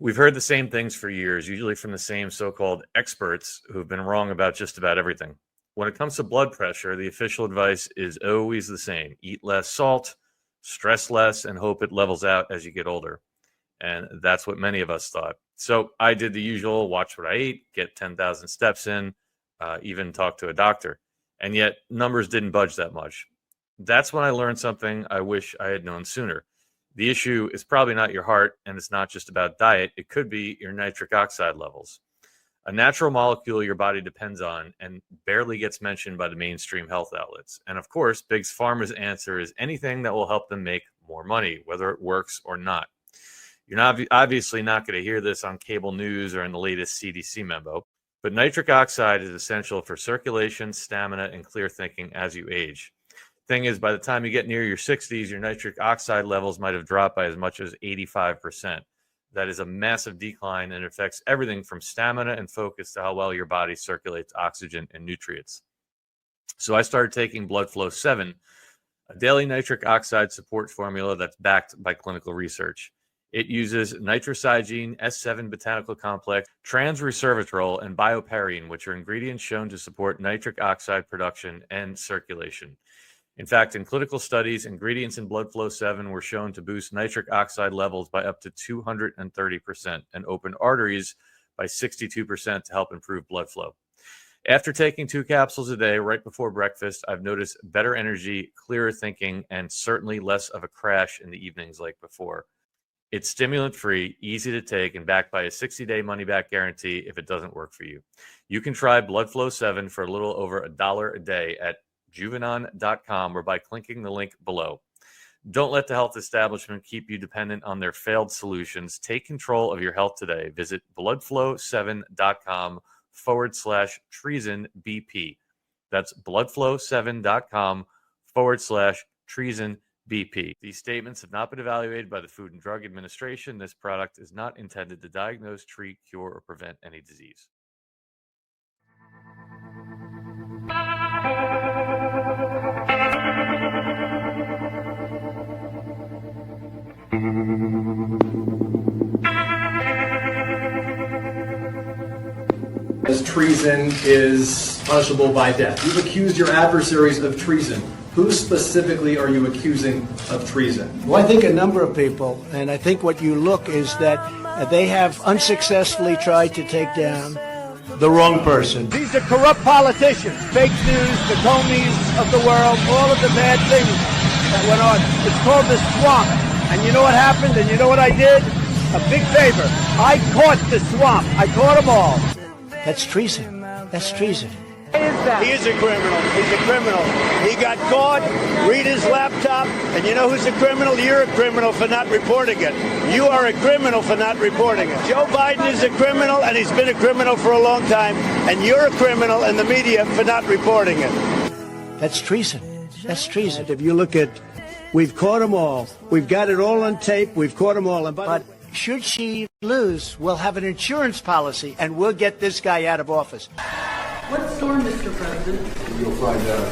We've heard the same things for years, usually from the same so-called experts who've been wrong about just about everything. When it comes to blood pressure, the official advice is always the same. Eat less salt, stress less, and hope it levels out as you get older. And that's what many of us thought. So I did the usual, watch what I ate, get 10,000 steps in, even talk to a doctor. And yet numbers didn't budge that much. That's when I learned something I wish I had known sooner. The issue is probably not your heart, and it's not just about diet. It could be your nitric oxide levels, a natural molecule your body depends on and barely gets mentioned by the mainstream health outlets. And of course, Big Pharma's answer is anything that will help them make more money, whether it works or not. You're not obviously not going to hear this on cable news or in the latest CDC memo, but nitric oxide is essential for circulation, stamina, and clear thinking as you age. Thing is, by the time you get near your 60s, your nitric oxide levels might have dropped by as much as 85%. That is a massive decline and affects everything from stamina and focus to how well your body circulates oxygen and nutrients. So I started taking Blood Flow 7, a daily nitric oxide support formula that's backed by clinical research. It uses nitrosigine, S7 botanical complex, trans-resveratrol, and bioperine, which are ingredients shown to support nitric oxide production and circulation. In fact, in clinical studies, ingredients in Blood Flow 7 were shown to boost nitric oxide levels by up to 230% and open arteries by 62% to help improve blood flow. After taking 2 capsules a day right before breakfast, I've noticed better energy, clearer thinking, and certainly less of a crash in the evenings like before. It's stimulant-free, easy to take, and backed by a 60-day money-back guarantee if it doesn't work for you. You can try Blood Flow 7 for a little over $1 a day at Juvenon.com or by clicking the link below. Don't let the health establishment keep you dependent on their failed solutions. Take control of your health today. Visit bloodflow7.com/treasonbp. That's bloodflow7.com/treasonbp. These statements have not been evaluated by the Food and Drug Administration. This product is not intended to diagnose, treat, cure, or prevent any disease. As treason is punishable by death. You've accused your adversaries of treason. Who specifically are you accusing of treason? Well, I think a number of people, and I think what you look is that they have unsuccessfully tried to take down the wrong person. These are corrupt politicians, fake news, the Comeys of the world, all of the bad things that went on. It's called the swamp. And you know what happened? And you know what I did? A big favor. I caught the swamp. I caught them all. That's treason. That's treason. He is a criminal. He's a criminal. He got caught. Read his laptop. And you know who's a criminal? You're a criminal for not reporting it. You are a criminal for not reporting it. Joe Biden is a criminal, and he's been a criminal for a long time. And you're a criminal in the media for not reporting it. That's treason. That's treason. If you look at, we've caught them all. We've got it all on tape. We've caught them all. But should she lose, we'll have an insurance policy, and we'll get this guy out of office. What storm, Mr. President? You'll find out.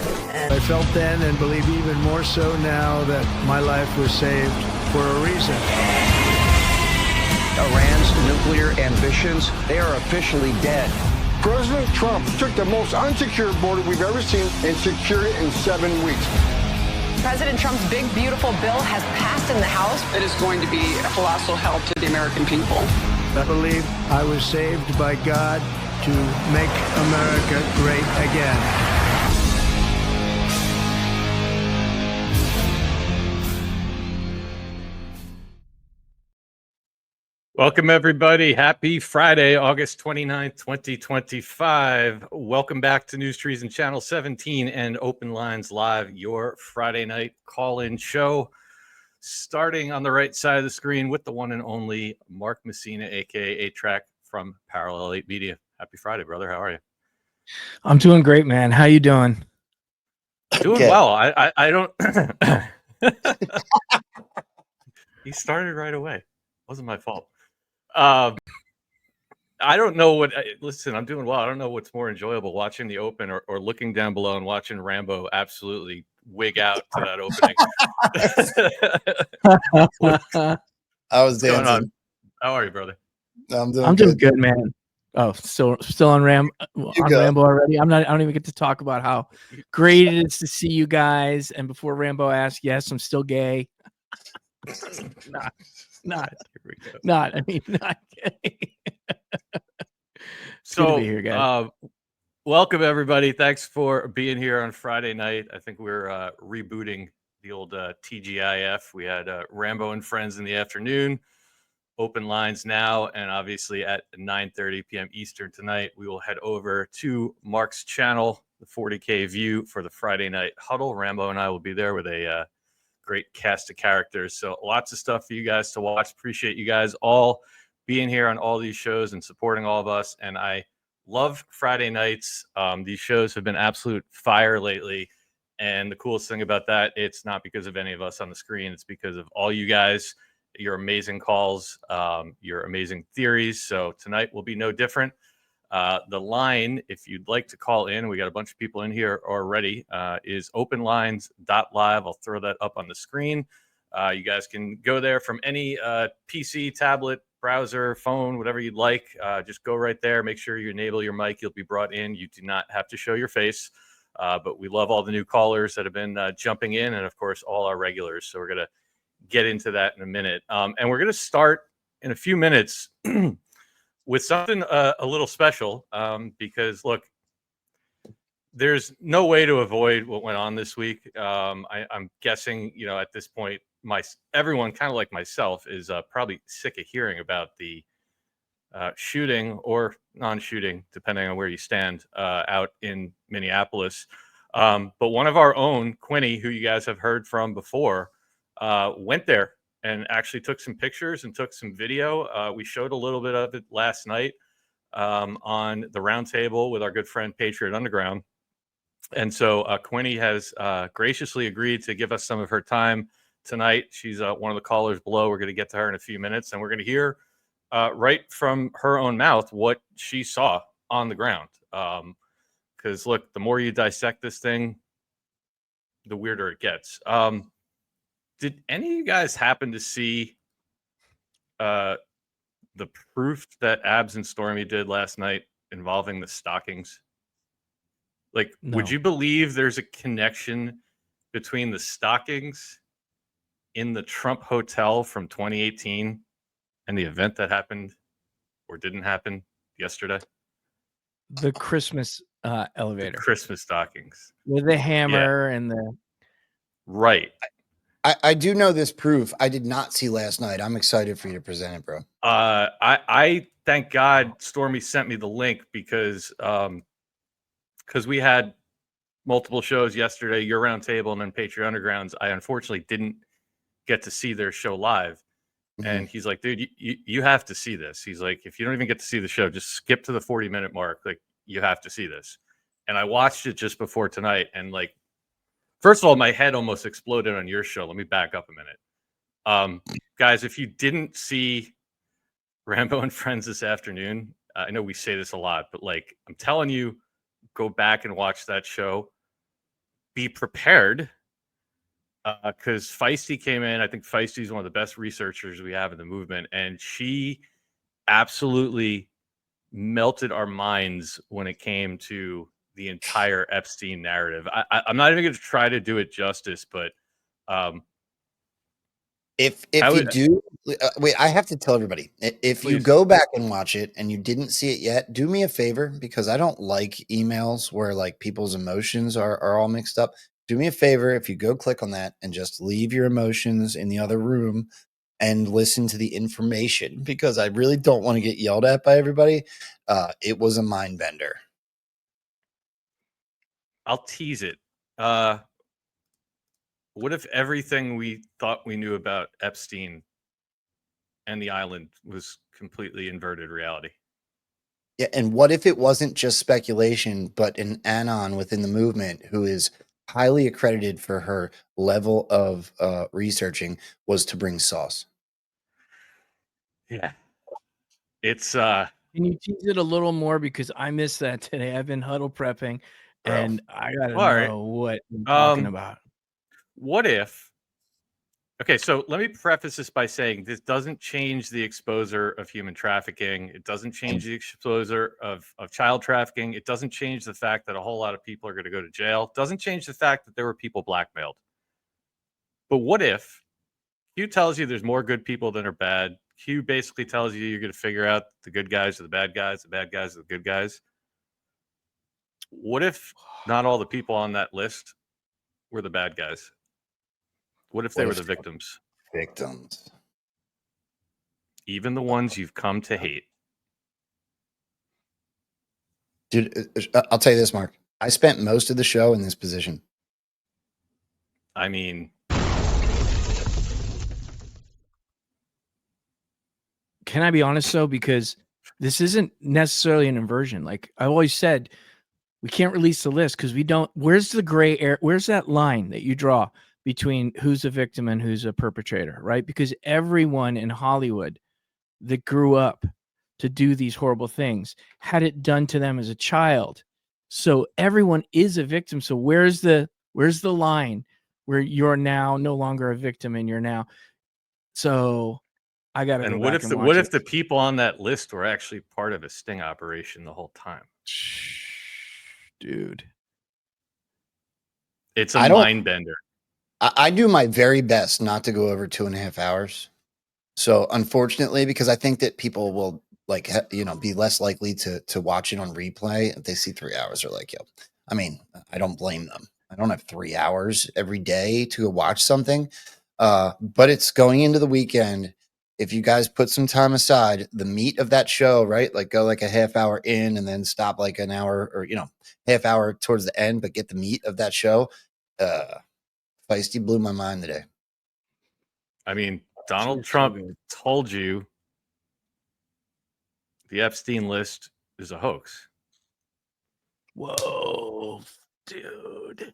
I felt then and believe even more so now that my life was saved for a reason. Iran's nuclear ambitions, they are officially dead. President Trump took the most unsecured border we've ever seen and secured it in 7 weeks. President Trump's big, beautiful bill has passed in the House. It is going to be a colossal help to the American people. I believe I was saved by God to make America great again. Welcome, everybody. Happy Friday, August 29th, 2025. Welcome back to Newstreason Channel 17 and Open Lines Live, your Friday night call-in show. Starting on the right side of the screen with the one and only Mark Messina, a.k.a. A-Track from Parallel 8 Media. Happy Friday, brother. How are you? I'm doing great, man. How you doing? Doing well. I don't... He started right away. Wasn't my fault. I don't know what. Listen, I'm doing well. I don't know what's more enjoyable, watching the Open or looking down below and watching Rambo absolutely wig out to that opening. I was dancing. How are you, brother? I'm doing good, man. Oh, still on Rambo already. I don't even get to talk about how great it is to see you guys. And before Rambo asks, yes, I'm still gay. not gay. It's good to be here, guys. Welcome everybody. Thanks for being here on Friday night. I think we're rebooting the old TGIF. We had Rambo and Friends in the afternoon. Open lines now, and obviously at 9:30 p.m. Eastern tonight, we will head over to Mark's channel, the 40K View, for the Friday night huddle. Rambo and I will be there with a great cast of characters. So lots of stuff for you guys to watch. Appreciate you guys all being here on all these shows and supporting all of us. And I love Friday nights. These shows have been absolute fire lately. And the coolest thing about that, it's not because of any of us on the screen. It's because of all you guys, your amazing calls, your amazing theories. So tonight will be no different. The line, if you'd like to call in, we got a bunch of people in here already, is openlines.live. I'll throw that up on the screen. You guys can go there from any PC, tablet, browser, phone, whatever you'd like. Just go right there. Make sure you enable your mic. You'll be brought in. You do not have to show your face. But we love all the new callers that have been jumping in, and of course, all our regulars. So we're going to get into that in a minute. And we're going to start in a few minutes with something a little special, because look, there's no way to avoid what went on this week. I'm guessing, at this point, everyone kind of like myself is probably sick of hearing about the shooting or non-shooting, depending on where you stand, out in Minneapolis. But one of our own, Quinny, who you guys have heard from before, went there and actually took some pictures and took some video. We showed a little bit of it last night on the roundtable with our good friend Patriot Underground. And so Quinny has graciously agreed to give us some of her time tonight. She's one of the callers below. We're going to get to her in a few minutes, and we're going to hear right from her own mouth what she saw on the ground. Because look, the more you dissect this thing, the weirder it gets. Did any of you guys happen to see the proof that Abs and Stormy did last night involving the stockings? Like, No. Would you believe there's a connection between the stockings in the Trump Hotel from 2018 and the event that happened or didn't happen yesterday? The Christmas elevator. The Christmas stockings. With the hammer and the... Right. I do know this proof. I did not see last night. I'm excited for you to present it, bro. I thank God Stormy sent me the link because we had multiple shows yesterday, your roundtable and then Patriot Undergrounds. I unfortunately didn't get to see their show live. Mm-hmm. And he's like, dude, you have to see this. He's like, if you don't even get to see the show, just skip to the 40-minute mark. Like, you have to see this. And I watched it just before tonight. And like, first of all, my head almost exploded on your show. Let me back up a minute. Guys, if you didn't see Rambo and Friends this afternoon, I know we say this a lot, but like, I'm telling you, go back and watch that show. Be prepared, because Feisty came in. I think Feisty is one of the best researchers we have in the movement, and she absolutely melted our minds when it came to the entire Epstein narrative. I'm not even going to try to do it justice, but if you do, wait, I have to tell everybody, if you go back and watch it and you didn't see it yet, do me a favor, because I don't like emails where like people's emotions are all mixed up. Do me a favor, if you go click on that and just leave your emotions in the other room and listen to the information, because I really don't want to get yelled at by everybody. It was a mind bender. I'll tease it. What if everything we thought we knew about Epstein and the island was completely inverted reality? Yeah, and what if it wasn't just speculation, but an anon within the movement who is highly accredited for her level of researching was to bring sauce? Yeah. It's Can you tease it a little more, because I missed that today. I've been huddle prepping, and I gotta know what you're talking about. What if Okay, so let me preface this by saying this doesn't change the exposure of human trafficking. It doesn't change the exposure of child trafficking. It doesn't change the fact that a whole lot of people are going to go to jail. It doesn't change the fact that there were people blackmailed. But what if Q tells you there's more good people than are bad? Q basically tells you you're going to figure out the good guys are the bad guys are the good guys. What if not all the people on that list were the bad guys? What if they were the victims? Victims. Even the ones you've come to hate. Dude, I'll tell you this, Mark. I spent most of the show in this position. I mean, can I be honest though? Because this isn't necessarily an inversion. Like I always said, we can't release the list because we don't. Where's the gray area? Where's that line that you draw between who's a victim and who's a perpetrator, right? Because everyone in Hollywood that grew up to do these horrible things had it done to them as a child. So everyone is a victim. So where's the line where you're now no longer a victim and you're now? So I got to. And what if the people on that list were actually part of a sting operation the whole time? Dude, it's a mind bender. I do my very best not to go over 2.5 hours. So unfortunately, because I think that people will be less likely to watch it on replay if they see 3 hours. Or like, yo, I mean, I don't blame them. I don't have 3 hours every day to go watch something. But it's going into the weekend. If you guys put some time aside, the meat of that show, right? Like go like a half hour in and then stop like an hour or, half hour towards the end, but get the meat of that show. Feisty blew my mind today. I mean, Donald Trump told you the Epstein list is a hoax. Whoa, dude.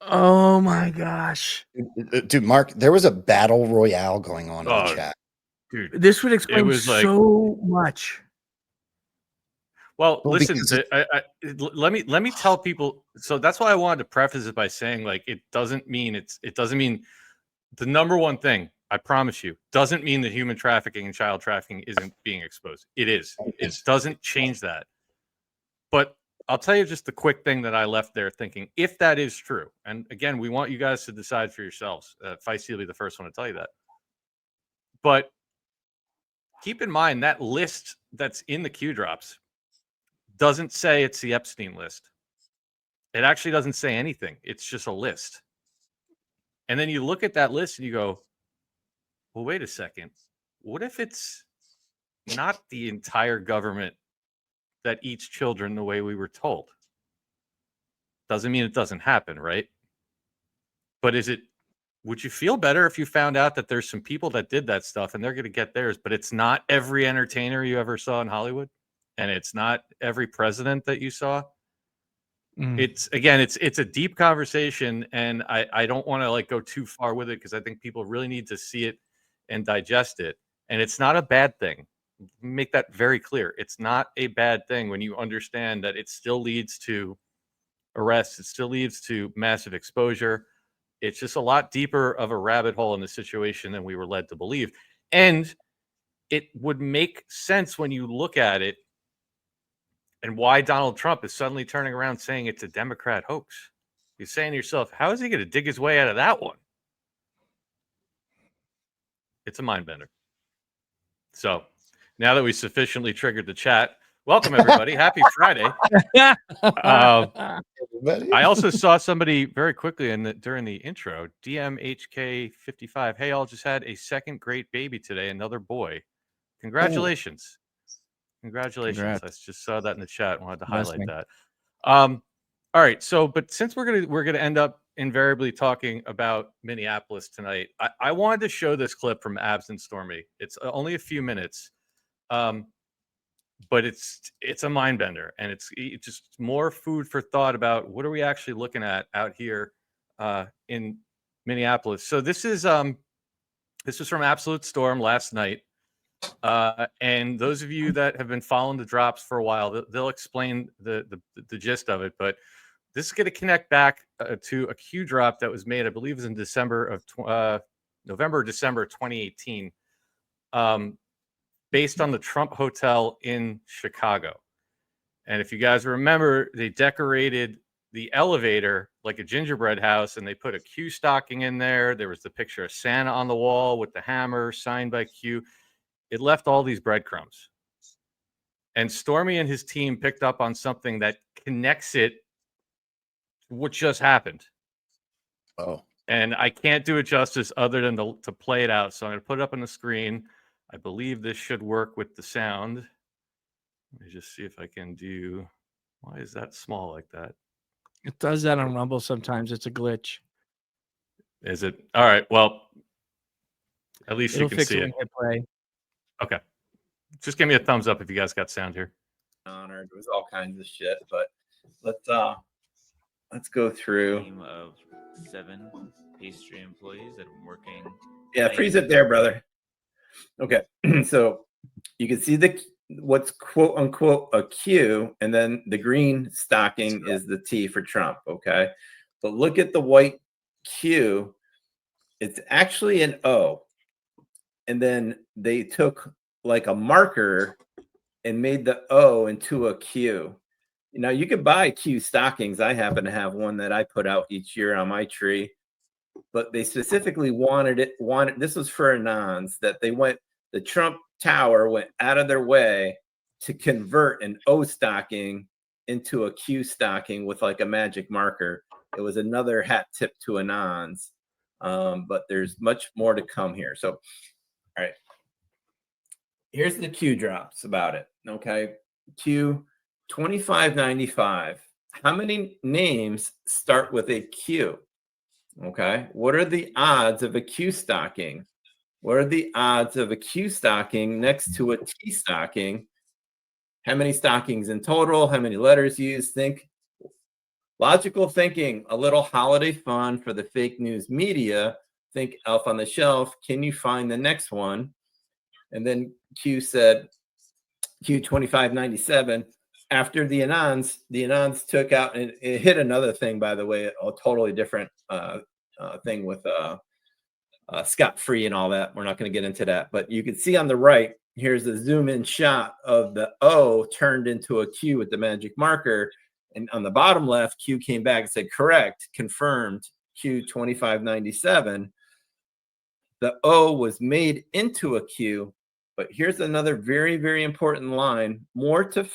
Oh my gosh. Dude, Mark, there was a battle royale going on in the chat. Dude, this would explain so much. Well, listen, let me tell people. So that's why I wanted to preface it by saying, like, it doesn't mean the number one thing, I promise you, doesn't mean that human trafficking and child trafficking isn't being exposed. It is. It doesn't change that. But I'll tell you just the quick thing that I left there thinking, if that is true, and again, we want you guys to decide for yourselves. Feisty will be the first one to tell you that. But keep in mind that list that's in the Q drops doesn't say it's the Epstein list. It actually doesn't say anything. It's just a list. And then you look at that list and you go, well, wait a second. What if it's not the entire government that eats children the way we were told? Doesn't mean it doesn't happen, right? But would you feel better if you found out that there's some people that did that stuff and they're going to get theirs, but it's not every entertainer you ever saw in Hollywood? And it's not every president that you saw? It's a deep conversation, and I don't want to go too far with it because I think people really need to see it and digest it. And it's not a bad thing. Make that very clear. It's not a bad thing when you understand that it still leads to arrests. It still leads to massive exposure. It's just a lot deeper of a rabbit hole in the situation than we were led to believe. And it would make sense when you look at it and why Donald Trump is suddenly turning around saying it's a Democrat hoax. You're saying to yourself, how is he going to dig his way out of that one? It's a mind bender. So now that we sufficiently triggered the chat, welcome everybody. Happy Friday. I also saw somebody very quickly during the intro, DMHK55. Hey, all, just had a second great baby today, another boy. Congratulations. Ooh. Congratulations. Congrats. I just saw that in the chat. Wanted to highlight that. All right. So, but since we're gonna end up invariably talking about Minneapolis tonight, I wanted to show this clip from Abs and Stormy. It's only a few minutes, but it's a mind bender, and it's just more food for thought about what are we actually looking at out here in Minneapolis. So this is from Absolute Storm last night. And those of you that have been following the drops for a while, they'll explain the gist of it. But This is going to connect back to a Q drop that was made, I believe, it was in November, December 2018, based on the Trump Hotel in Chicago. And if you guys remember, they decorated the elevator like a gingerbread house, and they put a Q stocking in there. There was the picture of Santa on the wall with the hammer signed by Q. It left all these breadcrumbs. And Stormy and his team picked up on something that connects it to what just happened. Oh. And I can't do it justice other than to play it out. So I'm going to put it up on the screen. I believe this should work with the sound. Let me just see if I can do. Why is that small like that? It does that on Rumble sometimes. It's a glitch. Is it? All right. Well, at least It'll you can fix see it it. when you hit play. Okay. Just give me a thumbs up if you guys got sound here. Honored with all kinds of shit, but let's go through. Team of 7 pastry employees that have been working. Yeah, freeze it there, brother. Okay, so you can see what's quote unquote a Q, and then the green stocking is the T for Trump. Okay, but look at the white Q. It's actually an O, and then they took like a marker and made the O into a Q. Now you could buy Q stockings. I happen to have one that I put out each year on my tree, but they specifically wanted this was for Anons, that the Trump Tower went out of their way to convert an O stocking into a Q stocking with like a magic marker. It was another hat tip to Anons, but there's much more to come here. So, all right. Here's the Q drops about it. Okay. Q 2595. How many names start with a Q? Okay. What are the odds of a Q stocking? What are the odds of a Q stocking next to a T stocking? How many stockings in total? How many letters used? Think logical thinking, a little holiday fun for the fake news media. Think Elf on the Shelf. Can you find the next one? And then Q said, Q 2597. After the Anons took out, and it hit another thing, by the way, a totally different thing with scot-free and all that. We're not going to get into that. But you can see on the right, here's a zoom-in shot of the O turned into a Q with the magic marker. And on the bottom left, Q came back and said, correct, confirmed, Q 2597. The O was made into a Q. But here's another very, very important line. More to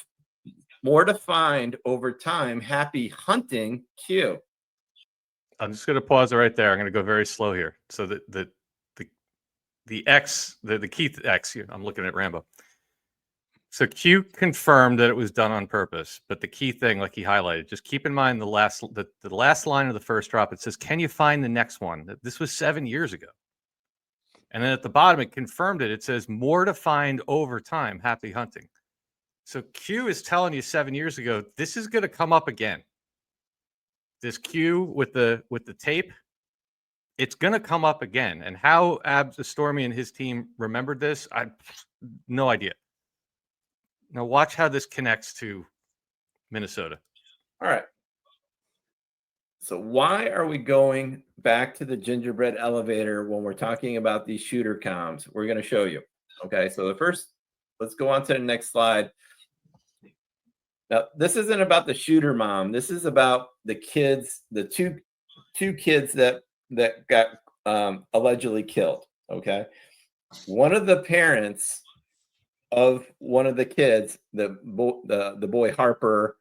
find over time. Happy hunting, Q. I'm just going to pause it right there. I'm going to go very slow here. So the X, the key X, I'm looking at Rambo. So Q confirmed that it was done on purpose, but the key thing, like he highlighted, just keep in mind the last line of the first drop. It says, "Can you find the next one?" This was 7 years ago. And then at the bottom, it confirmed it. It says, "More to find over time. Happy hunting." So Q is telling you 7 years ago, this is going to come up again. This Q with the tape, it's going to come up again. And how Stormy and his team remembered this, I no idea. Now watch how this connects to Minnesota. All right. So why are we going back to the gingerbread elevator when we're talking about these shooter comms? We're going to show you. Okay. So let's go on to the next slide. Now, this isn't about the shooter mom. This is about the kids, the two kids that got allegedly killed. Okay. One of the parents of one of the kids, the boy Harper,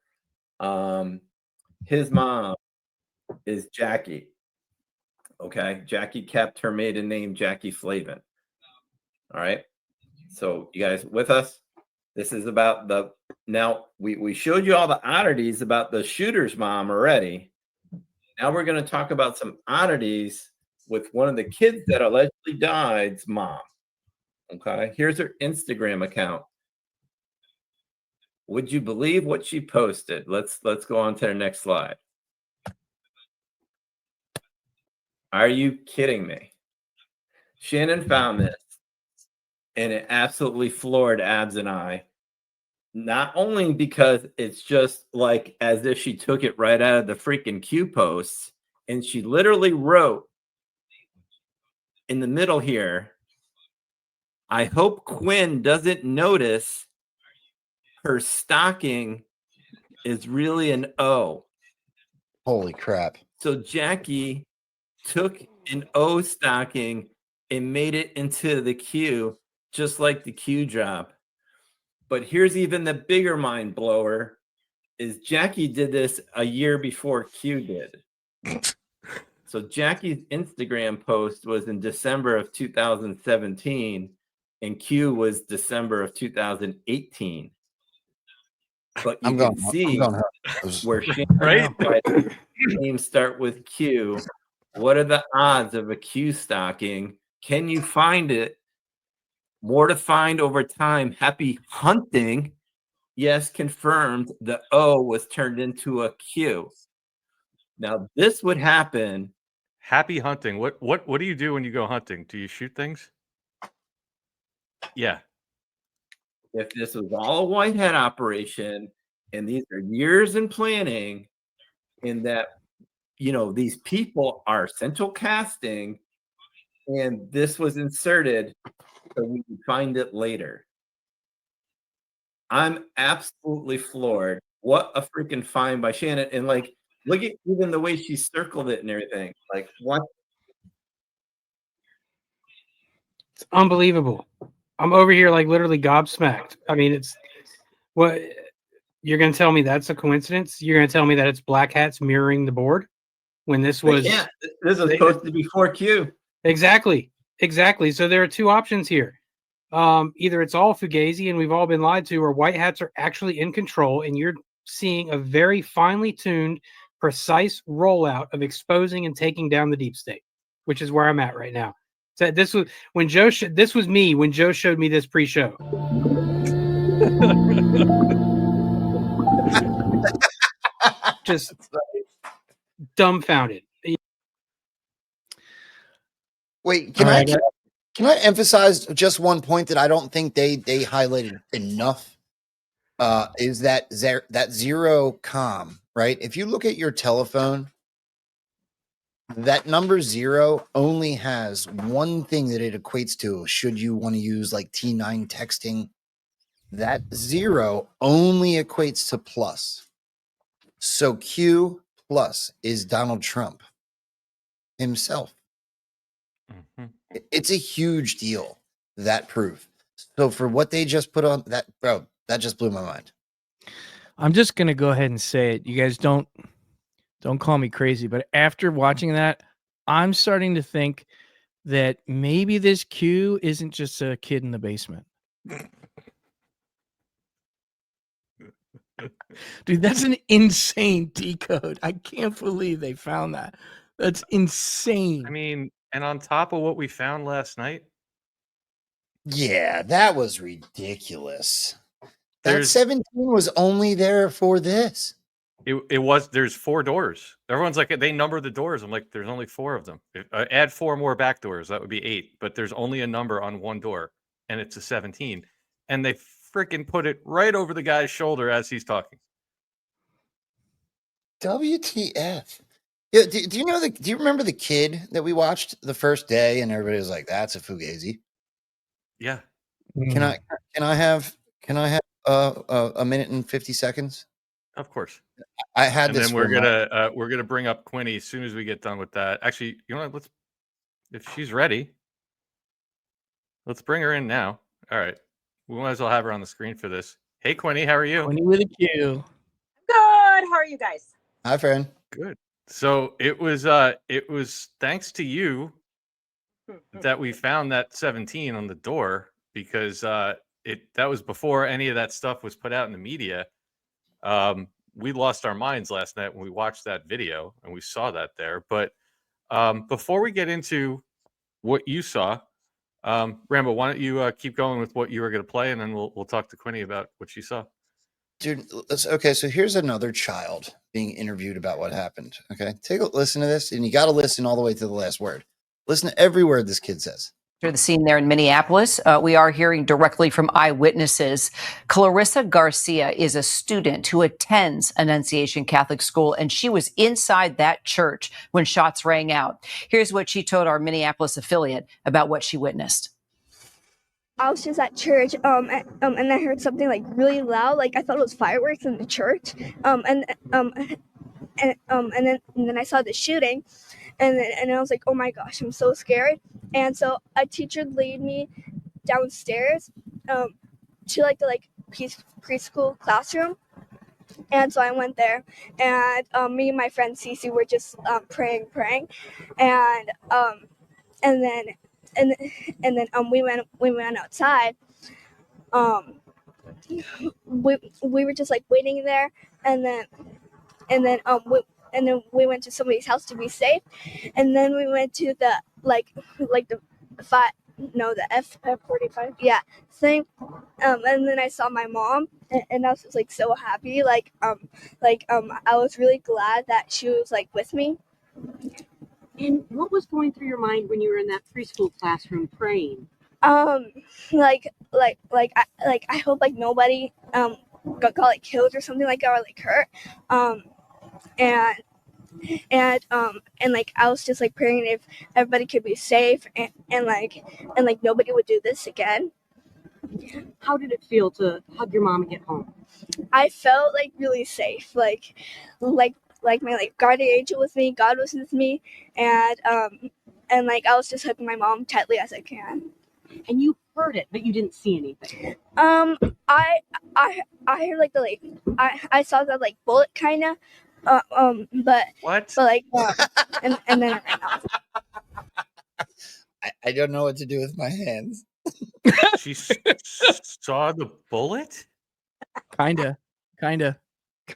his mom is Jackie. Okay. Jackie kept her maiden name Jackie Flavin. All right. So you guys with us? This is about now we showed you all the oddities about the shooter's mom already. Now we're going to talk about some oddities with one of the kids that allegedly died's mom. Okay. Here's her Instagram account. Would you believe what she posted? Let's go on to the next slide. Are you kidding me? Shannon found this, and it absolutely floored Abs and I. Not only because it's just like as if she took it right out of the freaking Q posts, and she literally wrote in the middle here, I hope Quinn doesn't notice her stocking is really an O. Holy crap. So Jackie took an O stocking and made it into the Q, just like the Q drop. But here's even the bigger mind blower is Jackie did this a year before Q did. So Jackie's Instagram post was in December of 2017 and Q was December of 2018. But you can see where Shannon names start with Q. What are the odds of a Q stocking? Can you find it? More to find over time. Happy hunting. Yes, confirmed. The O was turned into a Q. Now this would happen. Happy hunting. What do you do when you go hunting? Do you shoot things? Yeah. If this was all a whitehead operation, and these are years in planning, in that these people are central casting, and this was inserted so we can find it later. I'm absolutely floored. What a freaking find by Shannon. And like, look at even the way she circled it and everything. Like, what? It's unbelievable. I'm over here like literally gobsmacked. I mean, it's what you're going to tell me that's a coincidence? You're going to tell me that it's black hats mirroring the board when this was this was supposed to be 4Q. Exactly. So there are two options here. Either it's all fugazi and we've all been lied to, or white hats are actually in control and you're seeing a very finely tuned, precise rollout of exposing and taking down the deep state, which is where I'm at right now. So this was when Joe. This was me when Joe showed me this pre-show. Just dumbfounded. Wait, can I emphasize just one point that I don't think they highlighted enough? Is that zero com, right? If you look at your telephone, that number 0 only has one thing that it equates to. Should you want to use like T9 texting, that 0 only equates to plus. So Q plus is Donald Trump himself. Mm-hmm. It's a huge deal, that proof. So for what they just put on that, bro, that just blew my mind. I'm just gonna go ahead and say it. You guys don't call me crazy, but after watching that, I'm starting to think that maybe this Q isn't just a kid in the basement. Dude, that's an insane decode. I can't believe they found that. That's insane. I mean, and on top of what we found last night. Yeah, that was ridiculous. That 17 was only there for this. It was. There's 4 doors. Everyone's like, they number the doors. I'm like, there's only 4 of them. Add 4 more back doors, that would be 8. But there's only a number on one door, and it's a 17. And they freaking put it right over the guy's shoulder as he's talking. WTF? Yeah, do you know do you remember the kid that we watched the first day, and everybody was like, "That's a fugazi." Yeah. Can I have a minute and 50 seconds? Of course. I had and this. Then we're gonna bring up Quinny as soon as we get done with that. Actually, you know what? If she's ready, let's bring her in now. All right, we might as well have her on the screen for this. Hey, Quinny, how are you? Quinny with a Q. Good. How are you guys? Hi, friend. Good. So it was thanks to you that we found that 17 on the door, because that was before any of that stuff was put out in the media. We lost our minds last night when we watched that video and we saw that there. But before we get into what you saw, Rambo, why don't you keep going with what you were going to play, and then we'll talk to Quinny about what she saw. Dude, okay, so here's another child being interviewed about what happened. Okay, take a listen to this, and you got to listen all the way to the last word. Listen to every word this kid says. The scene there in Minneapolis. We are hearing directly from eyewitnesses. Clarissa Garcia is a student who attends Annunciation Catholic School, and she was inside that church when shots rang out. Here's what she told our Minneapolis affiliate about what she witnessed. I was just at church, and I heard something like really loud, like I thought it was fireworks in the church, and then I saw the shooting, and I was like, oh my gosh, I'm so scared. And so a teacher led me downstairs, to the preschool classroom, and so I went there, and me and my friend Cece were just praying, and then we went outside. We were just like waiting there, and then we went to somebody's house to be safe, and then we went to the the F-45 thing, and then I saw my mom, and I was just like so happy, I was really glad that she was like with me. And what was going through your mind when you were in that preschool classroom praying? I hope like nobody got like killed or something like that, or like hurt, and like I was just like praying if everybody could be safe, and nobody would do this again. How did it feel to hug your mom and get home? I felt like really safe, like my like guardian angel with me, God was with me, and like I was just hugging my mom tightly as I can. And you heard it, but you didn't see anything. I heard like I saw the like bullet kind of, but what? But like and then it ran off. I don't know what to do with my hands. She saw the bullet? Kinda.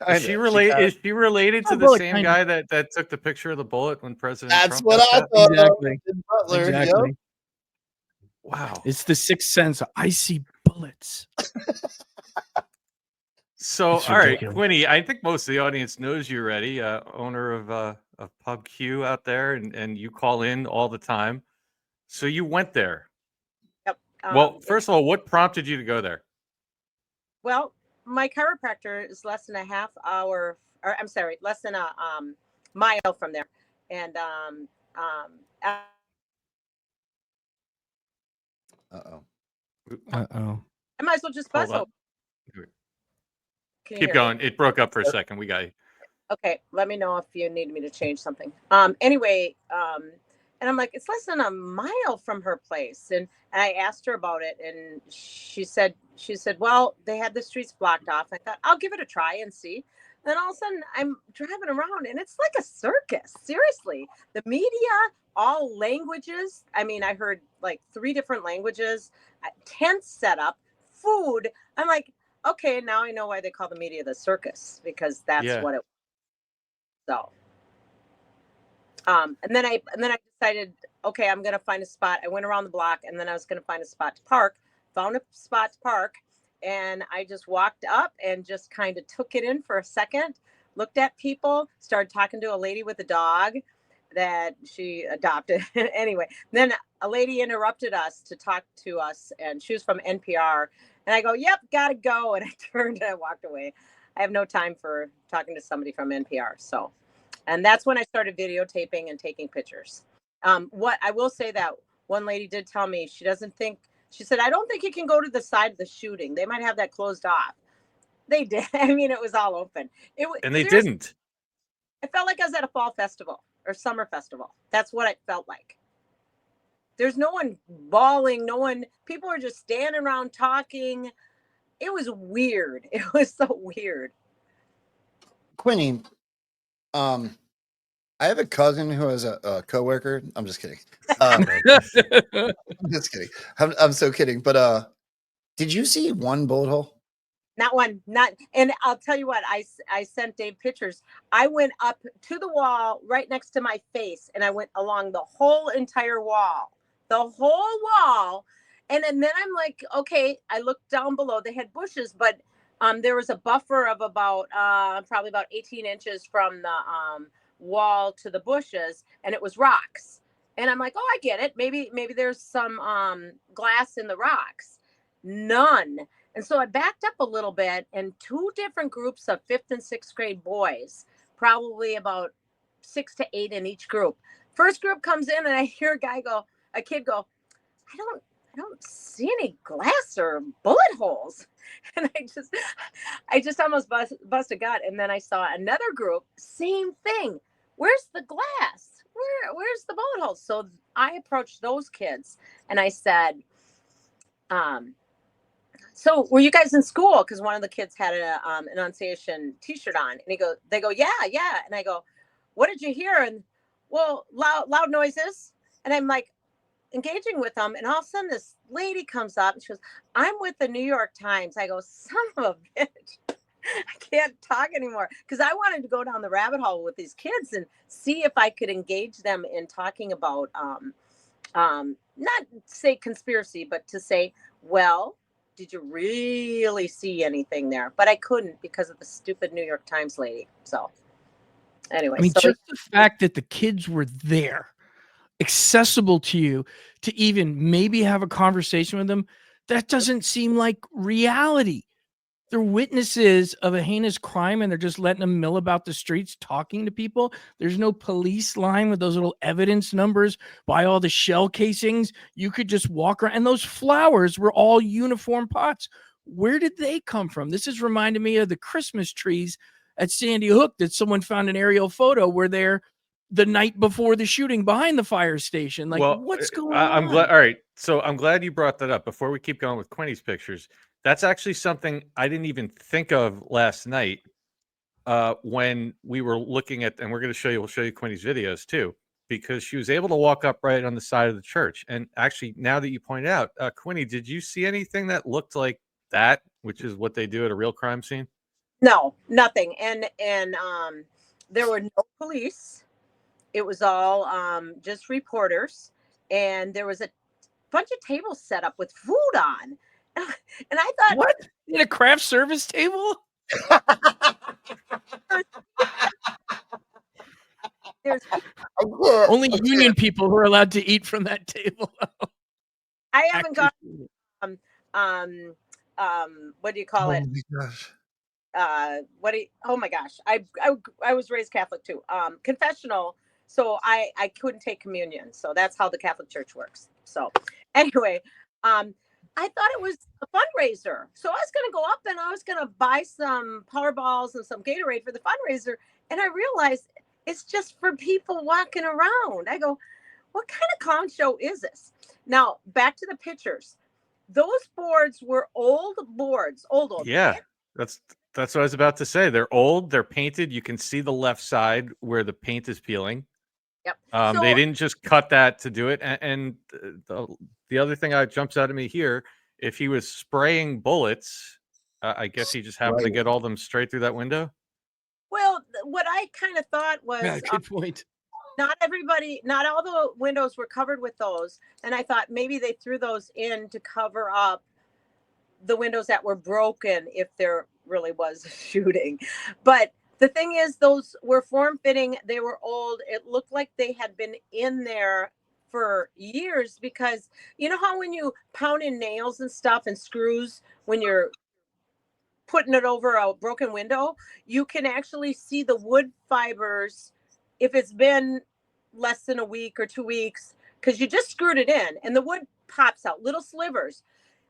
Is she related to the same guy that took the picture of the bullet when President That's Trump what got I shot? thought. Exactly. Butler, Exactly. yep. Wow. It's the sixth sense. I see bullets. So, It's all right, ridiculous. Quinny, I think most of the audience knows you already, owner of Pub Q out there, and you call in all the time. So you went there. Yep. Well, first of all, what prompted you to go there? Well, my chiropractor is less than a half hour, or I'm sorry, less than a mile from there, and Uh-oh. I might as well just buzz over. Keep going. It broke up for a second. We got you. Okay, let me know if you need me to change something. Anyway, and I'm like, it's less than a mile from her place, and I asked her about it, and she said, well, they had the streets blocked off. I thought I'll give it a try and see. Then all of a sudden, I'm driving around, and it's like a circus. Seriously, the media, all languages. I mean, I heard like 3 different languages, tents set up, food. I'm like, okay, now I know why they call the media the circus, because that's what it was. So, and then I decided, okay, I'm gonna find a spot. I went around the block, and then I was gonna find a spot to park. Found a spot to park, and I just walked up and just kind of took it in for a second. Looked at people, started talking to a lady with a dog that she adopted. Anyway, then a lady interrupted us to talk to us, and she was from NPR. And I go, yep, gotta go. And I turned and I walked away. I have no time for talking to somebody from NPR. So, and that's when I started videotaping and taking pictures. What I will say, that one lady did tell me she said, I don't think you can go to the side of the shooting. They might have that closed off. They did. I mean, it was all open. And they didn't. It felt like I was at a fall festival or summer festival. That's what it felt like. There's no one bawling, people are just standing around talking. It was weird. It was so weird. Quinny, I have a cousin who has a coworker. I'm just kidding. I'm just kidding. I'm so kidding. But did you see one bullet hole? Not one, and I'll tell you what, I sent Dave pictures. I went up to the wall right next to my face, and I went along the whole entire wall. The whole wall. And then I'm like, okay, I looked down below. They had bushes, but there was a buffer of about probably about 18 inches from the wall to the bushes, and it was rocks. And I'm like, oh, I get it. Maybe there's some glass in the rocks. None. And so I backed up a little bit, and 2 different groups of 5th and 6th grade boys, probably about 6 to 8 in each group. First group comes in, and I hear a kid go, I don't see any glass or bullet holes. And I just almost bust a gut. And then I saw another group, same thing. Where's the glass? Where's the bullet holes? So I approached those kids and I said, so were you guys in school? Because one of the kids had a Annunciation t-shirt on, and they go, yeah. And I go, what did you hear? And well, loud noises. And I'm like engaging with them, and all of a sudden this lady comes up and she goes, I'm with the New York Times. I go, son of a bitch. I can't talk anymore, because I wanted to go down the rabbit hole with these kids and see if I could engage them in talking about not say conspiracy, but to say, well, did you really see anything there? But I couldn't because of the stupid New York Times lady. So anyway, I mean, so just the fact that the kids were there, accessible to you, to even maybe have a conversation with them, that doesn't seem like reality. They're witnesses of a heinous crime, and they're just letting them mill about the streets talking to people. There's no police line with those little evidence numbers by all the shell casings. You could just walk around, and those flowers were all uniform pots. Where did they come from? This is reminding me of the Christmas trees at Sandy Hook that someone found an aerial photo where they're the night before the shooting behind the fire station. Like, Well, what's going on? I'm glad. All right. So I'm glad you brought that up. Before we keep going with Quinny's pictures, that's actually something I didn't even think of last night when we were looking at, and we'll show you Quinny's videos too, because she was able to walk up right on the side of the church. And actually, now that you pointed out, Quinny, did you see anything that looked like that, which is what they do at a real crime scene? no, nothing. And there were no police. It was all just reporters, and there was a bunch of tables set up with food on. And I thought, what? In a craft service table? There's only union people who are allowed to eat from that table. I haven't got what do you call it? Oh my gosh. I was raised Catholic too. Confessional. So I couldn't take communion. So that's how the Catholic Church works. So anyway, I thought it was a fundraiser. So I was going to go up and I was going to buy some Powerballs and some Gatorade for the fundraiser. And I realized it's just for people walking around. I go, what kind of clown show is this? Now, back to the pictures. Those boards were old boards. Old. Yeah, that's what I was about to say. They're old. They're painted. You can see the left side where the paint is peeling. Yep. They didn't just cut that to do it. And the other thing that jumps out at me here, if he was spraying bullets, I guess he just happened to get all them straight through that window. Well, what I kind of thought was good point. Not all the windows were covered with those. And I thought maybe they threw those in to cover up the windows that were broken if there really was a shooting. But the thing is, those were form-fitting. They were old. It looked like they had been in there for years, because you know how when you pound in nails and stuff and screws, when you're putting it over a broken window, you can actually see the wood fibers if it's been less than a week or 2 weeks, because you just screwed it in and the wood pops out, little slivers.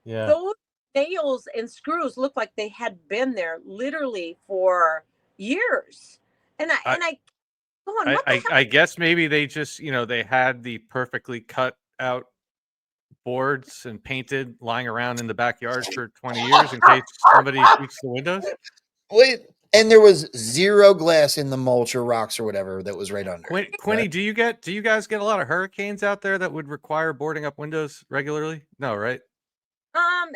Yeah. Those nails and screws look like they had been there literally for years. And I guess maybe they just, they had the perfectly cut out boards and painted lying around in the backyard for 20 years in case somebody shoots the windows. Wait, and there was zero glass in the mulch or rocks or whatever that was right under. Quinny, do you guys get a lot of hurricanes out there that would require boarding up windows regularly? No, right?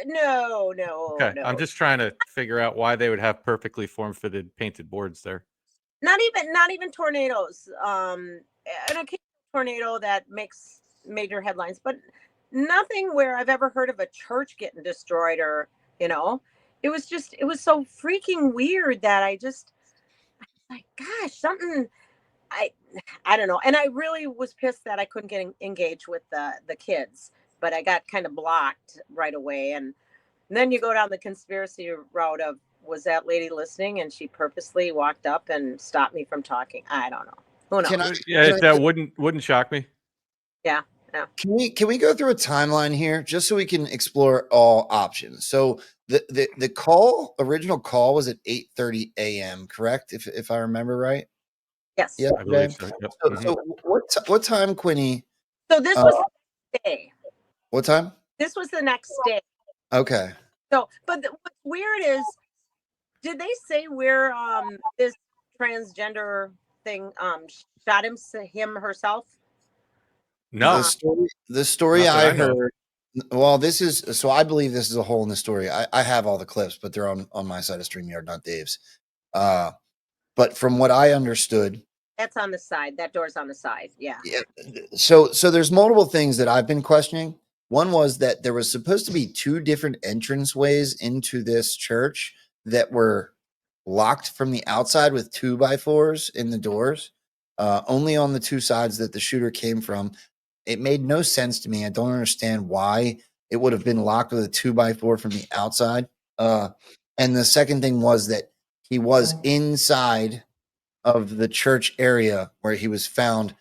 No. Okay, no. I'm just trying to figure out why they would have perfectly form-fitted painted boards there. Not even tornadoes. An occasional tornado that makes major headlines, but nothing where I've ever heard of a church getting destroyed, or it was so freaking weird that I like, gosh, something. I don't know. And I really was pissed that I couldn't get engaged with the kids, but I got kind of blocked right away. And then you go down the conspiracy route of, was that lady listening and she purposely walked up and stopped me from talking? I don't know. Who knows? That wouldn't shock me. Yeah. Yeah. Can we go through a timeline here just so we can explore all options? So the original call was at 8:30 a.m. correct? If I remember right. Yes. Yeah, I believe so. Yep. So what time, Quinny? So this was the next day. What time? This was the next day. Okay. So, but what's weird is, did they say where this transgender thing shot him herself? No. The story Not that I I know of. heard. Well, this is so I believe this is a hole in the story. I have all the clips, but they're on my side of StreamYard, not Dave's. But from what I understood, That's on the side. That door's on the side. Yeah. so there's multiple things that I've been questioning. One was that there was supposed to be two different entrance ways into this church that were locked from the outside with 2x4s in the doors, only on the two sides that the shooter came from. It made no sense to me. I don't understand why it would have been locked with a 2x4 from the outside. And the second thing was that he was inside of the church area where he was found.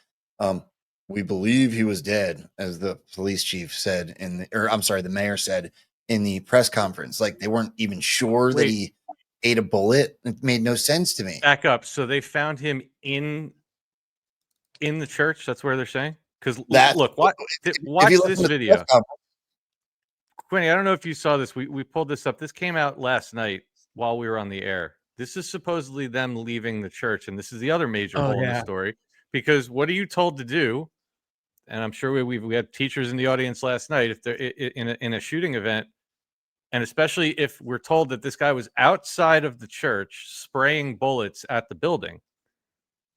We believe he was dead, as the police chief said the mayor said in the press conference. Like, they weren't even sure that he ate a bullet. It made no sense to me. Back up. So they found him in the church. That's where they're saying. Because look, watch this video. Quinny, I don't know if you saw this. We pulled this up. This came out last night while we were on the air. This is supposedly them leaving the church, and this is the other major hole in the story. Because what are you told to do? And I'm sure we had teachers in the audience last night. If they're in a shooting event, and especially if we're told that this guy was outside of the church spraying bullets at the building,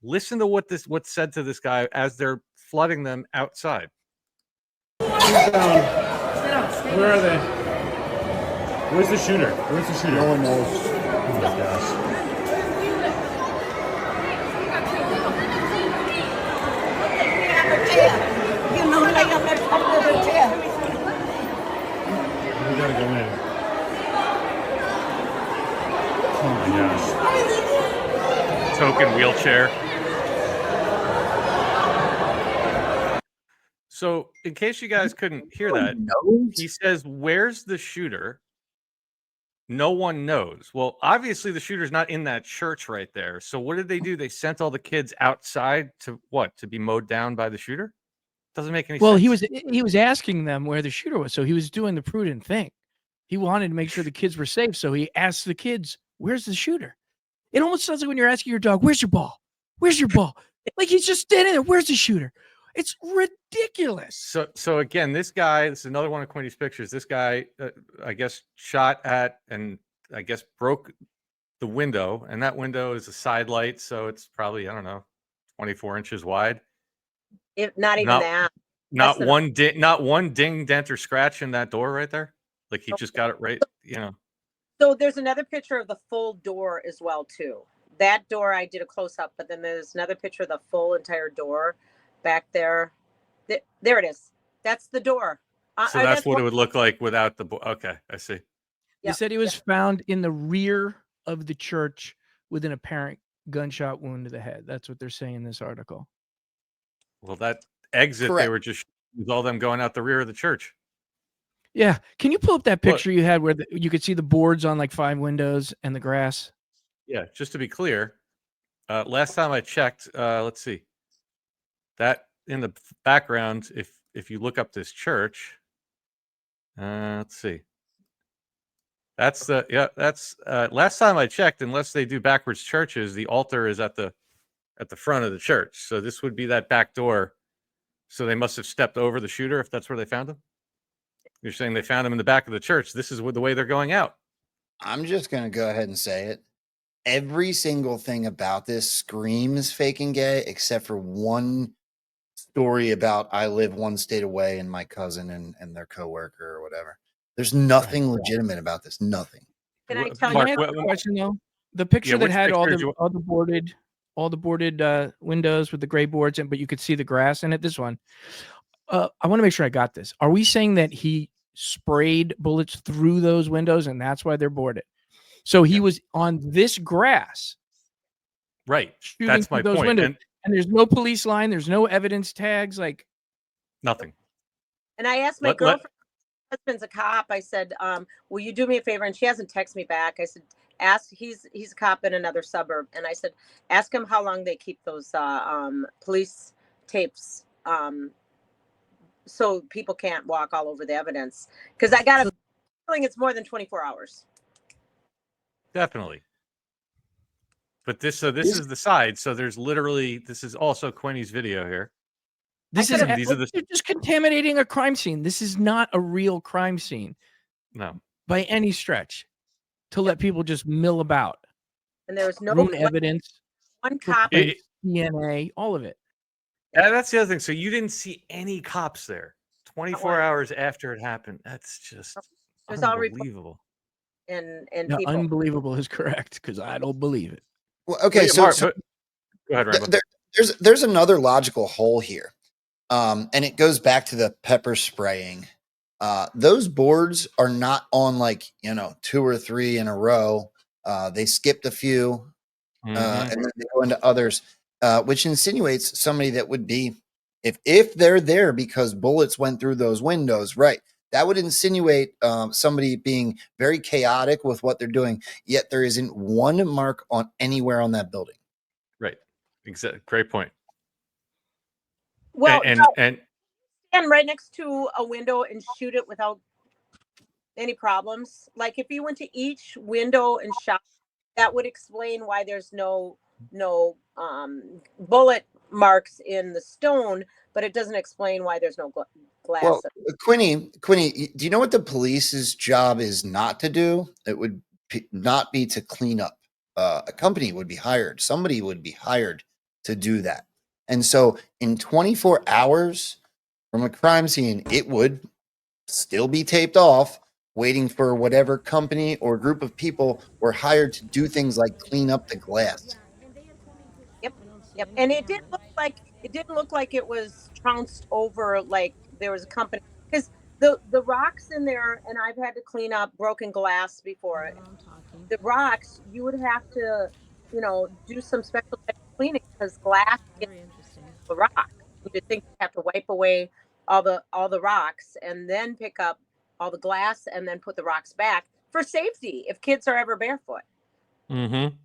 listen to what's said to this guy as they're flooding them outside. Where are they? Where's the shooter? Where's the shooter? No one knows. Oh my gosh. We gotta go in. Oh my gosh. Token wheelchair. So, in case you guys couldn't hear that, he says, "Where's the shooter?" No one knows. Well, obviously the shooter's not in that church right there. So what did they do? They sent all the kids outside to what? To be mowed down by the shooter? Doesn't make any sense. Well, he was asking them where the shooter was, so he was doing the prudent thing. He wanted to make sure the kids were safe, so he asked the kids, "Where's the shooter?" It almost sounds like when you're asking your dog, "Where's your ball? Where's your ball?" Like, he's just standing there. Where's the shooter? It's ridiculous. So again, this guy, this is another one of Quinny's pictures. This guy, I guess, shot at and I guess broke the window, and that window is a side light, so it's probably, I don't know, 24 inches wide. Not even that. Not one ding, dent, or scratch in that door right there. Like, he just got it right, you know. So there's another picture of the full door as well too. That door I did a close up, but then there's another picture of the full entire door back there. There it is. That's the door. So that's what it would look like without the. Okay, I see. He said he was found in the rear of the church with an apparent gunshot wound to the head. That's what they're saying in this article. Well, that exit, they were just with all them going out the rear of the church. Yeah. Can you pull up that picture you had where you could see the boards on like 5 windows and the grass? Yeah, just to be clear, last time I checked, let's see. That in the background, if you look up this church, let's see. That's last time I checked, unless they do backwards churches, the altar is at the front of the church. So this would be that back door. So they must have stepped over the shooter if that's where they found him. You're saying they found him in the back of the church. This is the way they're going out. I'm just going to go ahead and say it. Every single thing about this screams fake and gay, except for one story about I live one state away and my cousin and their coworker or whatever. There's nothing legitimate about this. Nothing. Can I tell you a question though? The picture that had all the boarded all the boarded windows with the gray boards, but you could see the grass in it. This one, I want to make sure I got this. Are we saying that he sprayed bullets through those windows and that's why they're boarded? So he was on this grass, right? Shooting That's through my those point. windows, and there's no police line, there's no evidence tags, like nothing. And I asked my girlfriend, husband's a cop. I said, will you do me a favor? And she hasn't texted me back. I said, he's a cop in another suburb. And I said, ask him how long they keep those police tapes so people can't walk all over the evidence. Because I got a feeling it's more than 24 hours. Definitely. But this is the side. So there's literally, this is also Quinny's video here. these are they're just contaminating a crime scene. This is not a real crime scene. No. By any stretch. To let people just mill about. And there was no ruin evidence. One cop. DNA, all of it. Yeah, that's the other thing. So you didn't see any cops there 24 hours after it happened. That's just unbelievable. And No, people. unbelievable is correct because I don't believe it. Well, okay, Mark, so go ahead, Rambo. there's another logical hole here, and it goes back to the pepper spraying. Those boards are not on 2 or 3 in a row. They skipped a few, and then they go into others, which insinuates somebody that would be, if they're there because bullets went through those windows, right? That would insinuate somebody being very chaotic with what they're doing. Yet there isn't one mark on anywhere on that building. Right. Exactly. Great point. Well, and stand right next to a window and shoot it without any problems. Like if you went to each window and shot, that would explain why there's no bullet marks in the stone, but it doesn't explain why there's no glass. Well, Quinny, do you know what the police's job is not to do? It would not be to clean up. A company would be hired. Somebody would be hired to do that. And so in 24 hours from a crime scene, it would still be taped off, waiting for whatever company or group of people were hired to do things like clean up the glass. Yep. And it didn't look like it was trounced over, like there was a company, because the rocks in there, and I've had to clean up broken glass before. The rocks, you would have to, do some special type of cleaning because glass is the rock. You think you have to wipe away all the rocks and then pick up all the glass and then put the rocks back for safety if kids are ever barefoot. Mm-hmm.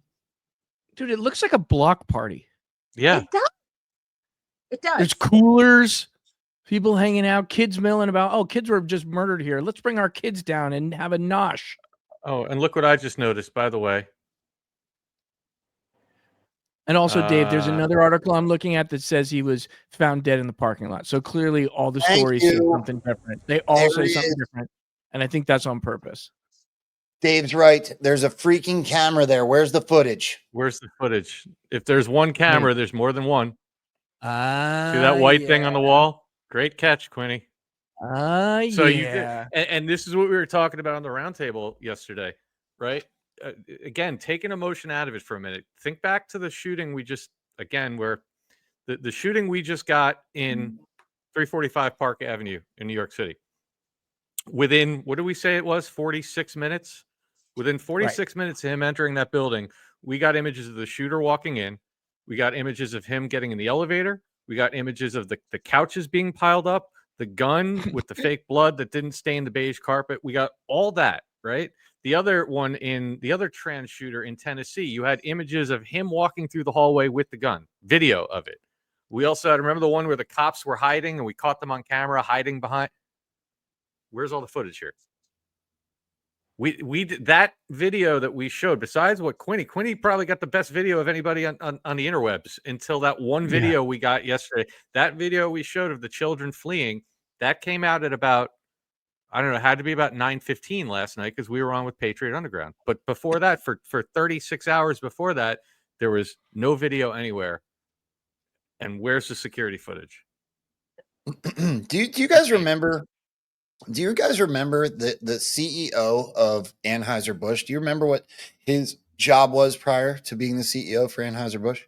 Dude, it looks like a block party. Yeah. It does. There's coolers, people hanging out, kids milling about. Oh, kids were just murdered here. Let's bring our kids down and have a nosh. Oh, and look what I just noticed, by the way. And also, Dave, there's another article I'm looking at that says he was found dead in the parking lot. So clearly all the stories say something different. They all say something different. And I think that's on purpose. Dave's right. There's a freaking camera there. Where's the footage? Where's the footage? If there's one camera, there's more than one. See that white thing on the wall? Great catch, Quinny. So and this is what we were talking about on the roundtable yesterday, right? Again, take an emotion out of it for a minute. Think back to the shooting we just, where the shooting we just got in 345 Park Avenue in New York City. Within, what did we say it was, 46 minutes? Within 46 minutes of him entering that building, we got images of the shooter walking in. We got images of him getting in the elevator. We got images of the couches being piled up, the gun with the fake blood that didn't stain the beige carpet. We got all that, right? The other one, in the other trans shooter in Tennessee, you had images of him walking through the hallway with the gun, video of it. We also had, remember the one where the cops were hiding and we caught them on camera hiding behind. Where's all the footage here? We did that video that we showed, besides what Quinny probably got the best video of anybody on the interwebs until that one video we got yesterday. That video we showed of the children fleeing, that came out at about, I don't know, had to be about 9:15 last night because we were on with Patriot Underground. But before that, for 36 hours before that, there was no video anywhere. And where's the security footage? Do you guys remember? Do you guys remember the CEO of Anheuser-Busch? Do you remember what his job was prior to being the CEO for Anheuser-Busch?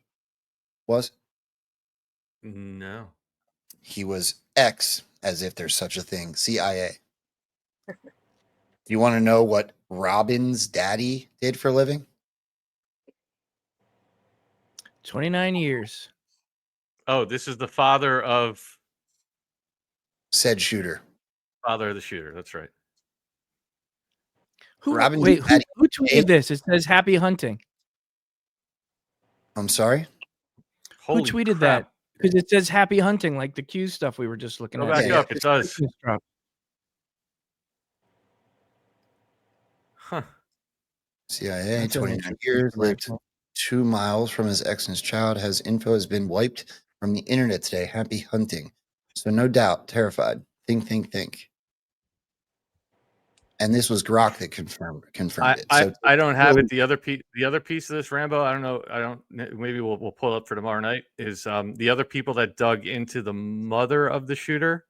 was? No. He was X, as if there's such a thing, CIA. Do you want to know what Robin's daddy did for a living? 29 years. Oh, this is the father of Said shooter. the shooter. That's right. Robin's Wait, daddy. who tweeted this? It says happy hunting. I'm sorry? Who tweeted that? Because it says happy hunting, like the Q stuff we were just looking Go at. back up. It does. Huh. CIA, That's an 29 interesting years, lived commercial. 2 miles from his ex and his child. Info has been wiped from the internet today. Happy hunting. So no doubt, terrified. Think. And this was Grok that confirmed it. So I don't have it. The other piece of this, Rambo, I don't know. Maybe we'll pull up for tomorrow night. Is the other people that dug into the mother of the shooter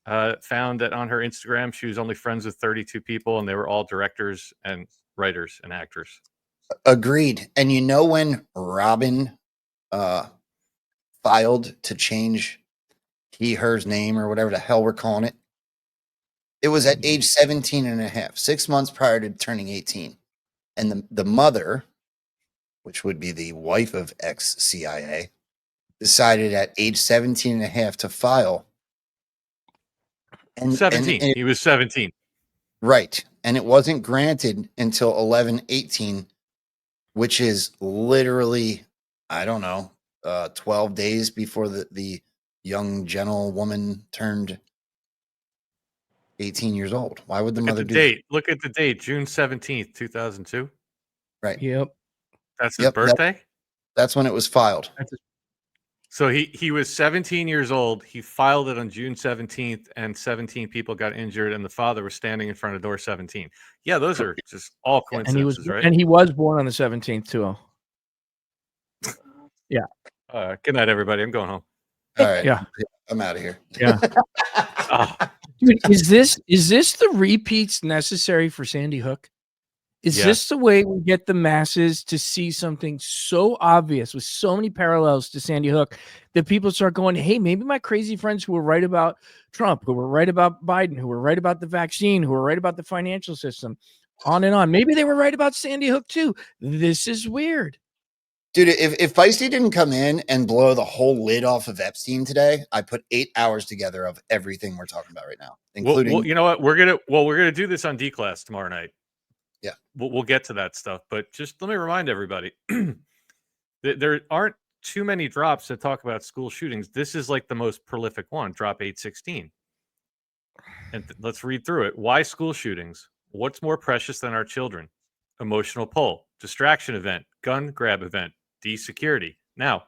found that on her Instagram she was only friends with 32 people, and they were all directors and writers and actors. Agreed. And you know when Robin filed to change her's name or whatever the hell we're calling it? It was at age 17 and a half, 6 months prior to turning 18. And the mother, which would be the wife of ex-CIA, decided at age 17 and a half to file. And 17. He was 17. Right. And it wasn't granted until 11/18, which is literally, I don't know, 12 days before the young gentlewoman turned 18 years old. Why would the mother do that? Look at the date, June 17th, 2002. Right. Yep. That's his birthday? That's when it was filed. So he was 17 years old. He filed it on June 17th, and 17 people got injured, and the father was standing in front of door 17. Yeah, those are just all coincidences, right? And he was born on the 17th too. Yeah. Good night, everybody. I'm going home. All right. Yeah. I'm out of here. Yeah. Dude, is this the repeats necessary for Sandy Hook? Is this the way we get the masses to see something so obvious with so many parallels to Sandy Hook that people start going, hey, maybe my crazy friends who were right about Trump, who were right about Biden, who were right about the vaccine, who were right about the financial system, on and on. Maybe they were right about Sandy Hook too. This is weird. Dude, if Feisty didn't come in and blow the whole lid off of Epstein today, I put 8 hours together of everything we're talking about right now, including. Well, you know what? We're gonna do this on D Class tomorrow night. Yeah, we'll get to that stuff, but just let me remind everybody: there aren't too many drops that talk about school shootings. This is like the most prolific one, drop 816. And let's read through it. Why school shootings? What's more precious than our children? Emotional pull, distraction event, gun grab event, D-security. Now,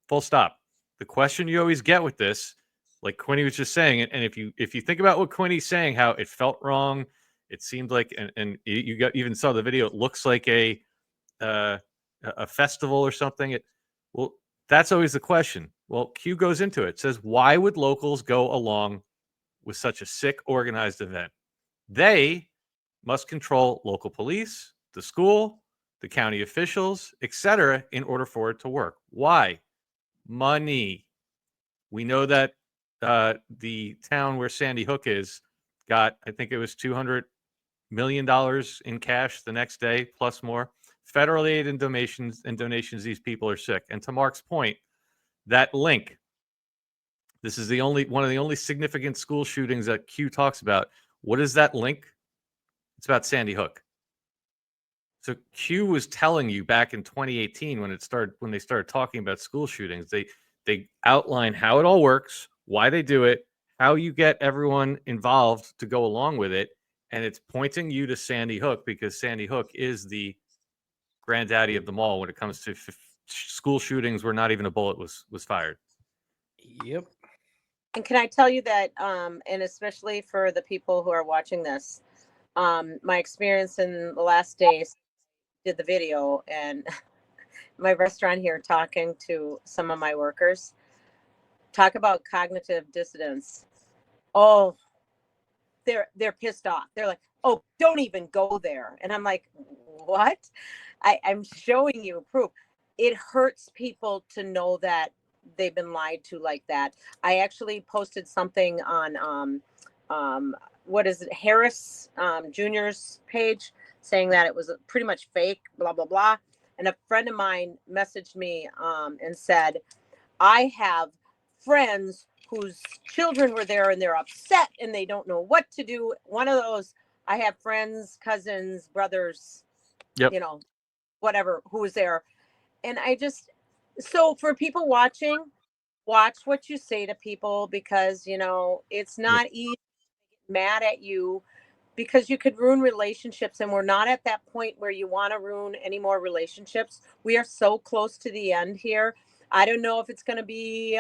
full stop. The question you always get with this, like Quinny was just saying, and if you think about what Quinny's saying, how it felt wrong, it seemed like, and you even saw the video, it looks like a festival or something. Well, that's always the question. Well, Q goes into it. Says, why would locals go along with such a sick, organized event? They must control local police, the school, the county officials, etc., in order for it to work. Why? Money. We know that the town where Sandy Hook is got, I think it was $200 million in cash the next day, plus more. Federal aid and donations. These people are sick. And to Mark's point, that link. This is one of the only significant school shootings that Q talks about. What is that link? It's about Sandy Hook. So Q was telling you back in 2018 when they started talking about school shootings, they outline how it all works, why they do it, how you get everyone involved to go along with it, and it's pointing you to Sandy Hook because Sandy Hook is the granddaddy of them all when it comes to school shootings where not even a bullet was fired. Yep. And can I tell you that, and especially for the people who are watching this, my experience in the last days, did the video, and my restaurant here talking to some of my workers, talk about cognitive dissonance. Oh, they're pissed off. They're like, oh, don't even go there. And I'm like, what? I'm showing you proof. it hurts people to know that they've been lied to like that. I actually posted something on what is it, Harris Jr.'s page, saying that it was pretty much fake, blah blah blah. And a friend of mine messaged me and said, I have friends whose children were there and they're upset and they don't know what to do. One of those, I have friends, cousins, brothers, Yep. you know, whatever, who was there. And I just, so for people watching, watch what you say to people, because, you know, it's not easy to get mad at you, because you could ruin relationships. And we're not at that point where you want to ruin any more relationships. We are so close to the end here. I don't know if it's going to be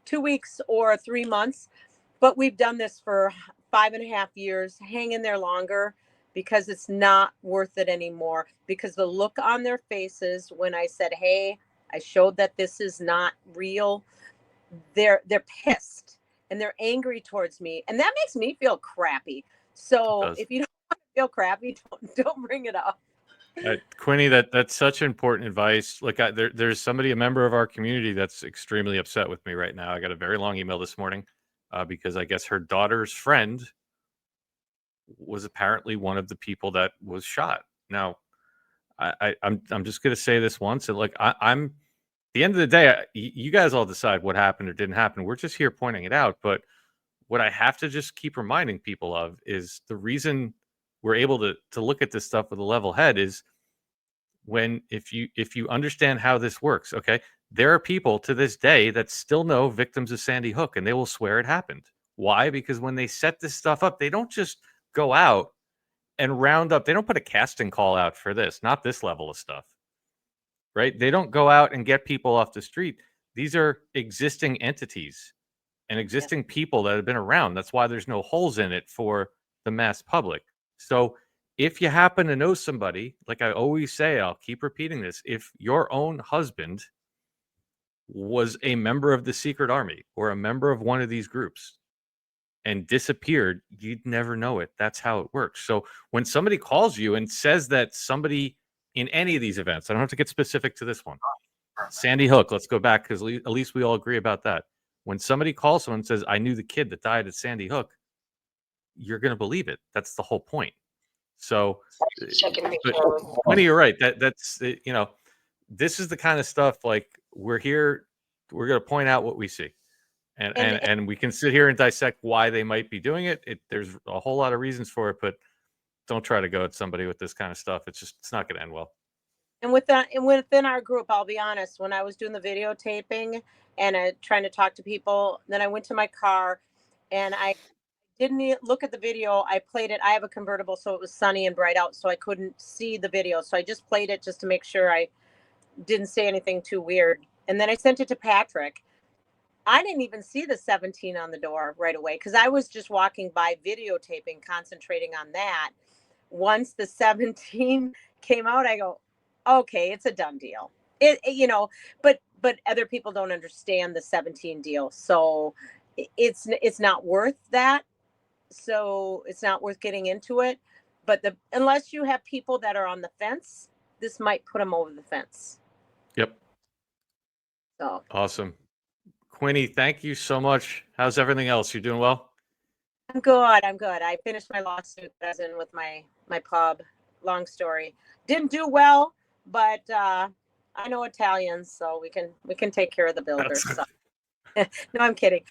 2 weeks or 3 months, but we've done this for 5.5 years. Hang in there longer, because it's not worth it anymore. Because the look on their faces when I said, hey, I showed that this is not real, they're pissed and they're angry towards me, and that makes me feel crappy. So if you don't want to feel crappy, don't bring it up. Quinny, that's such important advice. Look, there's somebody, a member of our community, that's extremely upset with me right now. I got a very long email this morning because I guess her daughter's friend was apparently one of the people that was shot. Now, I'm just going to say this once, and like I'm, at the end of the day, you guys all decide what happened or didn't happen. We're just here pointing it out. But what I have to just keep reminding people of is the reason we're able to look at this stuff with a level head is when if you understand how this works. Okay, there are people to this day that still know victims of Sandy Hook, and they will swear it happened. Why? Because when they set this stuff up, they don't just go out and round up. They don't put a casting call out for this, not this level of stuff, right? They don't go out and get people off the street. These are existing entities and existing people that have been around. That's why there's no holes in it for the mass public. So if you happen to know somebody, like I always say, I'll keep repeating this, if your own husband was a member of the secret army or a member of one of these groups and disappeared, you'd never know it. That's how it works. So when somebody calls you and says that somebody in any of these events, I don't have to get specific to this one, Sandy Hook, let's go back, because at least we all agree about that. When somebody calls someone and says, I knew the kid that died at Sandy Hook, you're going to believe it. That's the whole point. So, Winnie, you're right. That's this is the kind of stuff, like, we're here, we're going to point out what we see. And we can sit here and dissect why they might be doing it. There's a whole lot of reasons for it, but don't try to go at somebody with this kind of stuff. It's not going to end well. And within our group, I'll be honest, when I was doing the videotaping and trying to talk to people, then I went to my car and I didn't look at the video. I played it. I have a convertible, so it was sunny and bright out, so I couldn't see the video. So I just played it just to make sure I didn't say anything too weird. And then I sent it to Patrick. I didn't even see the 17 on the door right away, because I was just walking by videotaping, concentrating on that. Once the 17 came out, I go, okay, it's a done deal. But other people don't understand the 17 deal. So it's not worth that. So it's not worth getting into it. But unless you have people that are on the fence, this might put them over the fence. Yep. So awesome. Quinny, thank you so much. How's everything else? You doing well? I'm good. I finished my lawsuit that I was in with my pub. Long story. Didn't do well, but I know Italians, so we can take care of the builders. So. No, I'm kidding.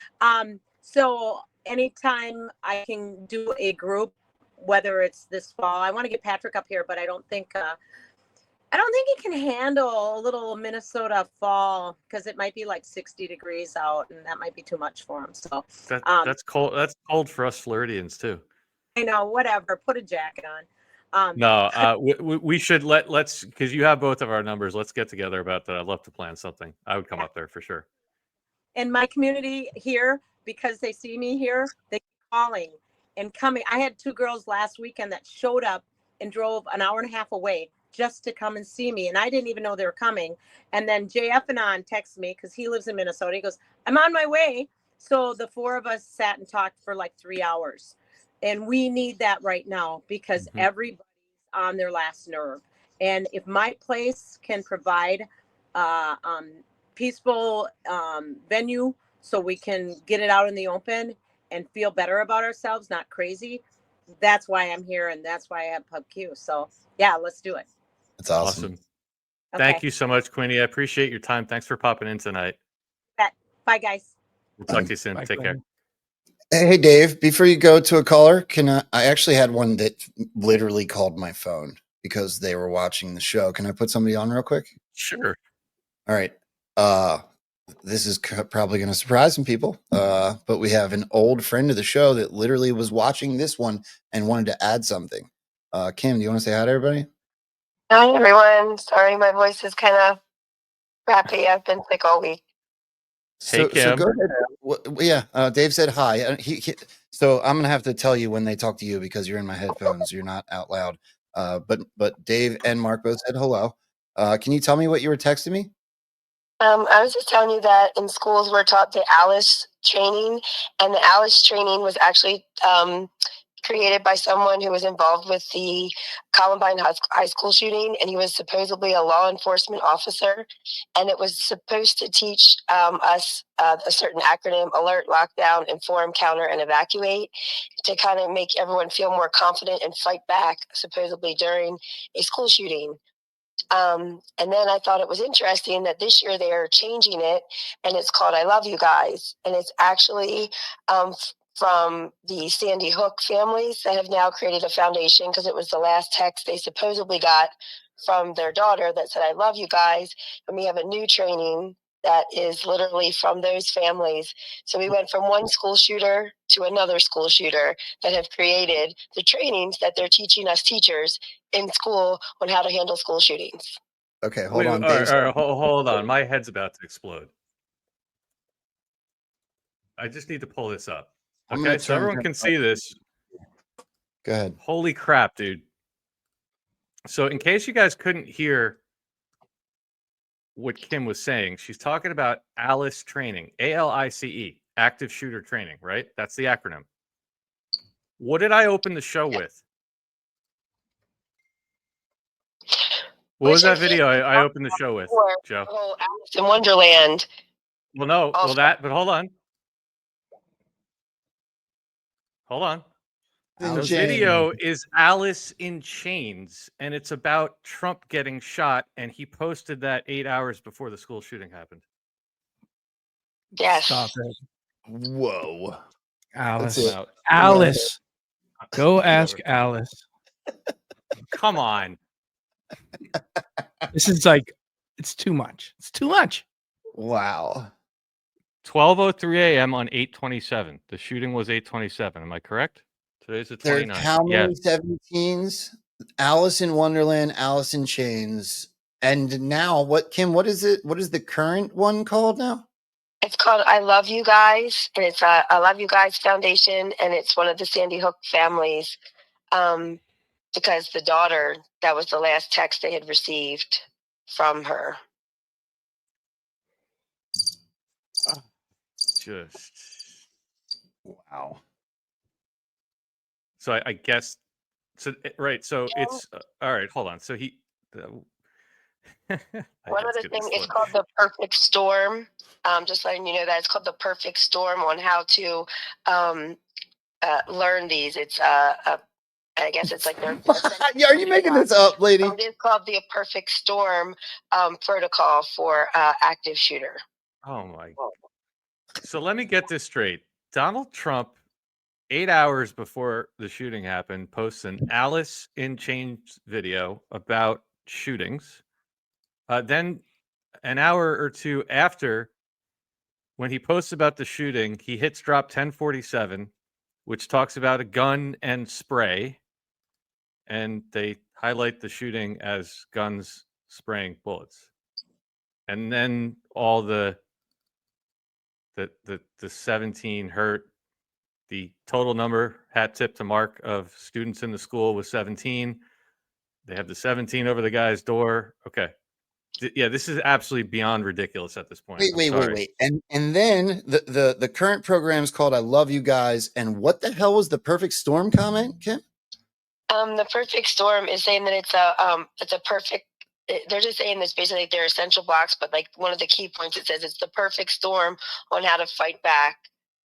So anytime I can do a group, whether it's this fall, I want to get Patrick up here, but I don't think he can handle a little Minnesota fall, because it might be like 60 degrees out, and that might be too much for him. So that's cold. That's cold for us Floridians too. I know. Whatever. Put a jacket on. No, we should let's, because you have both of our numbers. Let's get together about that. I'd love to plan something. I would come up there for sure. And my community here, because they see me here, they keep calling and coming. I had 2 girls last weekend that showed up and drove an hour and a half away just to come and see me, and I didn't even know they were coming. And then JF and on texted me, because he lives in Minnesota. He goes, I'm on my way. So the 4 of us sat and talked for like 3 hours. And we need that right now, because everybody's on their last nerve. And if my place can provide uh, um, peaceful venue so we can get it out in the open and feel better about ourselves, not crazy. That's why I'm here, and that's why I have Pub Q. So yeah, let's do it. That's awesome. Okay. Thank you so much, Queenie. I appreciate your time. Thanks for popping in tonight. Bye, guys. We'll talk to you soon. Bye, Take care. Hey, Dave, before you go to a caller, I actually had one that literally called my phone because they were watching the show. Can I put somebody on real quick? Sure. All right. This is probably going to surprise some people, but we have an old friend of the show that literally was watching this one and wanted to add something. Kim, do you want to say hi to everybody? Hi, everyone. Sorry, my voice is kind of crappy. I've been sick all week. So go ahead. Dave said hi. So I'm gonna have to tell you when they talk to you because you're in my headphones. You're not out loud. But Dave and Mark both said hello. Can you tell me what you were texting me? I was just telling you that in schools we're taught the ALICE training, and the ALICE training was actually created by someone who was involved with the Columbine High School shooting, and he was supposedly a law enforcement officer, and it was supposed to teach us a certain acronym: alert, lockdown, inform, counter, and evacuate, to kind of make everyone feel more confident and fight back, supposedly during a school shooting. And then I thought it was interesting that this year they are changing it, and it's called I Love You Guys, and it's actually from the Sandy Hook families that have now created a foundation, because it was the last text they supposedly got from their daughter that said, I love you guys. And we have a new training that is literally from those families. So we went from one school shooter to another school shooter that have created the trainings that they're teaching us teachers in school on how to handle school shootings. Okay, hold on. All right, hold on. My head's about to explode. I just need to pull this up. Okay, so everyone can see this. Go ahead. Holy crap, dude. So in case you guys couldn't hear what Kim was saying, she's talking about ALICE training, ALICE, active shooter training, right? That's the acronym. What did I open the show with? What was that video I opened the show with, Joe? Oh, Alice in Wonderland. Well, no, but hold on. Hold on. The video is Alice in Chains, and it's about Trump getting shot, and he posted that 8 hours before the school shooting happened. Yes. Stop it. Whoa. Alice. Alice. Go ask Alice. Come on. This is like, it's too much. It's too much. Wow. 12:03 a.m. on 8/27. The shooting was 8/27. Am I correct? Today's the 29th. There's how many 17s? Alice in Wonderland, Alice in Chains. And now Kim, what is it? What is the current one called now? It's called I Love You Guys, and it's a I Love You Guys Foundation, and it's one of the Sandy Hook families, because the daughter, that was the last text they had received from her. Just wow. So I guess so. Right. So it's all right. Hold on. So he. One other thing, it's called the Perfect Storm. Just letting you know that it's called the Perfect Storm on how to learn these. It's I guess it's like their. Are you making this up, lady? It is called the Perfect Storm protocol for active shooter. Oh my. So let me get this straight. Donald Trump, 8 hours before the shooting happened, posts an Alice in Chains video about shootings. Then an hour or two after, when he posts about the shooting, he hits drop 1047, which talks about a gun and spray. And they highlight the shooting as guns spraying bullets. And then all the 17 hurt. The total number, hat tip to Mark, of students in the school was 17. They have the 17 over the guy's door. Okay. Yeah, this is absolutely beyond ridiculous at this point. Wait. And then the current program is called I Love You Guys. And what the hell was the Perfect Storm comment, Kim? The Perfect Storm is saying that it's they're just saying this basically they're essential blocks, but like one of the key points, it says it's the perfect storm on how to fight back.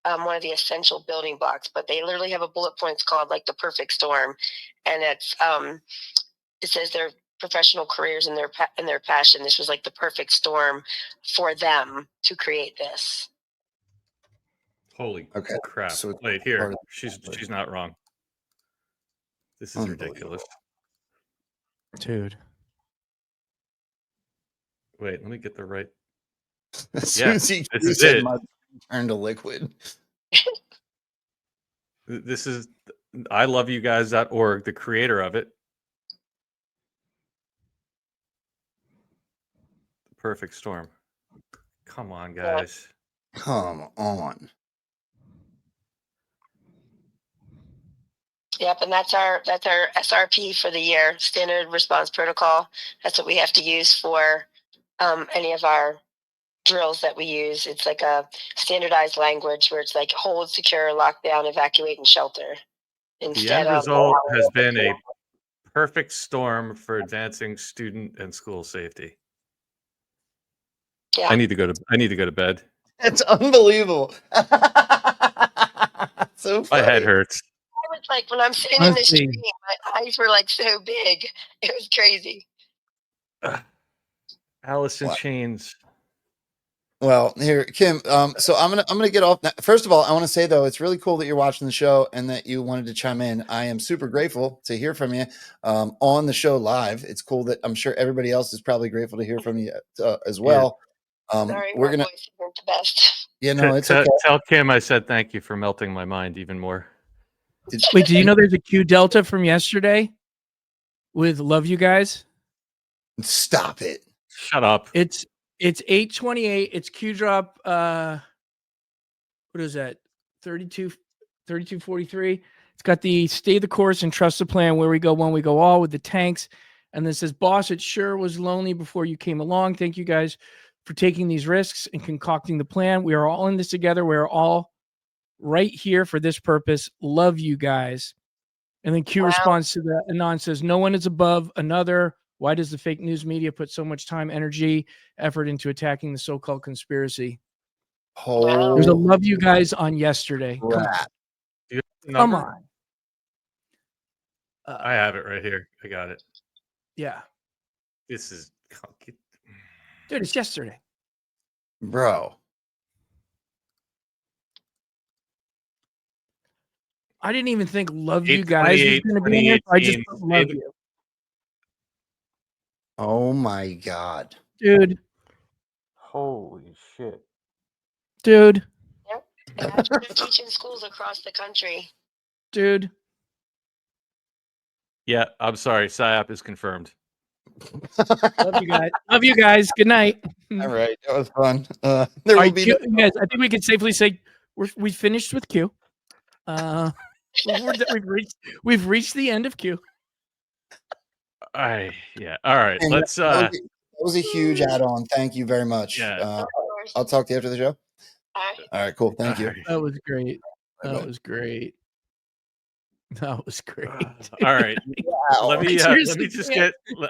One of the essential building blocks, but they literally have a bullet points called like the perfect storm, and it's it says their professional careers and their passion. This was like the perfect storm for them to create this. Holy Okay. crap! So it's Wait, part here, of- she's not wrong. This is ridiculous. Dude. Wait, let me get the right. As soon as Yes, he this is said it. mud turned to liquid. This is iloveyouguys.org, the creator of it. The perfect storm. Come on, guys. Come on. Yep, and that's our SRP for the year, standard response protocol. That's what we have to use for any of our drills that we use. It's like a standardized language where it's like hold, secure, lock down, evacuate, and shelter. The Instead end of result has been a perfect storm for advancing student and school safety. Yeah. I need to go to bed. That's unbelievable. So My head funny. hurts. I was like, when I'm sitting Honestly. in the stream, my eyes were like so big. It was crazy. Alice in What? Chains. Well, here, Kim. So I'm gonna get off. First of all, I want to say though, it's really cool that you're watching the show and that you wanted to chime in. I am super grateful to hear from you on the show live. It's cool that I'm sure everybody else is probably grateful to hear from you as well. Sorry, We're my gonna. voice isn't the best. You know, it's okay. Tell Kim I said thank you for melting my mind even more. Wait, do you know there's a Q Delta from yesterday with Love You Guys? Stop it. Shut up. It's 8:28. It's Q drop. What is that? 3243. It's got the stay the course and trust the plan. Where we go, when we go all with the tanks. And then it says, boss, it sure was lonely before you came along. Thank you guys for taking these risks and concocting the plan. We are all in this together. We're all right here for this purpose. Love you guys. And then Q responds to that. Anon says, no one is above another. Why does the fake news media put so much time, energy, effort into attacking the so-called conspiracy? There's a love you guys on yesterday. Come on. Do you have the Come number? on. I have it right here. I got it. Yeah. This is Dude, it's yesterday. Bro. I didn't even think love you guys was going to be in here. I just put love you. Oh my God. Dude. Holy shit. Dude. Yep. And that's what they're teaching schools across the country. Dude. Yeah, I'm sorry. PSYOP is confirmed. Love you guys. Love you guys. Good night. All right. That was fun. There All will right, be Q, guys, I think we can safely say we finished with Q. We've reached the end of Q. Yeah. All right. And Let's that was a huge add-on. Thank you very much. Yeah. I'll talk to you after the show. All right, cool. Thank you. That was great. Bye-bye. That was great. That was great. All right. Let me Seriously, just man. get.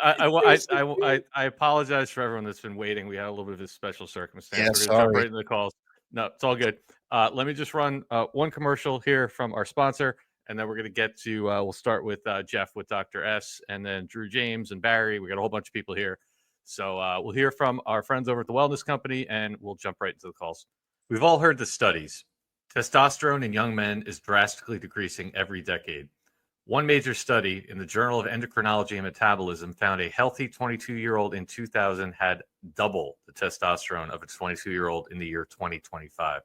I apologize for everyone that's been waiting. We had a little bit of a special circumstance. Yeah, We're gonna jump sorry. right into the calls. No, it's all good. Let me just run one commercial here from our sponsor, and then we're gonna get to. We'll start with Jeff with Dr. S, and then Drew James and Barry. We got a whole bunch of people here, so we'll hear from our friends over at the Wellness Company, and we'll jump right into the calls. We've all heard the studies. Testosterone in young men is drastically decreasing every decade. One major study in the Journal of Endocrinology and Metabolism found a healthy 22-year-old in 2000 had double the testosterone of a 22-year-old in the year 2025.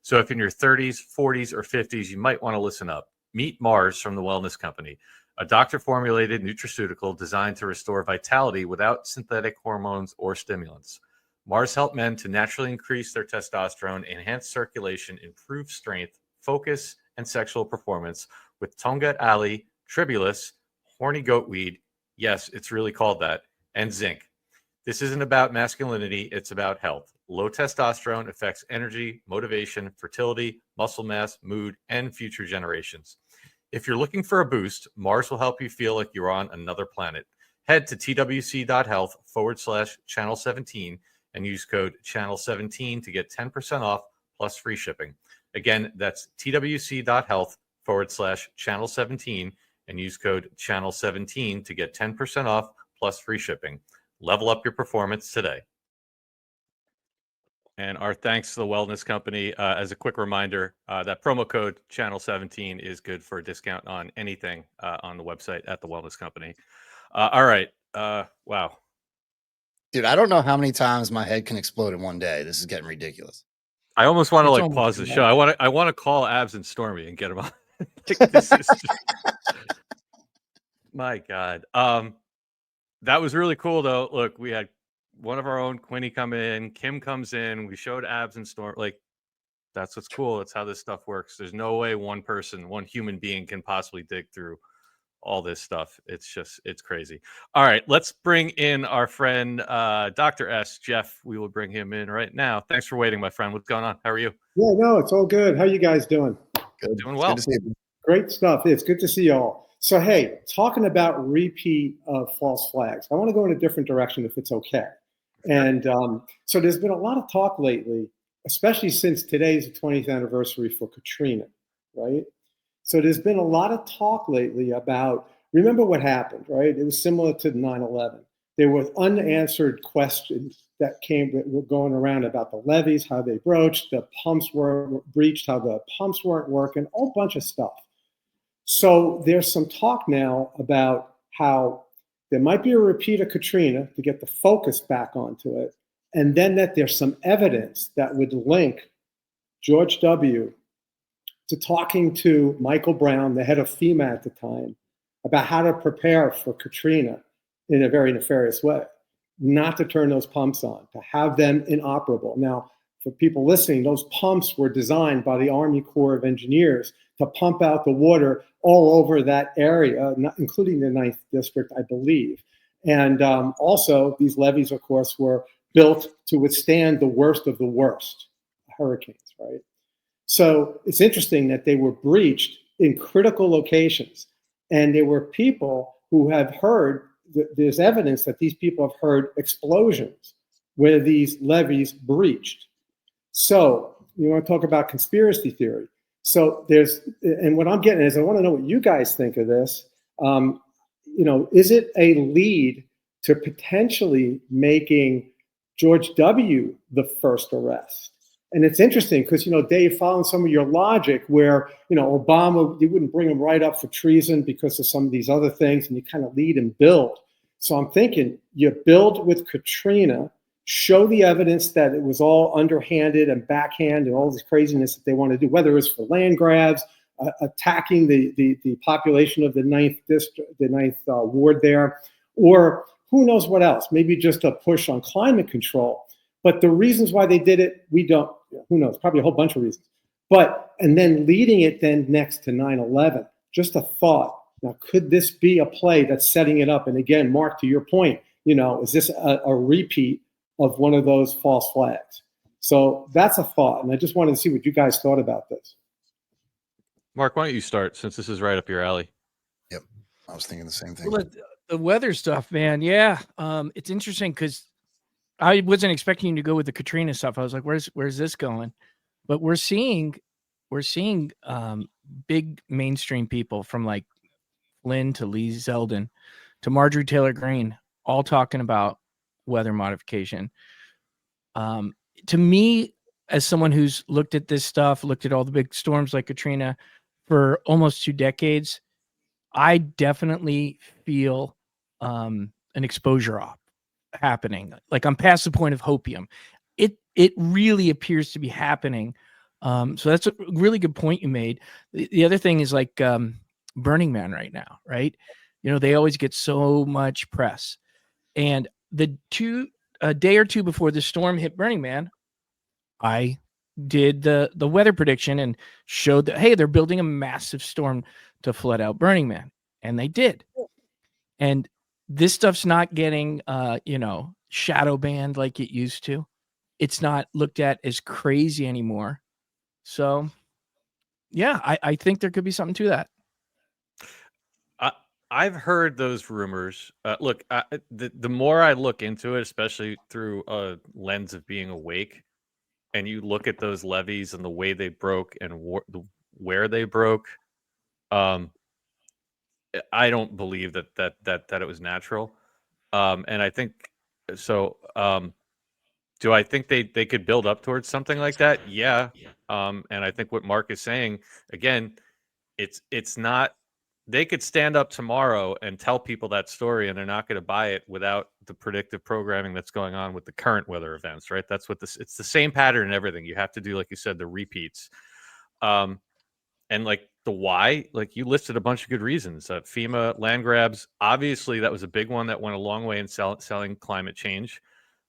So if in your 30s, 40s, or 50s, you might want to listen up. Meet Mars from the Wellness Company, a doctor-formulated nutraceutical designed to restore vitality without synthetic hormones or stimulants. Mars help men to naturally increase their testosterone, enhance circulation, improve strength, focus, and sexual performance with Tonga Ali, Tribulus, horny goatweed, yes, it's really called that, and zinc. This isn't about masculinity, it's about health. Low testosterone affects energy, motivation, fertility, muscle mass, mood, and future generations. If you're looking for a boost, Mars will help you feel like you're on another planet. Head to twc.health/channel17 and use code channel17 to get 10% off plus free shipping. Again, that's twc.health/channel17 and use code channel17 to get 10% off plus free shipping. Level up your performance today. And our thanks to the Wellness Company. As a quick reminder, that promo code channel17 is good for a discount on anything on the website at the Wellness Company. All right. Wow. Dude, I don't know how many times my head can explode in one day. This is getting ridiculous. I almost want to It's like almost pause the too show. much. I want to call Abs and Stormy and get them on. This is my God. That was really cool though. Look, we had one of our own, Quinny, come in. Kim comes in. We showed Abs and Storm. Like, that's what's cool. That's how this stuff works. There's no way one person, one human being can possibly dig through all this stuff. It's crazy. All right, let's bring in our friend, Dr. S. Jeff. We will bring him in right now. Thanks for waiting, my friend. What's going on? How are you? Yeah, no, it's all good. How you guys doing? Good. Doing well. Good to see you. Great stuff. It's good to see y'all. So, hey, talking about repeat of false flags, I want to go in a different direction if it's okay. And so there's been a lot of talk lately, especially since today's the 20th anniversary for Katrina, right? So there's been a lot of talk lately about, remember what happened, right? It was similar to 9/11. There were unanswered questions that were going around about the levees, how they broached, the pumps were breached, how the pumps weren't working, a whole bunch of stuff. So there's some talk now about how there might be a repeat of Katrina to get the focus back onto it, and then that there's some evidence that would link George W. to talking to Michael Brown, the head of FEMA at the time, about how to prepare for Katrina in a very nefarious way, not to turn those pumps on, to have them inoperable. Now, for people listening, those pumps were designed by the Army Corps of Engineers to pump out the water all over that area, including the 9th District, I believe. And also, these levees, of course, were built to withstand the worst of the worst, hurricanes, right? So it's interesting that they were breached in critical locations. And there were people who have heard, there's evidence that these people have heard explosions where these levees breached. So you want to talk about conspiracy theory. So and what I'm getting is I want to know what you guys think of this. Is it a lead to potentially making George W. the first arrest? And it's interesting because, Dave, following some of your logic where, Obama, you wouldn't bring him right up for treason because of some of these other things, and you kind of lead and build. So I'm thinking you build with Katrina, show the evidence that it was all underhanded and backhand and all this craziness that they want to do, whether it's for land grabs, attacking the population of the 9th District, the 9th Ward there, or who knows what else, maybe just a push on climate control. But the reasons why they did it, we don't, who knows, probably a whole bunch of reasons. And then leading it then next to 9/11, just a thought. Now, could this be a play that's setting it up? And again, Mark, to your point, is this a repeat of one of those false flags? So that's a thought. And I just wanted to see what you guys thought about this. Mark, why don't you start since this is right up your alley? Yep. I was thinking the same thing. Well, the weather stuff, man. Yeah. It's interesting because I wasn't expecting you to go with the Katrina stuff. I was like, where's this going? But we're seeing big mainstream people from like Flynn to Lee Zeldin to Marjorie Taylor Greene all talking about weather modification. To me, as someone who's looked at this stuff, looked at all the big storms like Katrina for almost 2 decades, I definitely feel an exposure op happening. Like I'm past the point of hopium. It really appears to be happening. So that's a really good point you made. The other thing is like Burning Man right now, right? They always get so much press. And a day or two before the storm hit Burning Man, I did the weather prediction and showed that, hey, they're building a massive storm to flood out Burning Man. And they did. And this stuff's not getting, shadow banned like it used to. It's not looked at as crazy anymore. So, yeah, I think there could be something to that. I've heard those rumors. Look, the more I look into it, especially through a lens of being awake, and you look at those levees and the way they broke and where they broke, I don't believe that it was natural. And I think so. Do I think they could build up towards something like that? Yeah. And I think what Mark is saying again, it's not. They could stand up tomorrow and tell people that story, and they're not going to buy it without the predictive programming that's going on with the current weather events, right? That's what this. It's the same pattern and everything. You have to do, like you said, the repeats. And like the why, like you listed a bunch of good reasons. FEMA land grabs, obviously, that was a big one that went a long way in selling climate change.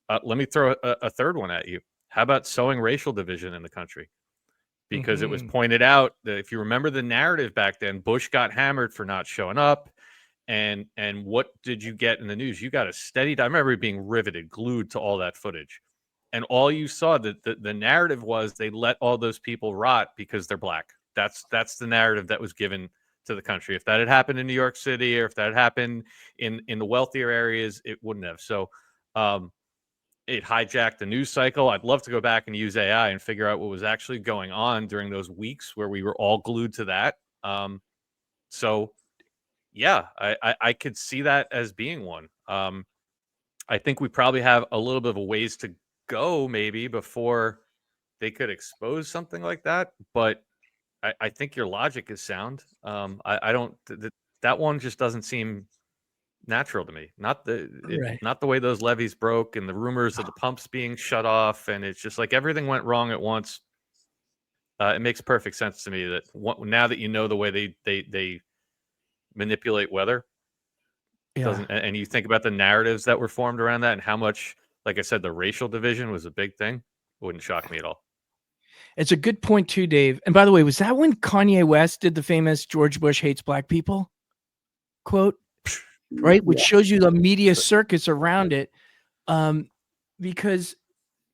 Let me throw a third one at you. How about sowing racial division in the country? Because it was pointed out that if you remember the narrative back then, Bush got hammered for not showing up. And what did you get in the news? You got a steady. I remember being riveted, glued to all that footage. And all you saw, the narrative was they let all those people rot because they're black. That's the narrative that was given to the country. If that had happened in New York City, or if that had happened in the wealthier areas, it wouldn't have. So it hijacked the news cycle. I'd love to go back and use AI and figure out what was actually going on during those weeks where we were all glued to that. So yeah, I could see that as being one. I think we probably have a little bit of a ways to go maybe before they could expose something like that. But I think your logic is sound. I don't. That one just doesn't seem natural to me. Right. Not the way those levees broke and the rumors of the pumps being shut off, and it's just like everything went wrong at once. It makes perfect sense to me that now that you know the way they manipulate weather, Yeah. and you think about the narratives that were formed around that and how much, like I said, the racial division was a big thing. It wouldn't shock me at all. It's a good point too, Dave. And by the way, was that when Kanye West did the famous George Bush hates black people quote? Right, which shows you the media circus around it. Because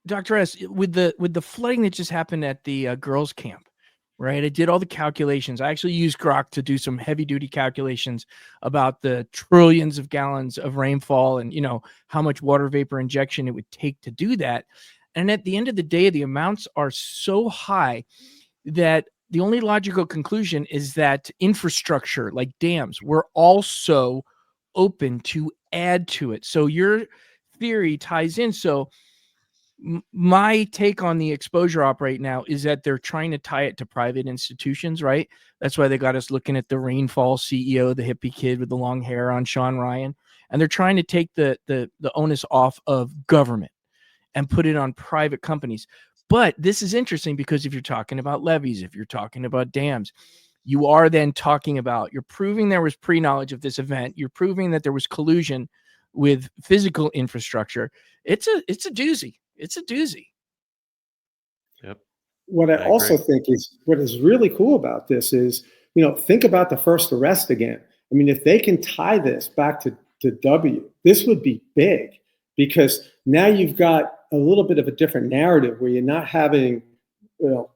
Dr. S, with the flooding that just happened at the girls' camp, right? I did all the calculations. I actually used Grok to do some heavy duty calculations about the trillions of gallons of rainfall and how much water vapor injection it would take to do that. And at the end of the day, the amounts are so high that the only logical conclusion is that infrastructure like dams were also open to add to it. So your theory ties in. So my take on the exposure op right now is that they're trying to tie it to private institutions, right? That's why they got us looking at the Rainfall CEO, the hippie kid with the long hair on Sean Ryan. And they're trying to take the onus off of government and put it on private companies. But this is interesting because if you're talking about levees, if you're talking about dams, you are then talking about, you're proving there was pre-knowledge of this event. You're proving that there was collusion with physical infrastructure. It's a doozy. It's a doozy. Yep. What I also think is what is really cool about this is, think about the first arrest again. I mean, if they can tie this back to W, this would be big because now you've got a little bit of a different narrative where you're not having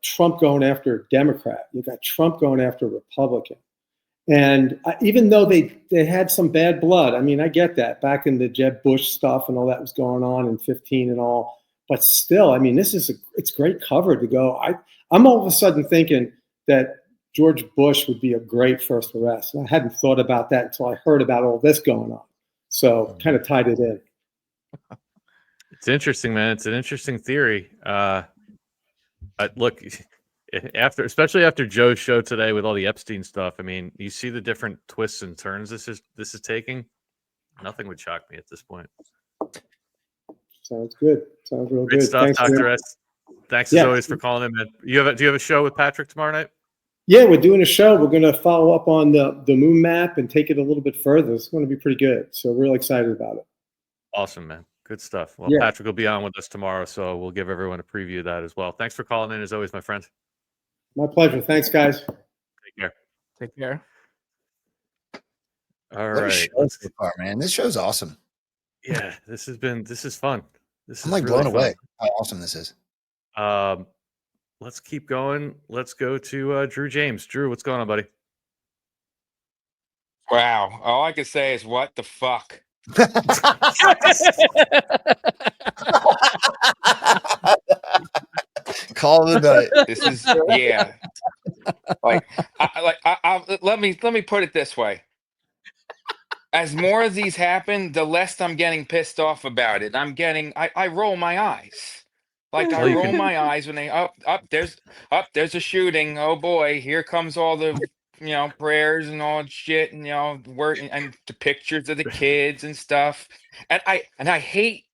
Trump going after a Democrat. You've got Trump going after a Republican. And even though they had some bad blood, I mean, I get that back in the Jeb Bush stuff and all that was going on in 15 and all. But still, I mean, it's great cover to go. I'm all of a sudden thinking that George Bush would be a great first arrest. And I hadn't thought about that until I heard about all this going on. So kind of tied it in. It's interesting, man. It's an interesting theory. Look, especially after Joe's show today with all the Epstein stuff, I mean, you see the different twists and turns this is taking. Nothing would shock me at this point. Sounds good. Sounds real Great good. stuff, Thanks, Dr. man. S. Thanks as always for calling in, man. Do you have a show with Patrick tomorrow night? Yeah, we're doing a show. We're going to follow up on the moon map and take it a little bit further. It's going to be pretty good. So we're really excited about it. Awesome, man. Good stuff. Well, Yeah. Patrick will be on with us tomorrow, so we'll give everyone a preview of that as well. Thanks for calling in as always, my friend. My pleasure. Thanks, guys. Take care. Take care. All What a right. show so far, man. This show's awesome. Yeah, this is fun. I'm like blown away how awesome this is. Let's keep going. Let's go to Drew James. Drew, what's going on, buddy? Wow. All I can say is, what the fuck? Call the night. This is yeah. Let me put it this way. As more of these happen, the less I'm getting pissed off about it. I roll my eyes. Like I Well, you roll can. my eyes when they there's a shooting. Oh boy, here comes all the prayers and all shit and work and the pictures of the kids and stuff. And I hate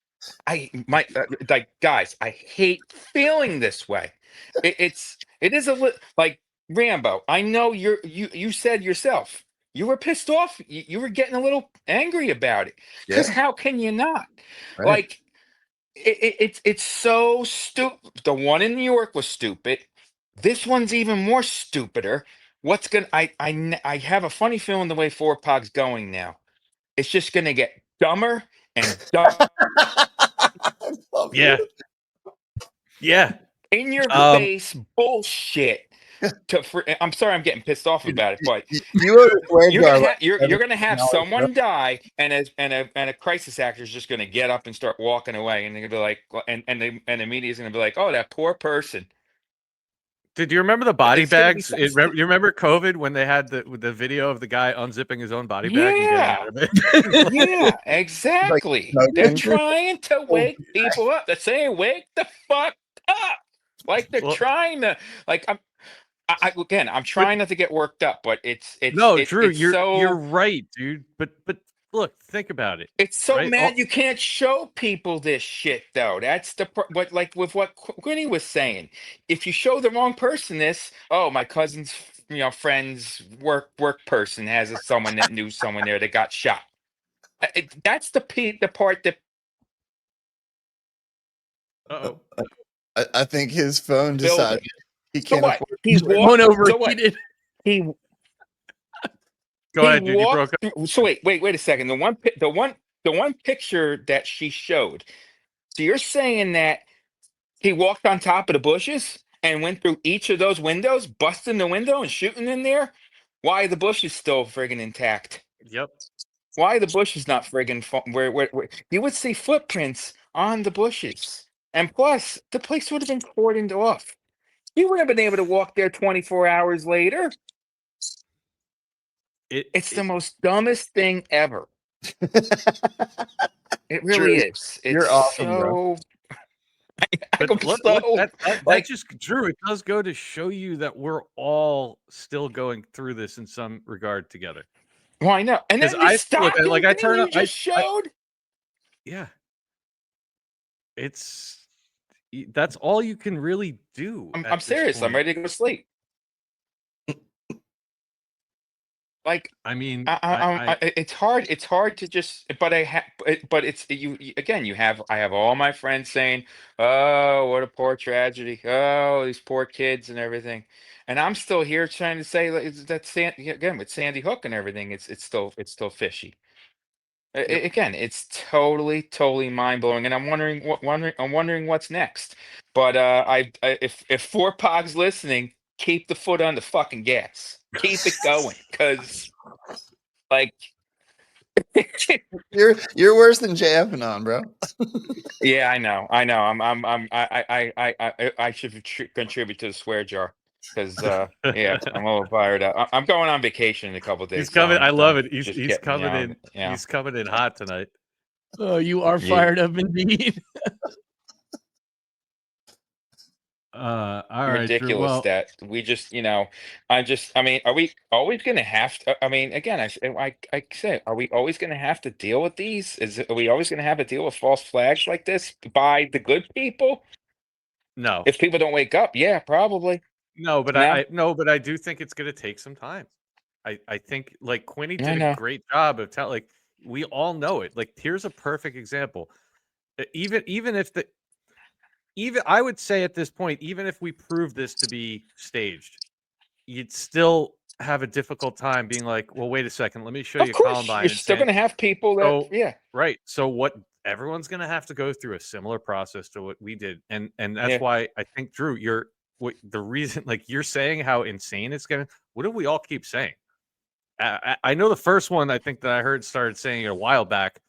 like guys, I hate feeling this way. It is like Rambo. I know you said yourself you were pissed off. You were getting a little angry about it because Yeah. how can you not? Right. Like it's so stupid. The one in New York was stupid. This one's even more stupider. What's gonna? I have a funny feeling the way Four Pog's going now. It's just gonna get dumber and dumber. Yeah. Yeah. In your face bullshit. I'm sorry, I'm getting pissed off about it, but You owe the swear jar like you're gonna have $17, bro. someone die, and a crisis actor is just gonna get up and start walking away, and they're gonna be like, and the media is gonna be like, oh, that poor person. Did you remember the body It's gonna be bags? You remember COVID when they had the video of the guy unzipping his own body bag and getting Yeah, out of it? yeah, exactly. They're smoking. trying to wake people up. They're saying, wake the fuck up. Like they're Well, trying to like again, I'm but trying not to get worked up, but no, Drew, it's you're so right, dude. But look, think about it, it's so right? mad you can't show people this shit though. That's but like with what Quinny was saying, if you show the wrong person this, oh, my cousin's friend's work person has someone that knew someone there that got shot. That's the part that Uh-oh. I think his phone decided building. he So can't what? afford He to. walked. So what? overheated. He Go he ahead, dude. You broke walked up. through. So wait a second. The one picture that she showed. So you're saying that he walked on top of the bushes and went through each of those windows, busting the window and shooting in there? Why are the bushes still friggin' intact? Yep. Why are the bushes not friggin' where you would see footprints on the bushes? And plus, the place would have been cordoned off. You would have been able to walk there 24 hours later. It's the most dumbest thing ever. It really Drew, is. It's you're awesome, bro. so. But I'm look, so that just Drew. It does go to show you that we're all still going through this in some regard together. Why not? And Because then the stalking like I turn you on, just showed. yeah, that's all you can really do. I'm At this serious. I'm point. ready to go to sleep. Like I mean, it's hard. It's hard to just. But but it's again. I have all my friends saying, "Oh, what a poor tragedy. Oh, these poor kids and everything," and I'm still here trying to say like, again with Sandy Hook and everything. It's still fishy. Yep. Again, it's totally mind blowing, and I'm wondering what's next. But if Four Pog's listening, keep the foot on the fucking gas. Keep it going, because like, You're worse than JF bro. yeah, I know. I should contribute to the swear jar because yeah, I'm a little fired up. I'm going on vacation in a couple of days. He's coming. So I love I'm it. He's just getting, coming in. yeah. He's coming in hot tonight. Oh, you are Yeah. fired up indeed. All right, Ridiculous Drew. Well, that we just I mean, are we always going to have to, I mean, again, I said, are we always going to have to deal with these? Are we always going to have to deal with false flags like this by the good people? no, If people don't wake up, yeah, probably. no, but No? but I do think it's going to take some time. I think like Quinny I did a know. great job of telling. Like we all know it. Like here's a perfect example. Even if I would say at this point, even if we prove this to be staged, you'd still have a difficult time being like, well, wait a second, let me show Of you course, Columbine you're and still going to have people that, so yeah, right. So what everyone's going to have to go through a similar process to what we did, and that's yeah. why I think Drew, the reason like you're saying how insane it's going to. What do we all keep saying? I know the first one I think that I heard started saying it a while back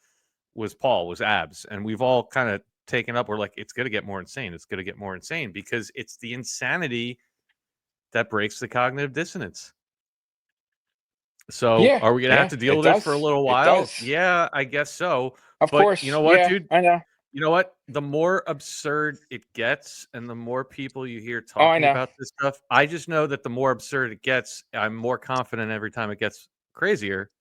was abs, and we've all kind of taken up. We're like, it's going to get more insane. It's going to get more insane because it's the insanity that breaks the cognitive dissonance. So are we going to have to deal with it for a little while? Yeah, I guess so. Of But course. you know what, Yeah, dude? I know. You know what? The more absurd it gets and the more people you hear Oh, I talking know. about this stuff, I just know that the more absurd it gets, I'm more confident every time it gets crazier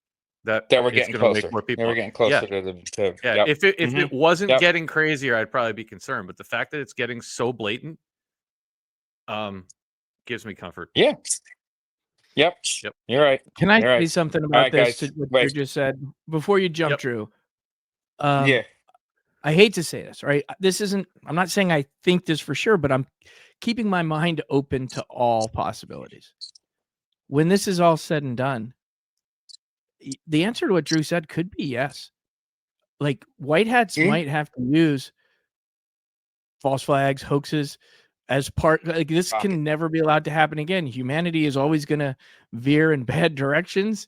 that That we're it's getting going to closer. wake more people We're up. getting Yeah. closer to Yeah. yep. If it wasn't Yep. getting crazier, I'd probably be concerned. But the fact that it's getting so blatant gives me comfort. Yeah. Yep. You're right. Can I You're say right. something All about right, this guys. to what Drew Wait. just said before you jump, Drew? Yeah. I hate to say this, right? I'm not saying I think this for sure, but I'm keeping my mind open to all possibilities. When this is all said and done, the answer to what Drew said could be yes. Like white hats might have to use false flags, hoaxes as part. Like this can never be allowed to happen again. Humanity is always going to veer in bad directions.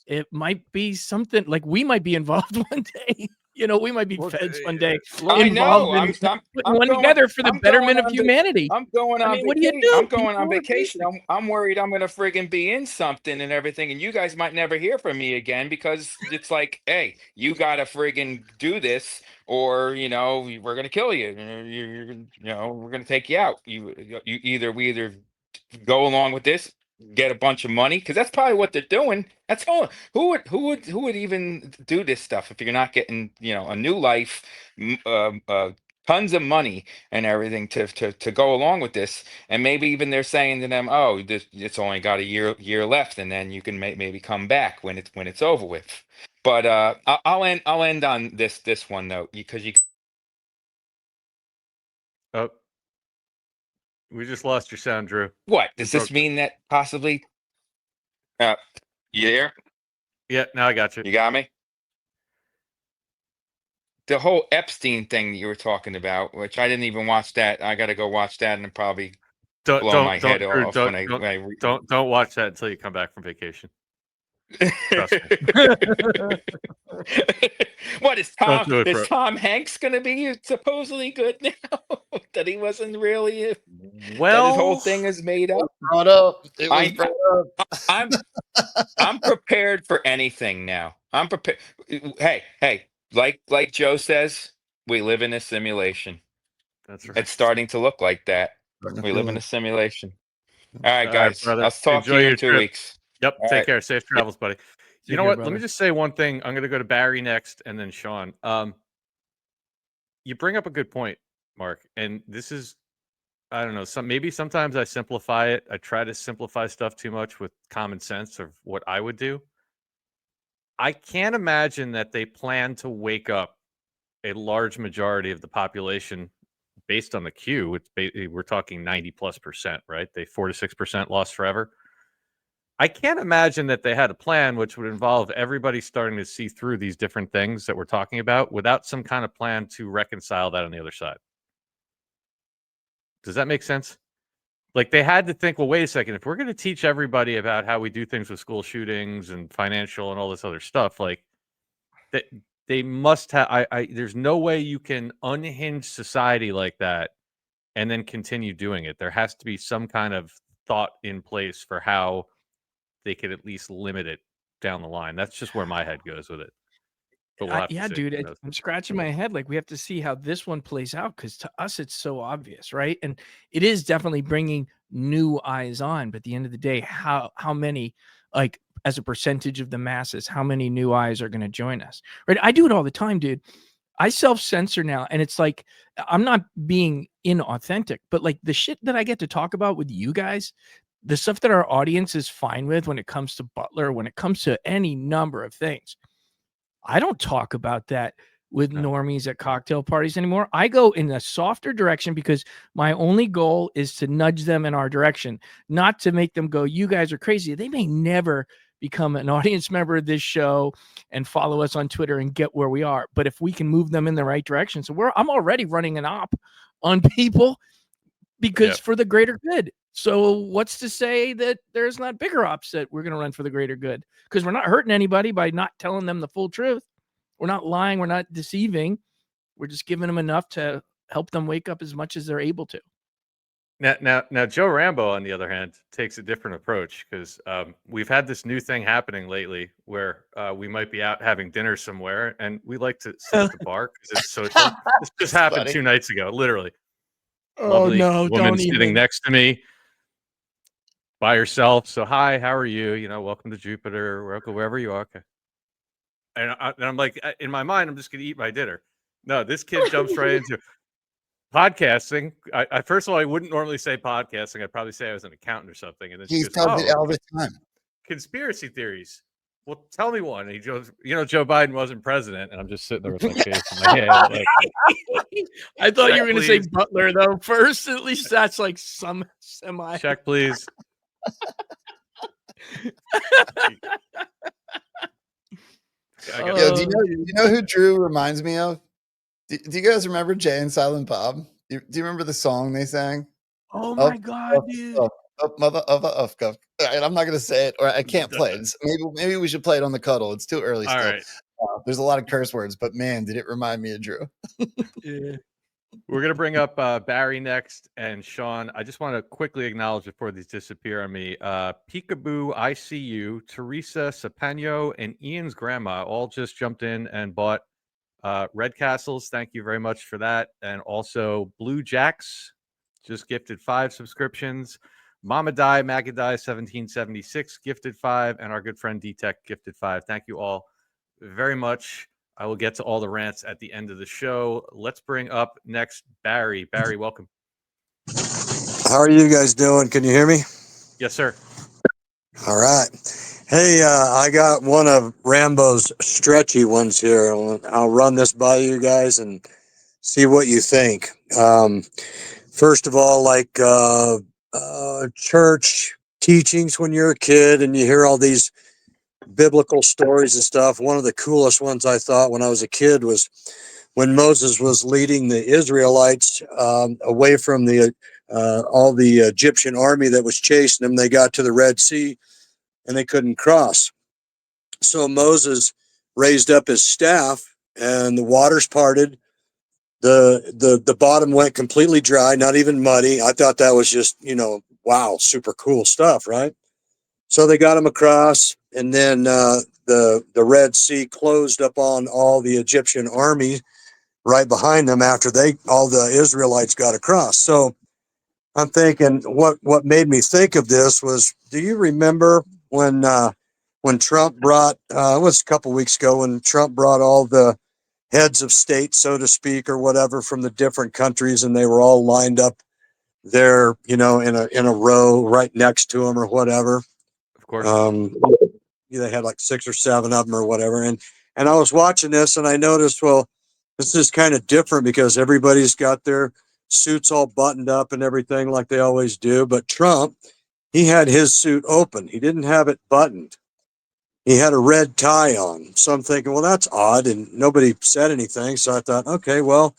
It might be something like we might be involved one day. We might be feds one day I know. involved in putting I'm one going. together for the I'm betterment going of on. humanity. I'm going I on mean, what do you vacation. do? I'm going on People are vacation. crazy. I'm worried I'm gonna friggin' be in something and everything, and you guys might never hear from me again because it's like, hey, you gotta friggin' do this, or we're gonna kill you. We're gonna take you out. We either go along with this, get a bunch of money, because that's probably what they're doing. That's all. Who would even do this stuff if you're not getting a new life, tons of money and everything to go along with this, and maybe even they're saying to them, oh, it's only got a year left, and then you can maybe come back when it's over with. But I'll end on this one though, because you. Oh, we just lost your sound, Drew. What You does this broke- mean that possibly? You there? Yeah, now I got you. You got me? The whole Epstein thing that you were talking about, which I didn't even watch that. I got to go watch that and probably blow my head Drew, off when I don't watch that until you come back from vacation. Trust me. What is Don't do it, bro. Tom Hanks going to be supposedly good now? That he wasn't really. That his Well, whole thing is made up. Brought up. It was brought up. I'm prepared for anything now. I'm prepared. Hey, like Joe says, we live in a simulation. That's right. It's starting to look like that. We live in a simulation. All right, guys. Brother. I'll talk Enjoy to you your in 2 trip. weeks. Yep. All Take right. care. Safe travels, buddy. You know care, what? Let brother. me just say one thing. I'm going to go to Barry next and then Sean. You bring up a good point, Mark. And this is, I don't know, maybe sometimes I simplify it. I try to simplify stuff too much with common sense of what I would do. I can't imagine that they plan to wake up a large majority of the population based on the Q. We're talking 90+%, right? They 4 to 6% lost forever. I can't imagine that they had a plan which would involve everybody starting to see through these different things that we're talking about without some kind of plan to reconcile that on the other side. Does that make sense? Like they had to think, well, wait a second, if we're going to teach everybody about how we do things with school shootings and financial and all this other stuff, like that they must have, there's no way you can unhinge society like that and then continue doing it. There has to be some kind of thought in place for how they could at least limit it down the line. That's just where my head goes with it. But we'll have to Yeah, see. dude, Who knows? I'm scratching my head. Like we have to see how this one plays out because to us it's so obvious, right? And it is definitely bringing new eyes on. But at the end of the day, how many, like as a percentage of the masses, how many new eyes are going to join us? Right? I do it all the time, dude. I self-censor now, and it's like I'm not being inauthentic, but like the shit that I get to talk about with you guys, the stuff that our audience is fine with when it comes to Butler, when it comes to any number of things. I don't talk about that with normies at cocktail parties anymore. I go in a softer direction because my only goal is to nudge them in our direction, not to make them go, you guys are crazy. They may never become an audience member of this show and follow us on Twitter and get where we are. But if we can move them in the right direction. So I'm already running an op on people because for the greater good. So what's to say that there's not bigger ops that we're going to run for the greater good? Because we're not hurting anybody by not telling them the full truth. We're not lying. We're not deceiving. We're just giving them enough to help them wake up as much as they're able to. Now, Joe Rambo, on the other hand, takes a different approach because we've had this new thing happening lately where we might be out having dinner somewhere, and we like to sit at the bar because it's social. This just happened funny. 2 nights ago, literally. Oh Lovely no! woman Don't sitting even. next to me by herself. So, hi, how are you? You know, welcome to Jupiter, welcome wherever you are. Okay. And I'm like, in my mind, I'm just going to eat my dinner. No, this kid jumps right into podcasting. I first of all, I wouldn't normally say podcasting. I'd probably say I was an accountant or something. And then she He goes, does it "Oh, all the time. conspiracy theories. Well, tell me one." And he goes, "You know, Joe Biden wasn't president." And I'm just sitting there with my face in my hand. Like, I thought check, you were going to say please. Butler though first. At least that's like some semi. Check, please. Yo, do you know who Drew reminds me of? Do you guys remember Jay and Silent Bob? Do you remember the song they sang? Oh my God, dude! Mother of a cup. And I'm not gonna say it, or I can't play it. Maybe we should play it on the cuddle. It's too early All still. right. There's a lot of curse words, but man, did it remind me of Drew. Yeah. We're going to bring up Barry next and Sean. I just want to quickly acknowledge before these disappear on me. Peekaboo, ICU, Teresa Sapano, and Ian's grandma all just jumped in and bought Red Castles. Thank you very much for that. And also Blue Jacks just gifted 5 subscriptions. Mama Die, Magadai 1776 gifted 5. And our good friend D-Tech gifted 5. Thank you all very much. I will get to all the rants at the end of the show. Let's bring up next Barry. Barry, welcome. How are you guys doing? Can you hear me? Yes, sir. All right. Hey, I got one of Rambo's stretchy ones here. I'll run this by you guys and see what you think. First of all, like church teachings when you're a kid and you hear all these biblical stories and stuff. One of the coolest ones I thought when I was a kid was when Moses was leading the Israelites away from the all the Egyptian army that was chasing them. They got to the Red Sea and they couldn't cross. So Moses raised up his staff and the waters parted. The bottom went completely dry, not even muddy. I thought that was just, wow, super cool stuff, right? So they got him across, and then the Red Sea closed up on all the Egyptian army right behind them after all the Israelites got across. So I'm thinking, what made me think of this was, do you remember when Trump brought it was a couple weeks ago when Trump brought all the heads of state, so to speak, or whatever, from the different countries, and they were all lined up there, in a row right next to him or whatever. Of course. They had like 6 or 7 of them or whatever. And I was watching this and I noticed, well, this is kind of different because everybody's got their suits all buttoned up and everything like they always do. But Trump, he had his suit open. He didn't have it buttoned. He had a red tie on. So I'm thinking, well, that's odd. And nobody said anything. So I thought, okay, well,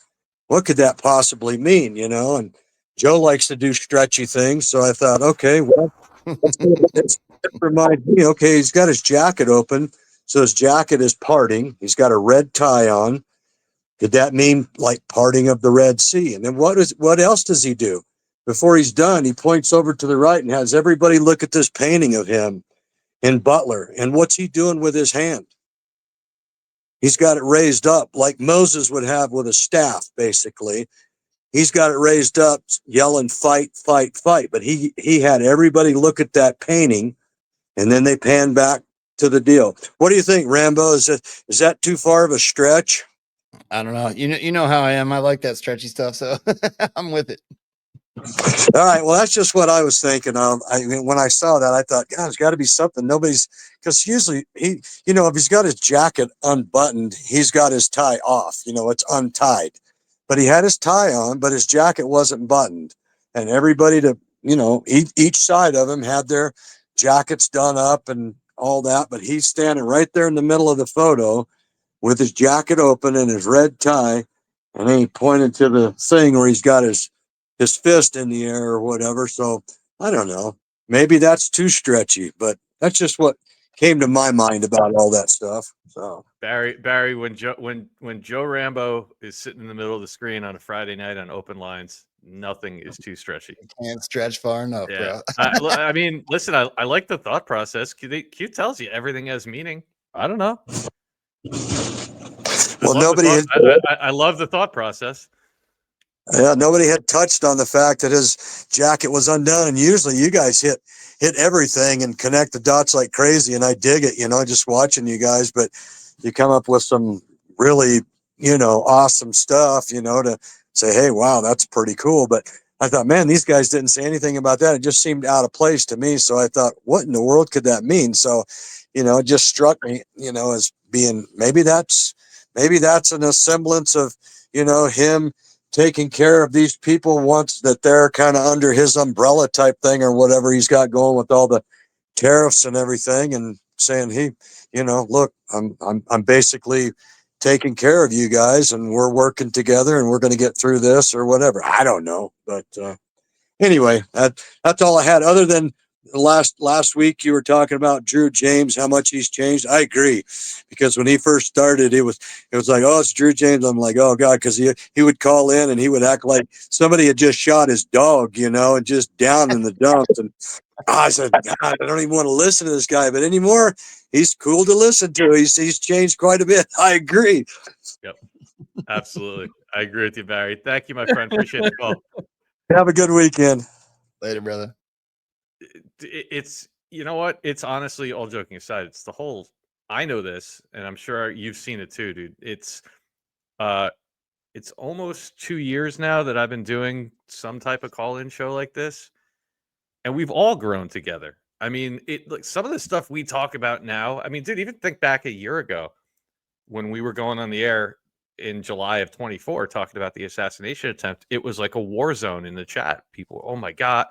what could that possibly mean? And Joe likes to do stretchy things. So I thought, okay, well, that reminds me, okay, he's got his jacket open. So his jacket is parting. He's got a red tie on. Could that mean like parting of the Red Sea? And then what else does he do? Before he's done, he points over to the right and has everybody look at this painting of him in Butler. And what's he doing with his hand? He's got it raised up like Moses would have with a staff, basically. He's got it raised up, yelling, fight, fight, fight. But he had everybody look at that painting, and then they pan back to the deal. What do you think, Rambo? Is that too far of a stretch? I don't know. You know how I am. I like that stretchy stuff, so I'm with it. All right. Well, that's just what I was thinking of. When I saw that, I thought, God, there's got to be something. Because usually if he's got his jacket unbuttoned, he's got his tie off. It's untied. But he had his tie on, but his jacket wasn't buttoned. And everybody each side of him had their jackets done up and all that. But he's standing right there in the middle of the photo with his jacket open and his red tie. And then he pointed to the thing where he's got his fist in the air or whatever. So I don't know. Maybe that's too stretchy, but that's just what came to my mind about all that stuff. So Barry, when Joe Rambo is sitting in the middle of the screen on a Friday night on open lines, nothing is too stretchy. Can't stretch far enough, Yeah, bro. I mean, listen, I like the thought process. Q tells you everything has meaning. I don't know. Well, nobody had. I love the thought process. Yeah, nobody had touched on the fact that his jacket was undone, and usually you guys hit everything and connect the dots like crazy, and I dig it, just watching you guys. But you come up with some really, awesome stuff, to say, hey, wow, that's pretty cool. But I thought, man, these guys didn't say anything about that. It just seemed out of place to me. So I thought, what in the world could that mean? So, it just struck me, as being maybe that's an semblance of, him taking care of these people once that they're kind of under his umbrella type thing or whatever he's got going with all the tariffs and everything, and saying, hey, look, I'm basically taking care of you guys and we're working together and we're going to get through this or whatever. I don't know. But anyway, that's all I had, other than last week you were talking about Drew James, how much he's changed. I agree, because when he first started, it was like, oh, it's Drew James. I'm like, oh God, because he would call in and he would act like somebody had just shot his dog, and just down in the dumps. And I said, God, I don't even want to listen to this guy. But anymore, he's cool to listen to. He's changed quite a bit. I agree. Yep, absolutely. I agree with you, Barry. Thank you, my friend. Appreciate the call. Have a good weekend. Later, brother. It's, you know what? It's honestly, all joking aside, it's the whole, I know this, and I'm sure you've seen it too, dude. It's almost 2 years now that I've been doing some type of call-in show like this, and we've all grown together. I mean, like some of the stuff we talk about now. I mean, dude, even think back a year ago when we were going on the air in July of 24 talking about the assassination attempt. It was like a war zone in the chat. People, oh my God.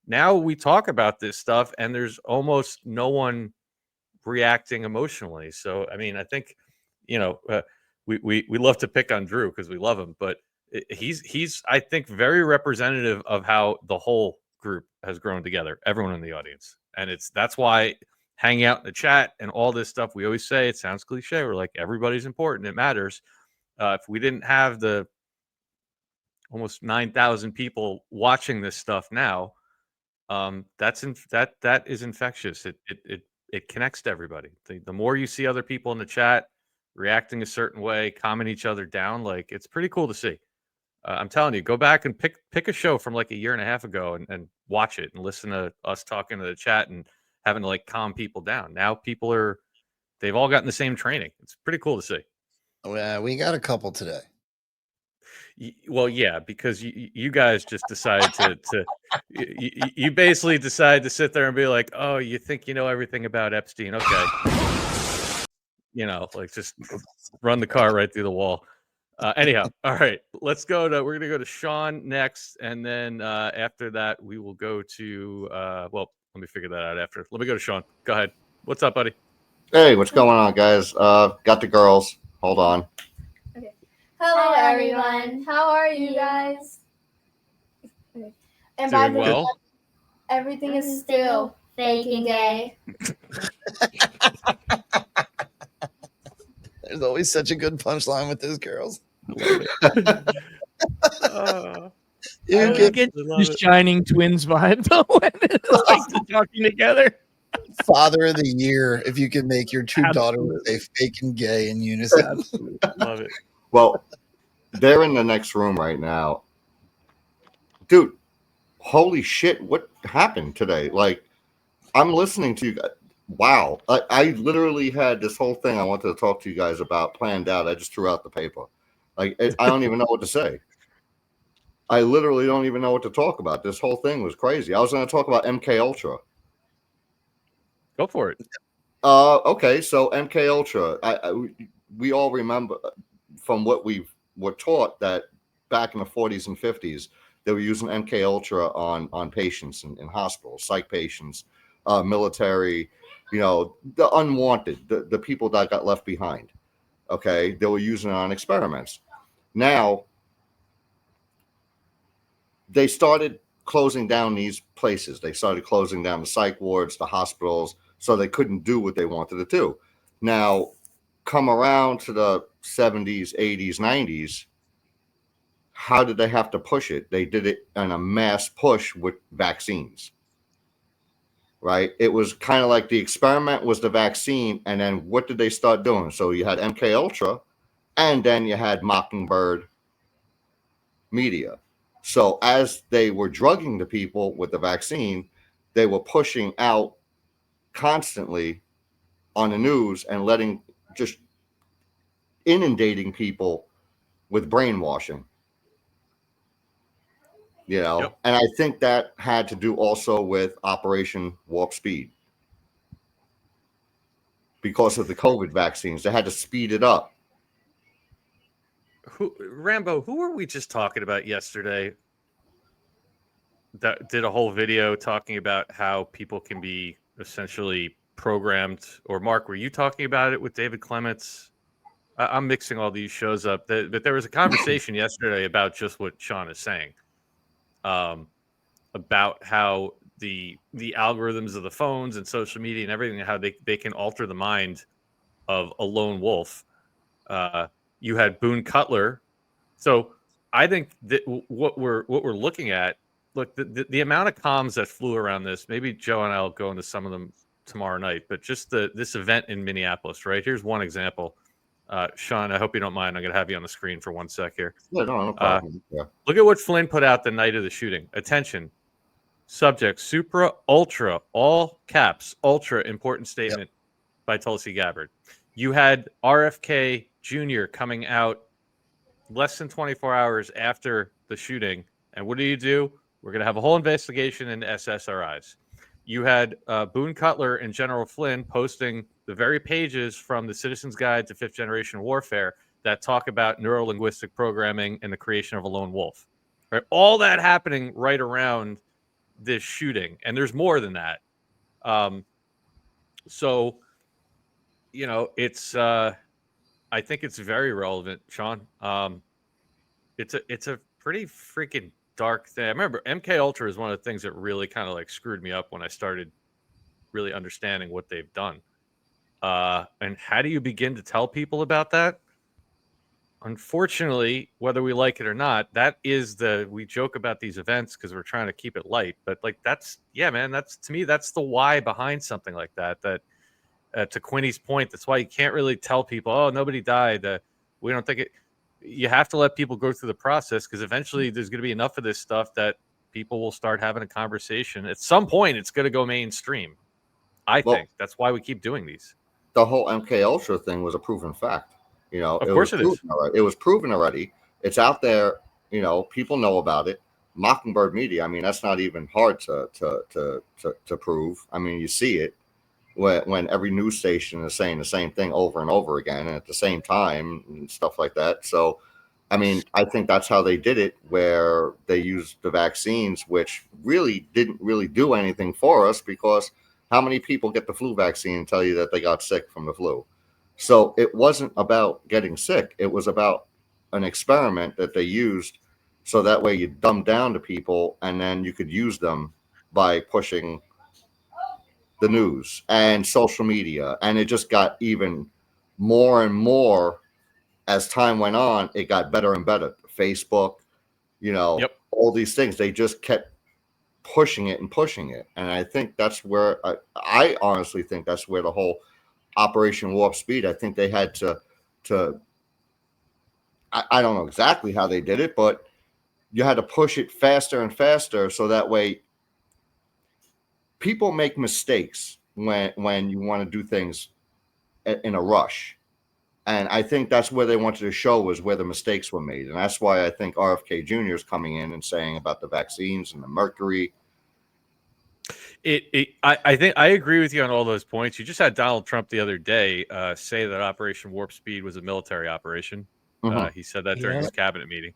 Now we talk about this stuff and there's almost no one reacting emotionally. So, I mean, I think, we love to pick on Drew because we love him, but he's I think very representative of how the whole group has grown together, everyone in the audience. And that's why hanging out in the chat and all this stuff, we always say, it sounds cliche, we're like, everybody's important, it matters. If we didn't have the almost 9,000 people watching this stuff now, that is infectious. It connects to everybody. The more you see other people in the chat reacting a certain way, calming each other down, like, it's pretty cool to see. I'm telling you, go back and pick a show from like a year and a half ago and watch it and listen to us talking to the chat and having to like calm people down. Now they've all gotten the same training. It's pretty cool to see. We got a couple today. Well, yeah, because you guys just decided to you basically decided to sit there and be like, oh, you think you know everything about Epstein? Okay. Like just run the car right through the wall. Anyhow, all right, we're going to go to Sean next. And then after that, we will go to, let me figure that out after. Let me go to Sean. Go ahead. What's up, buddy? Hey, what's going on, guys? Got the girls. Hold on. Okay. Hello, everyone. How are you guys? Okay. And by Doing the well. way, everything is still fake and gay. There's always such a good punchline with those girls. You get the Shining Twins vibe though, when it's like they're talking together. Father of the year, if you can make your two daughters say fake and gay in unison. Absolutely. Love it. Well, they're in the next room right now. Dude, holy shit, what happened today? Like, I'm listening to you guys. Wow. I literally had this whole thing I wanted to talk to you guys about planned out. I just threw out the paper. Like, I don't even know what to say. I literally don't even know what to talk about. This whole thing was crazy. I was going to talk about MK Ultra. Go for it. Okay, so MK Ultra. We all remember from what we were taught that back in the 40s and 50s, they were using MK Ultra on patients in hospitals, psych patients, military, the unwanted, the people that got left behind. Okay, they were using it on experiments. Now, they started closing down these places. They started closing down the psych wards, the hospitals, so they couldn't do what they wanted to do. Now, come around to the 70s, 80s, 90s, how did they have to push it? They did it in a mass push with vaccines, right? It was kind of like the experiment was the vaccine, and then what did they start doing? So you had MK Ultra, and then you had Mockingbird media. So as they were drugging the people with the vaccine, they were pushing out constantly on the news and just inundating people with brainwashing. Yep. And I think that had to do also with Operation Warp Speed because of the COVID vaccines. They had to speed it up. Rambo, who were we just talking about yesterday that did a whole video talking about how people can be essentially programmed? Or Mark, were you talking about it with David Clements? I'm mixing all these shows up. But there was a conversation yesterday about just what Sean is saying, about how the algorithms of the phones and social media and everything, how they can alter the mind of a lone wolf. You had Boone Cutler. So I think that what we're looking at, look, the amount of comms that flew around this, maybe Joe and I'll go into some of them tomorrow night, but just this event in Minneapolis, right? Here's one example. Sean, I hope you don't mind. I'm going to have you on the screen for 1 sec here. Yeah, no problem. Yeah. Look at what Flynn put out the night of the shooting. Attention. Subject, Supra, Ultra, all caps, ultra important statement by Tulsi Gabbard. You had RFK Jr. coming out less than 24 hours after the shooting. And what do? We're going to have a whole investigation into SSRIs. You had Boone Cutler and General Flynn posting the very pages from the Citizen's Guide to Fifth Generation Warfare that talk about neuro-linguistic programming and the creation of a lone wolf. Right? All that happening right around this shooting. And there's more than that. So, it's I think it's very relevant, Sean. It's a pretty freaking dark thing. I remember MK Ultra is one of the things that really kind of like screwed me up when I started really understanding what they've done. And how do you begin to tell people about that? Unfortunately, whether we like it or not, that is we joke about these events because we're trying to keep it light. But like that's to me, that's the why behind something like that. That to Quinny's point, that's why you can't really tell people, oh, nobody died. We don't think it. You have to let people go through the process because eventually there's going to be enough of this stuff that people will start having a conversation. At some point, it's going to go mainstream. I think that's why we keep doing these. The whole MK Ultra thing was a proven fact. Of course it is. It was proven already. It's out there. People know about it. Mockingbird Media. I mean, that's not even hard to prove. I mean, you see it when every news station is saying the same thing over and over again, and at the same time and stuff like that. So, I mean, I think that's how they did it, where they used the vaccines, which really didn't really do anything for us because how many people get the flu vaccine and tell you that they got sick from the flu? So it wasn't about getting sick. It was about an experiment that they used so that way you dumb down to people and then you could use them by pushing the news and social media. And it just got even more and more as time went on. It got better and better. Facebook, all these things, they just kept pushing it and pushing it. And I think that's where I honestly think that's where the whole Operation Warp Speed, I think they had to I don't know exactly how they did it, but you had to push it faster and faster so that way people make mistakes when you want to do things in a rush. And I think that's where they wanted to show was where the mistakes were made. And that's why I think RFK Jr. is coming in and saying about the vaccines and the mercury. I think I agree with you on all those points. You just had Donald Trump the other day say that Operation Warp Speed was a military operation. He said that during his cabinet meeting.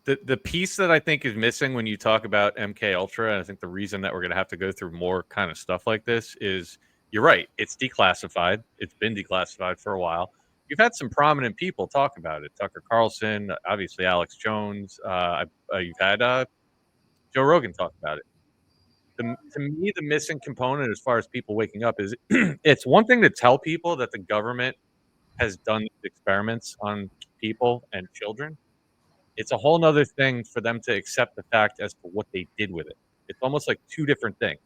The piece that I think is missing when you talk about MK Ultra, and I think the reason that we're going to have to go through more kind of stuff like this is, you're right, it's declassified. It's been declassified for a while. You've had some prominent people talk about it. Tucker Carlson, obviously Alex Jones. You've had Joe Rogan talked about it. To me, the missing component as far as people waking up is it's one thing to tell people that the government has done experiments on people and children. It's a whole nother thing for them to accept the fact as to what they did with it. It's almost like two different things.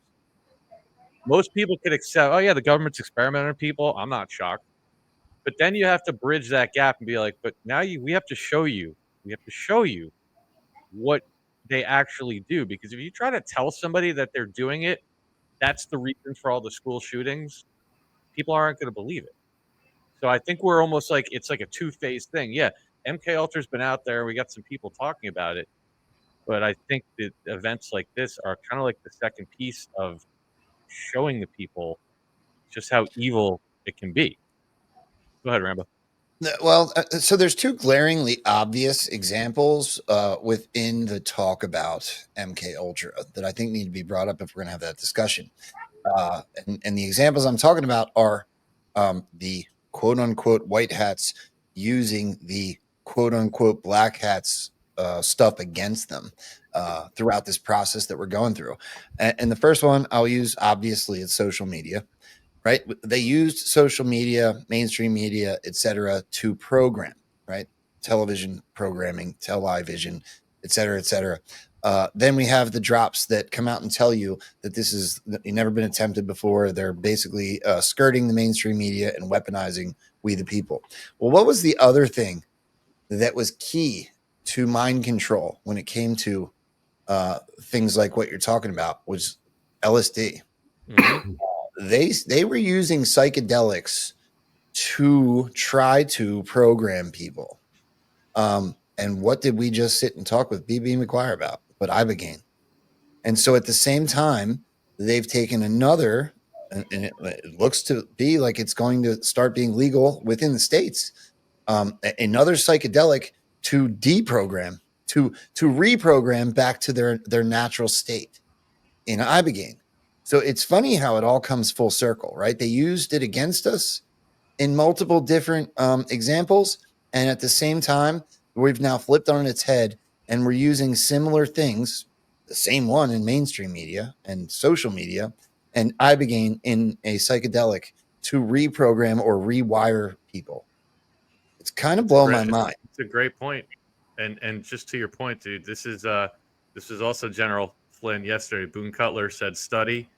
Most people could accept, oh yeah, the government's experimenting on people. I'm not shocked. But then you have to bridge that gap and be like, but now we have to show you, what they actually do. Because if you try to tell somebody that they're doing it, that's the reason for all the school shootings, people aren't going to believe it. So I think we're almost like it's like a two-phase thing. Yeah, MK Ultra's been out there. We got some people talking about it, but I think that events like this are kind of like the second piece of showing the people just how evil it can be. Go ahead, Rambo. Well, so there's two glaringly obvious examples within the talk about MK Ultra that I think need to be brought up if we're going to have that discussion. And the examples I'm talking about are the quote unquote white hats using the quote unquote black hats stuff against them throughout this process that we're going through. And the first one I'll use, obviously, it's social media. Right? They used social media, mainstream media, etc., to program, right? Television programming, television, et cetera, then we have the drops that come out and tell you that this is never been attempted before. They're basically skirting the mainstream media and weaponizing we the people. Well, what was the other thing that was key to mind control when it came to things like what you're talking about? Was LSD. They were using psychedelics to try to program people. And what did we just sit and talk with BB McGuire about? But Ibogaine. And so at the same time, they've taken another, and it looks to be like it's going to start being legal within the states, another psychedelic to deprogram, to reprogram back to their natural state in Ibogaine. So it's funny how it all comes full circle, right? They used it against us in multiple different examples. And at the same time, we've now flipped on its head and we're using similar things, the same one in mainstream media and social media, and Ibogaine in a psychedelic to reprogram or rewire people. It's kind of blowing my mind. It's a great point. And just to your point, dude, this is also General Flynn yesterday. Boone Cutler said study.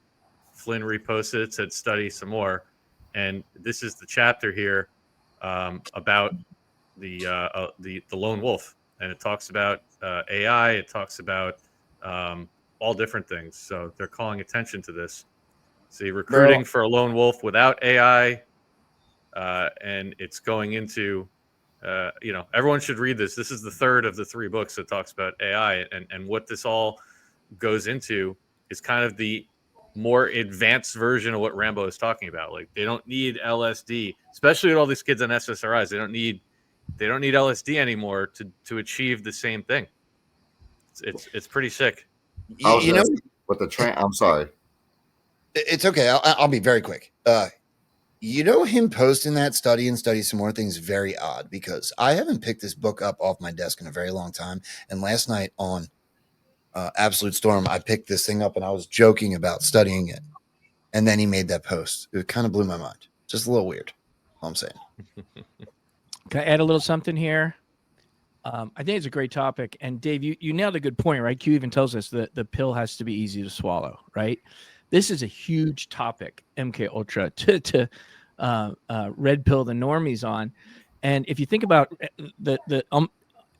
Flynn reposted it, said study some more. And this is the chapter here about the lone wolf. And it talks about AI. It talks about all different things. So they're calling attention to this. See, recruiting for a lone wolf without AI. And it's going into, everyone should read this. This is the third of the three books that talks about AI. And what this all goes into is kind of the more advanced version of what Rambo is talking about. Like they don't need LSD, especially with all these kids on SSRIs. They don't need LSD anymore to achieve the same thing. It's pretty sick. You know, with the I'm sorry. It's okay. I'll be very quick. You know, him posting that study and study some more things very odd because I haven't picked this book up off my desk in a very long time. And last night on Absolute Storm, I picked this thing up and I was joking about studying it. And then he made that post. It kind of blew my mind. Just a little weird. All I'm saying. Can I add a little something here? I think it's a great topic. And Dave, you nailed a good point, right? Q even tells us that the pill has to be easy to swallow, right? This is a huge topic, MK Ultra, to red pill the normies on. And if you think about the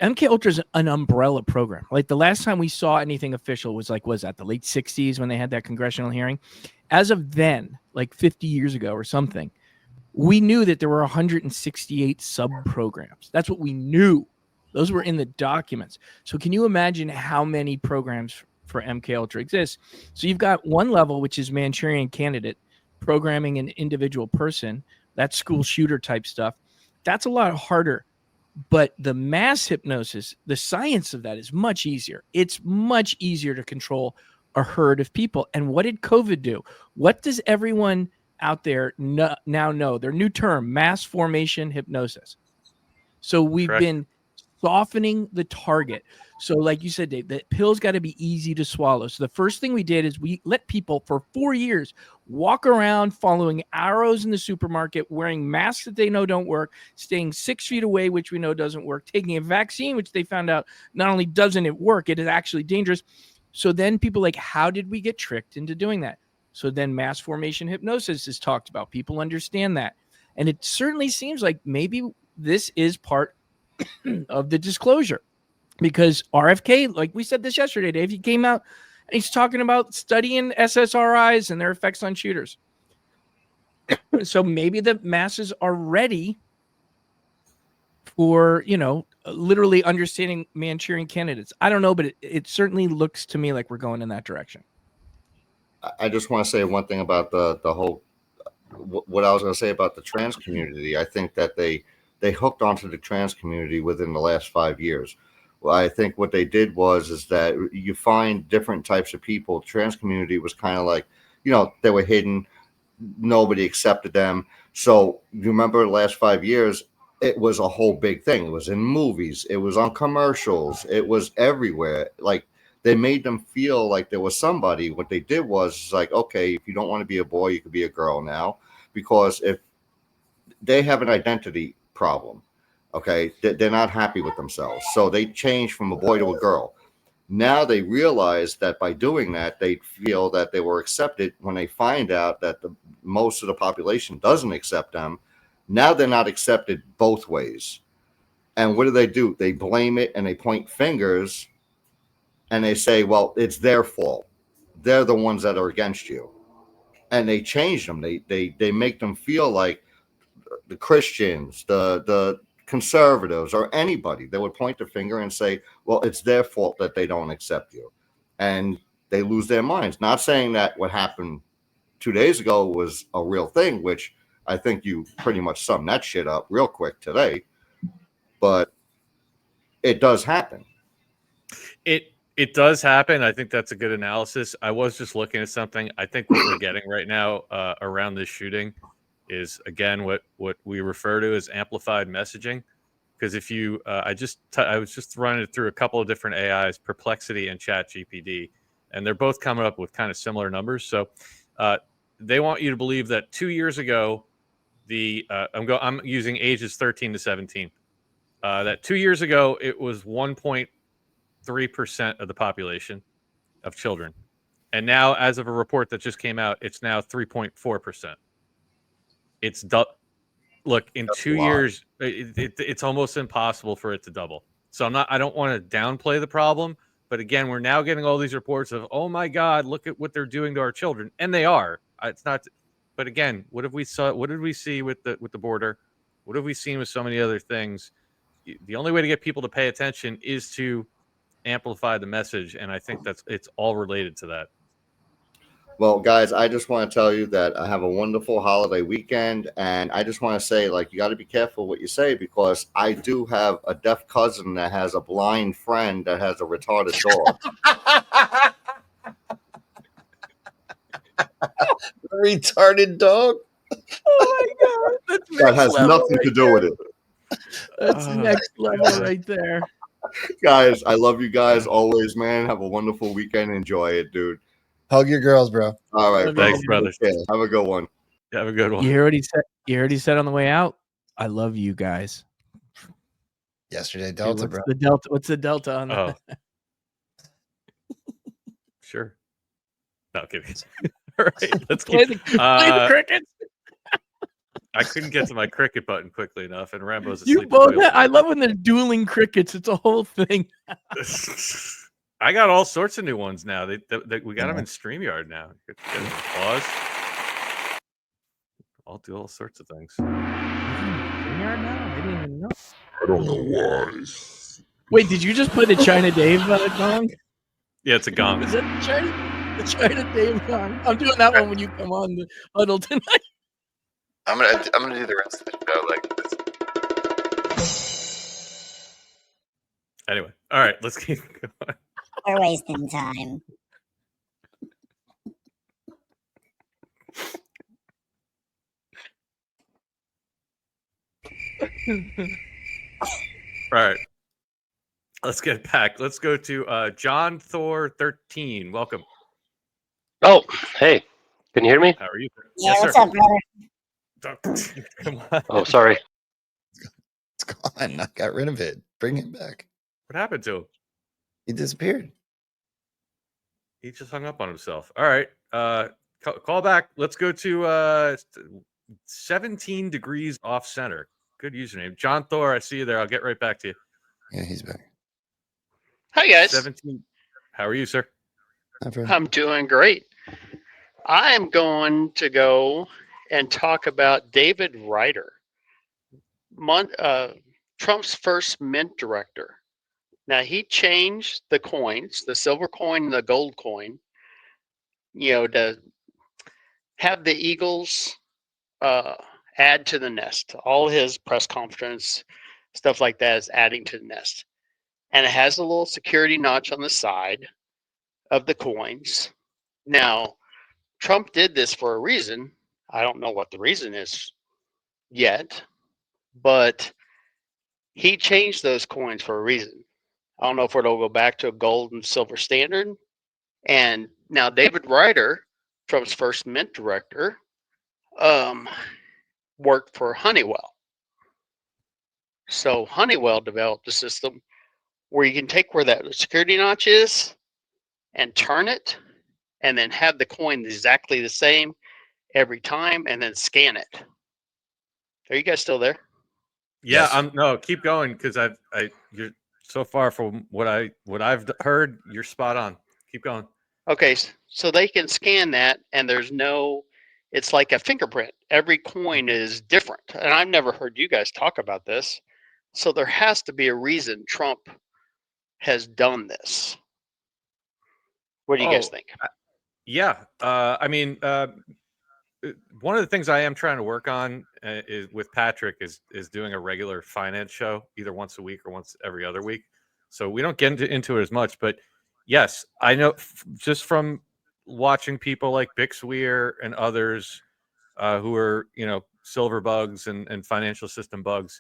MK Ultra is an umbrella program. Like the last time we saw anything official was that the late 60s when they had that congressional hearing? As of then, like 50 years ago or something, we knew that there were 168 sub-programs. That's what we knew. Those were in the documents. So can you imagine how many programs for MK Ultra exists? So you've got one level, which is Manchurian Candidate, programming an individual person. That's school shooter type stuff. That's a lot harder. But the mass hypnosis, the science of that is much easier. It's much easier to control a herd of people. And what did COVID do? What does everyone out there now know? Their new term, mass formation hypnosis. So we've been softening the target. So like you said, Dave, the pills got to be easy to swallow. So the first thing we did is we let people for 4 years walk around following arrows in the supermarket, wearing masks that they know don't work, staying 6 feet away, which we know doesn't work, taking a vaccine, which they found out not only doesn't it work, it is actually dangerous. So then people like, how did we get tricked into doing that? So then mass formation hypnosis is talked about. People understand that. And it certainly seems like maybe this is part of the disclosure, because RFK, like we said this yesterday, Dave, he came out and he's talking about studying SSRIs and their effects on shooters. So maybe the masses are ready for, literally understanding Manchurian candidates. I don't know, but it certainly looks to me like we're going in that direction. I just want to say one thing about the whole, what I was going to say about the trans community. I think that they hooked onto the trans community within the last 5 years. Well, I think what they did is that you find different types of people. Trans community was kind of like, they were hidden. Nobody accepted them. So you remember the last 5 years, it was a whole big thing. It was in movies. It was on commercials. It was everywhere. Like, they made them feel like there was somebody. What they did was like, okay, if you don't want to be a boy, you could be a girl now, because if they have an identity problem, okay, they're not happy with themselves. So they change from a boy to a girl. Now they realize that by doing that, they feel that they were accepted. When they find out that most of the population doesn't accept them, now they're not accepted both ways. And what do? They blame it and they point fingers and they say, well, it's their fault. They're the ones that are against you. And they change them. They make them feel like the Christians, the conservatives, or anybody. They would point the finger and say, well, it's their fault that they don't accept you. And they lose their minds. Not saying that what happened 2 days ago was a real thing, which I think you pretty much summed that shit up real quick today. But it does happen. It does happen. I think that's a good analysis. I was just looking at something. I think what we're getting right now around this shooting is, again, what we refer to as amplified messaging. Because if you, I was just running it through a couple of different AIs, Perplexity and ChatGPT, and they're both coming up with kind of similar numbers. So they want you to believe that 2 years ago, I'm using ages 13 to 17. That 2 years ago, it was 1.3% of the population of children. And now, as of a report that just came out, it's now 3.4%. It's look, in 2 years, it's almost impossible for it to double. So I don't want to downplay the problem, but again, we're now getting all these reports of, oh my God, look at what they're doing to our children, and they are. It's not, but again, what did we see with the border? What have we seen with so many other things? The only way to get people to pay attention is to amplify the message, and I think it's all related to that. Well, guys, I just want to tell you that I have a wonderful holiday weekend, and I just want to say, like, you got to be careful what you say, because I do have a deaf cousin that has a blind friend that has a retarded dog. Retarded dog? Oh my God. That has nothing to do with it. That's next level right there. Guys, I love you guys always, man. Have a wonderful weekend. Enjoy it, dude. Hug your girls, bro. All right. Thanks, brother. Have a good one. Have a good one. You already said on the way out, I love you guys. Yesterday, Delta, Dude, bro. What's the Delta on that? Sure. No, kidding. All right, let's play keep the crickets. I couldn't get to my cricket button quickly enough, and Rambo's asleep. You both. I love when they're dueling crickets. It's a whole thing. I got all sorts of new ones now. We got them in StreamYard now. Pause. I'll do all sorts of things. StreamYard now? I didn't even know. I don't know why. Wait, did you just play the China Dave gong? Yeah, it's a gong. Is that the China Dave gong? I'm doing that one when you come on the huddle tonight. I'm gonna do the rest of the show like this. Anyway, all right, let's keep going. We're wasting time. All right. Let's get back. Let's go to John Thor 13. Welcome. Oh, hey, can you hear me? How are you? Yeah, Yes, what's sir. up, brother? Come on. Oh, sorry. It's gone. I got rid of it. Bring it back. What happened to him? He disappeared. He just hung up on himself. All right. Call back. Let's go to 17 degrees off center. Good username. John Thor, I see you there. I'll get right back to you. Yeah, he's back. Hi, guys. 17. How are you, sir? I'm doing great. I'm going to go and talk about David Ryder, Trump's first mint director. Now, he changed the coins, the silver coin and the gold coin, to have the Eagles add to the nest. All his press conference, stuff like that is adding to the nest. And it has a little security notch on the side of the coins. Now, Trump did this for a reason. I don't know what the reason is yet, but he changed those coins for a reason. I don't know if it'll go back to a gold and silver standard. And now David Ryder, Trump's first mint director, worked for Honeywell. So Honeywell developed a system where you can take where that security notch is and turn it and then have the coin exactly the same every time and then scan it. Are you guys still there? Yeah, no, keep going because you're so far from what I've heard, you're spot on. Keep going. Okay, so they can scan that and it's like a fingerprint. Every coin is different. And I've never heard you guys talk about this. So there has to be a reason Trump has done this. What do you guys think? Yeah. I mean, one of the things I am trying to work on is with Patrick is doing a regular finance show either once a week or once every other week. So we don't get into it as much, but yes, I know just from watching people like Bixweir and others who are, silver bugs and financial system bugs.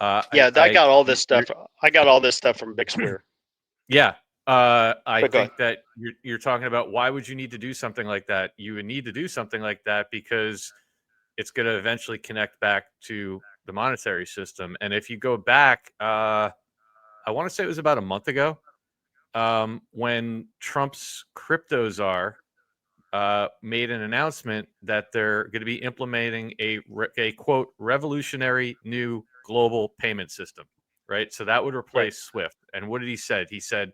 I got all this stuff. I got all this stuff from Bixweir. Yeah. I go think that you're talking about why would you need to do something like that? You would need to do something like that because it's going to eventually connect back to the monetary system. And if you go back, I want to say it was about a month ago when Trump's crypto czar made an announcement that they're going to be implementing a quote revolutionary new global payment system, right? So that would replace SWIFT. And what did he said? He said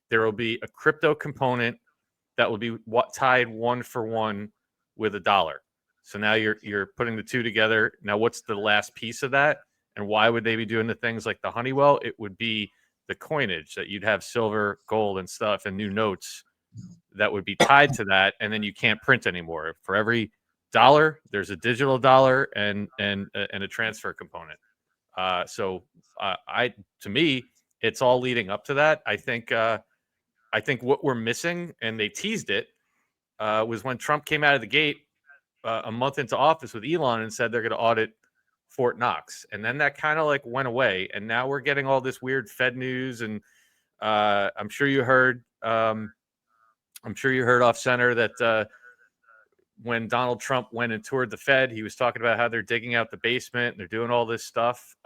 there will be a crypto component that will be tied one for one with $1. So now you're putting the two together. Now what's the last piece of that? And why would they be doing the things like the Honeywell? It would be the coinage that you'd have silver, gold, and stuff, and new notes that would be tied to that, and then you can't print anymore. For every dollar, there's a digital dollar and a transfer component. So to me, it's all leading up to that. I think what we're missing, and they teased it, was when Trump came out of the gate a month into office with Elon and said they're going to audit Fort Knox, and then that kind of like went away, and now we're getting all this weird Fed news, and I'm sure you heard. I'm sure you heard off center that when Donald Trump went and toured the Fed, he was talking about how they're digging out the basement and they're doing all this stuff.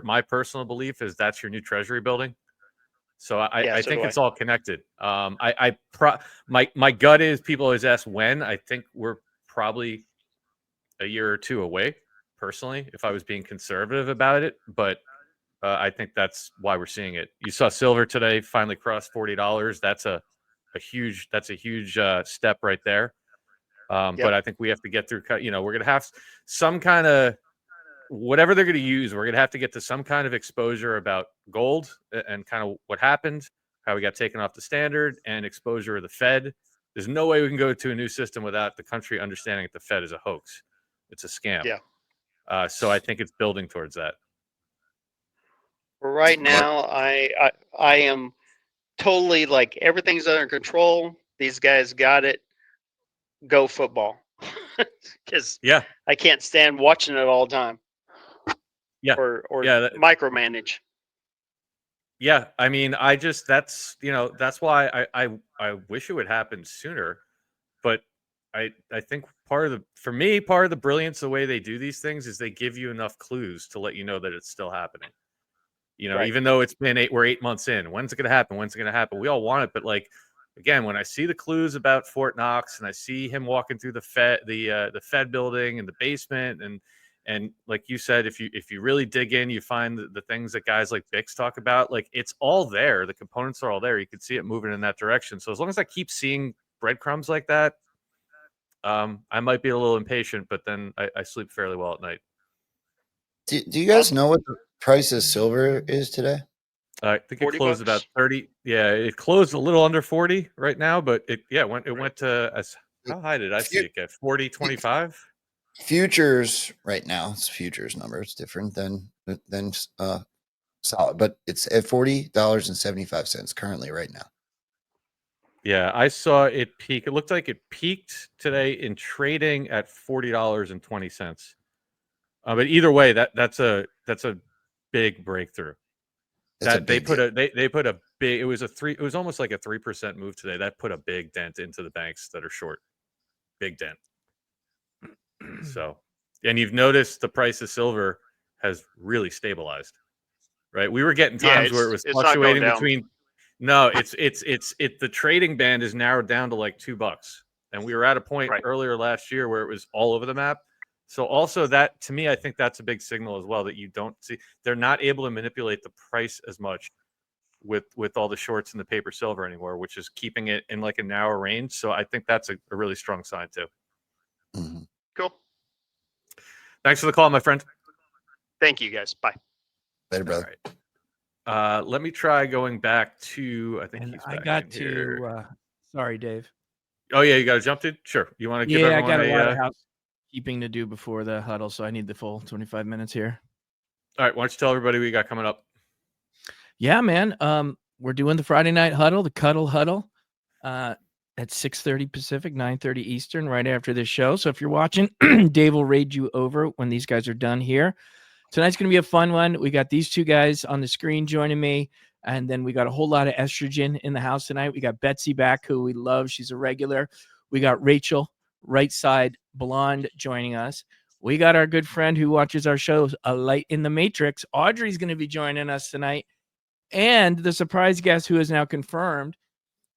My personal belief is that's your new Treasury building. So I think it's all connected. My gut is people always ask when. I think we're probably a year or two away, personally, if I was being conservative about it. But I think that's why we're seeing it. You saw silver today finally cross $40. That's a huge step right there. But I think we have to get through. We're going to have some kind of whatever they're going to use. We're going to have to get to some kind of exposure about gold and kind of what happened, how we got taken off the standard, and exposure of the Fed. There's no way we can go to a new system without the country understanding that the Fed is a hoax. It's a scam. Yeah. So I think it's building towards that. Right now, I am totally like everything's under control. These guys got it. Go football. Because I can't stand watching it all the time. Yeah. Or micromanage. Yeah, I mean, I just that's that's why I wish it would happen sooner, but I think part of the brilliance of the way they do these things is they give you enough clues to let you know that it's still happening. Right. Even though we're 8 months in, when's it going to happen? When's it going to happen? We all want it, but like again, when I see the clues about Fort Knox and I see him walking through the Fed building and the basement and like you said, if you really dig in, you find the things that guys like Bix talk about. Like it's all there. The components are all there. You can see it moving in that direction. So as long as I keep seeing breadcrumbs like that, I might be a little impatient, but then I sleep fairly well at night. Do you guys know what the price of silver is today? I think it 40 closed about bucks? 30. Yeah, it closed a little under 40 right now, but it went to how high did I see it get? 40.25? Futures right now, it's futures number. It's different than solid, but it's at $40.75 currently right now. Yeah, I saw it peak. It looked like it peaked today in trading at $40.20. But either way, that's a big breakthrough. That's a That they big put deal. they put a big. It was almost like a 3% move today. That put a big dent into the banks that are short. Big dent. So, and you've noticed the price of silver has really stabilized, right? We were getting Yeah, times where it was it's not going fluctuating down. between. No, the trading band is narrowed down to like $2, and we were at a point earlier last year where it was all over the map. So also that to me, I think that's a big signal as well that you don't see they're not able to manipulate the price as much with all the shorts in the paper silver anymore, which is keeping it in like a narrow range. So I think that's a really strong sign too. Mm-hmm. Cool. Thanks for the call, my friend. Thank you, guys. Bye. Later, brother. All right. Let me try going back to. I think And he's I back got in here. to. Sorry, Dave. Oh yeah, you got to jump to. Sure. You want to give Yeah, I everyone got a lot a. of housekeeping to do before the huddle, so I need the full 25 minutes here. All right. Why don't you tell everybody what you got coming up? Yeah, man. We're doing the Friday night huddle, the Cuddle Huddle, at 6:30 Pacific, 9:30 Eastern, right after this show. So if you're watching, Dave will raid you over when these guys are done here. Tonight's going to be a fun one. We got these two guys on the screen joining me, and then we got a whole lot of estrogen in the house tonight. We got Betsy back, who we love. She's a regular. We got Rachel, right side blonde, joining us. We got our good friend who watches our shows, A Light in the Matrix. Audrey's going to be joining us tonight. And the surprise guest who is now confirmed,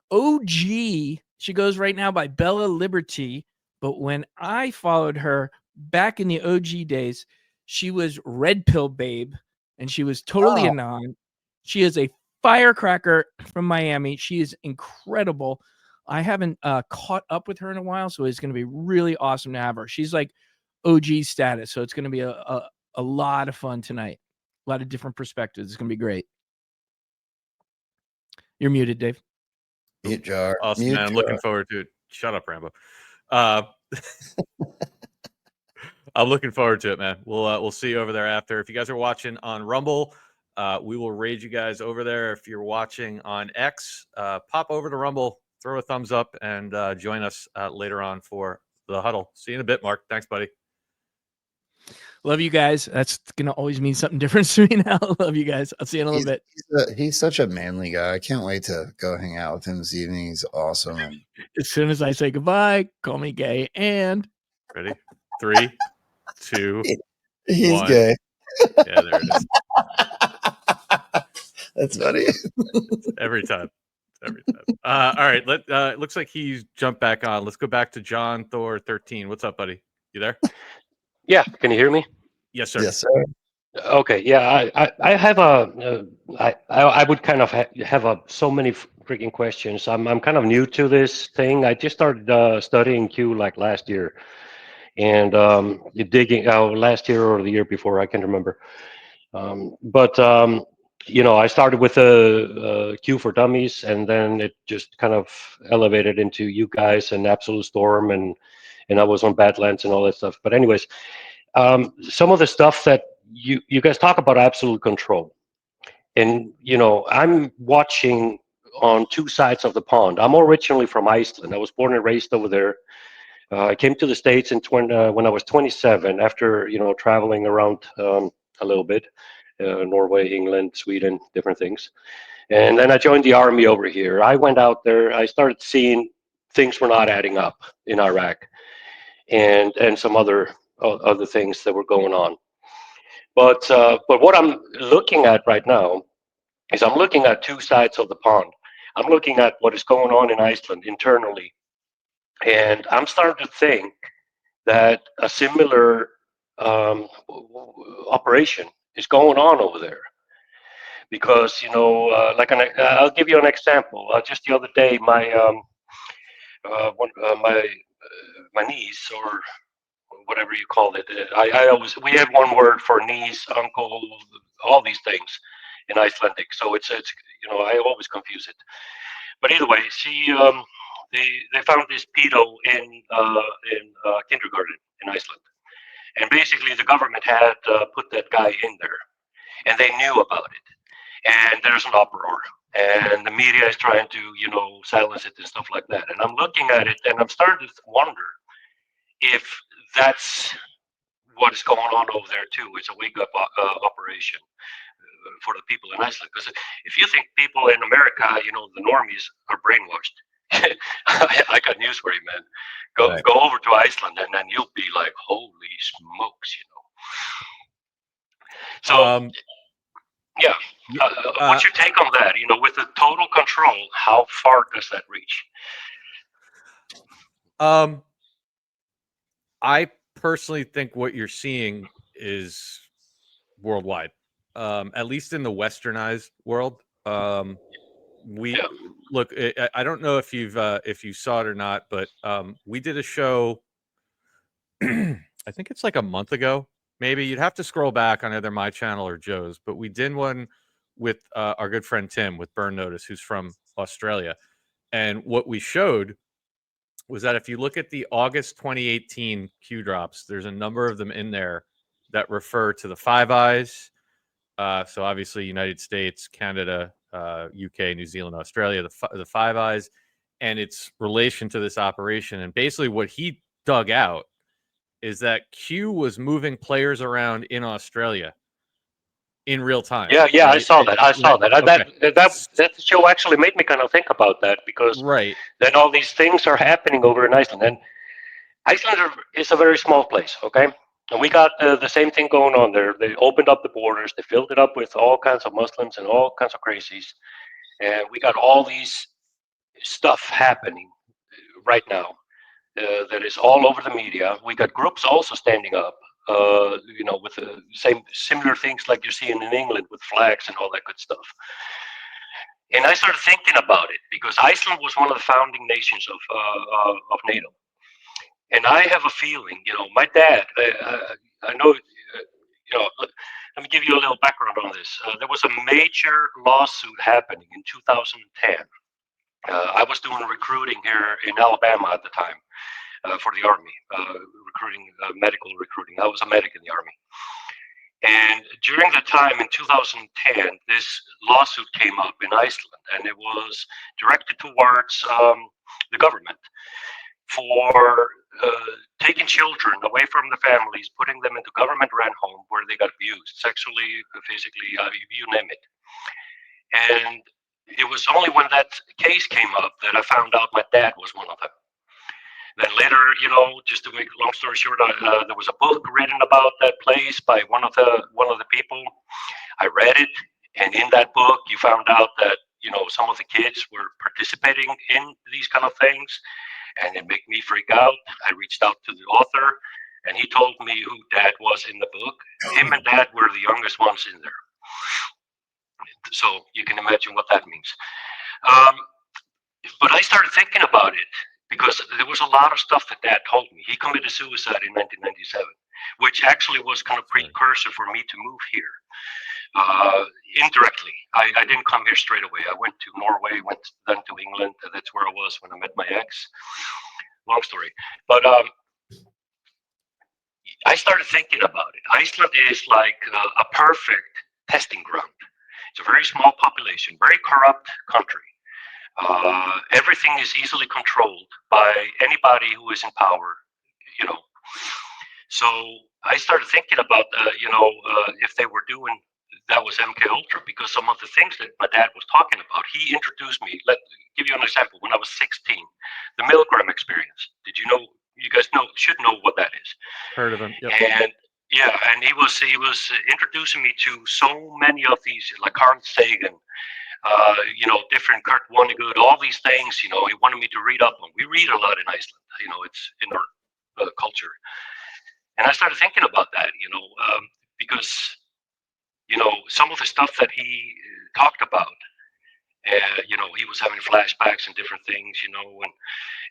OG. She goes right now by Bella Liberty. But when I followed her back in the OG days, she was Red Pill Babe, and she was totally a non. She is a firecracker from Miami. She is incredible. I haven't caught up with her in a while, so it's going to be really awesome to have her. She's like OG status, so it's going to be a lot of fun tonight. A lot of different perspectives. It's going to be great. You're muted, Dave. Mute jar. Awesome, Mute man. I'm jar. looking forward to it. Shut up, Rambo. I'm looking forward to it, man. We'll see you over there after. If you guys are watching on Rumble, we will raid you guys over there. If you're watching on X, pop over to Rumble, throw a thumbs up, and join us later on for the huddle. See you in a bit, Mark. Thanks, buddy. Love you guys. That's gonna always mean something different to me now. Love you guys. I'll see you in a little bit. He's such a manly guy. I can't wait to go hang out with him this evening. He's awesome. And as soon as I say goodbye, call me gay. And ready? 3, 2, he's 1. gay. Yeah, there it is. That's funny. Every time. All right. Looks like he's jumped back on. Let's go back to John Thor 13. What's up, buddy? You there? Yeah, can you hear me? Yes, sir. Yes, sir. Okay, yeah, I have I would kind of have so many freaking questions. I'm kind of new to this thing. I just started studying Q like last year, and digging last year or the year before, I can't remember. But I started with a Q for Dummies, and then it just kind of elevated into you guys and Absolute Storm, and I was on Badlands and all that stuff. But anyways, some of the stuff that you guys talk about absolute control, and I'm watching on two sides of the pond. I'm originally from Iceland. I was born and raised over there. I came to the States when I was 27 after traveling around a little bit, Norway, England, Sweden, different things. And then I joined the army over here. I went out there. I started seeing things were not adding up in Iraq, and some other things that were going on. But what I'm looking at right now is I'm looking at two sides of the pond. I'm looking at what is going on in Iceland internally, and I'm starting to think that a similar operation is going on over there. Because I'll give you an example. Just the other day, my niece, or whatever you call it. We have one word for niece, uncle, all these things in Icelandic. So it's I always confuse it. But either way, they found this pedo in kindergarten in Iceland, and basically the government had put that guy in there, and they knew about it. And there's an uproar, and the media is trying to silence it and stuff like that. And I'm looking at it, and I'm starting to wonder if that's what is going on over there too. It's a wake-up operation for the people in Iceland. Because if you think people in America, the normies are brainwashed, I got news for you, man. Go over to Iceland, and then you'll be like, holy smokes, So. Yeah. What's your take on that? With the total control, how far does that reach? I personally think what you're seeing is worldwide, at least in the westernized world. Look. I don't know if you saw it or not, but we did a show. I think it's like a month ago. Maybe you'd have to scroll back on either my channel or Joe's, but we did one with our good friend Tim with Burn Notice, who's from Australia. And what we showed was that if you look at the August 2018 Q drops, there's a number of them in there that refer to the Five Eyes. So obviously United States, Canada, UK, New Zealand, Australia, the Five Eyes, and its relation to this operation. And basically what he dug out is that Q was moving players around in Australia in real time. Yeah, right? I saw that. Okay. That show actually made me kind of think about that, because then all these things are happening over in Iceland. And Iceland is a very small place, okay? And we got the same thing going on there. They opened up the borders. They filled it up with all kinds of Muslims and all kinds of crazies. And we got all these stuff happening right now. That is all over the media. We got groups also standing up, with the similar things like you're seeing in England with flags and all that good stuff. And I started thinking about it because Iceland was one of the founding nations of NATO. And I have a feeling, my dad, I know, let me give you a little background on this. There was a major lawsuit happening in 2010. I was doing recruiting here in Alabama at the time. For the Army, medical recruiting. I was a medic in the Army. And during the time in 2010, this lawsuit came up in Iceland, and it was directed towards the government for taking children away from the families, putting them into government-run home where they got abused, sexually, physically, you name it. And it was only when that case came up that I found out my dad was one of them. Then later, just to make a long story short, there was a book written about that place by one of the people. I read it, and in that book, you found out that some of the kids were participating in these kind of things, and it made me freak out. I reached out to the author, and he told me who Dad was in the book. Him and Dad were the youngest ones in there, so you can imagine what that means. But I started thinking about it, because there was a lot of stuff that Dad told me. He committed suicide in 1997, which actually was kind of precursor for me to move here. Indirectly, I didn't come here straight away. I went to Norway, went then to England. That's where I was when I met my ex. Long story. But I started thinking about it. Iceland is like a perfect testing ground. It's a very small population, very corrupt country. Everything is easily controlled by anybody who is in power, So I started thinking about, if they were doing that was MK Ultra, because some of the things that my dad was talking about, he introduced me. Let give you an example. When I was 16, the Milgram experience. Did you know? You guys should know what that is. Heard of him? Yep. And yeah, and he was introducing me to so many of these, like Carl Sagan, different Kurt Vonnegut, all these things. He wanted me to read up on. We read a lot in Iceland. It's in our culture. And I started thinking about that, because some of the stuff that he talked about, he was having flashbacks and different things,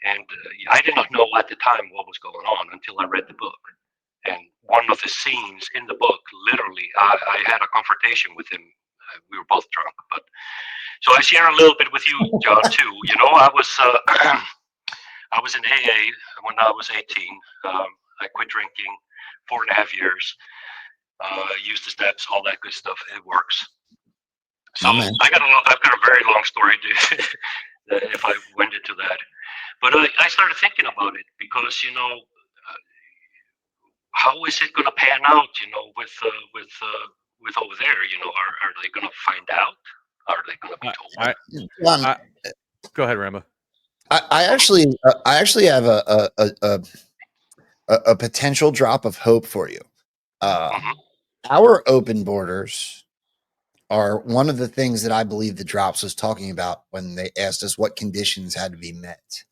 and I did not know at the time what was going on until I read the book. And one of the scenes in the book, literally, I had a confrontation with him. We were both drunk, but so I share a little bit with you, John, too. I was I was in AA when I was 18. I quit drinking 4.5 years. Used the steps, all that good stuff. It works. So I've got a very long story if I went into that. But I started thinking about it because how is it going to pan out? With over there, are they going to find out? Are they going to be told? Go ahead, Rambo. I actually have a potential drop of hope for you. Our open borders are one of the things that I believe the Drops was talking about when they asked us what conditions had to be met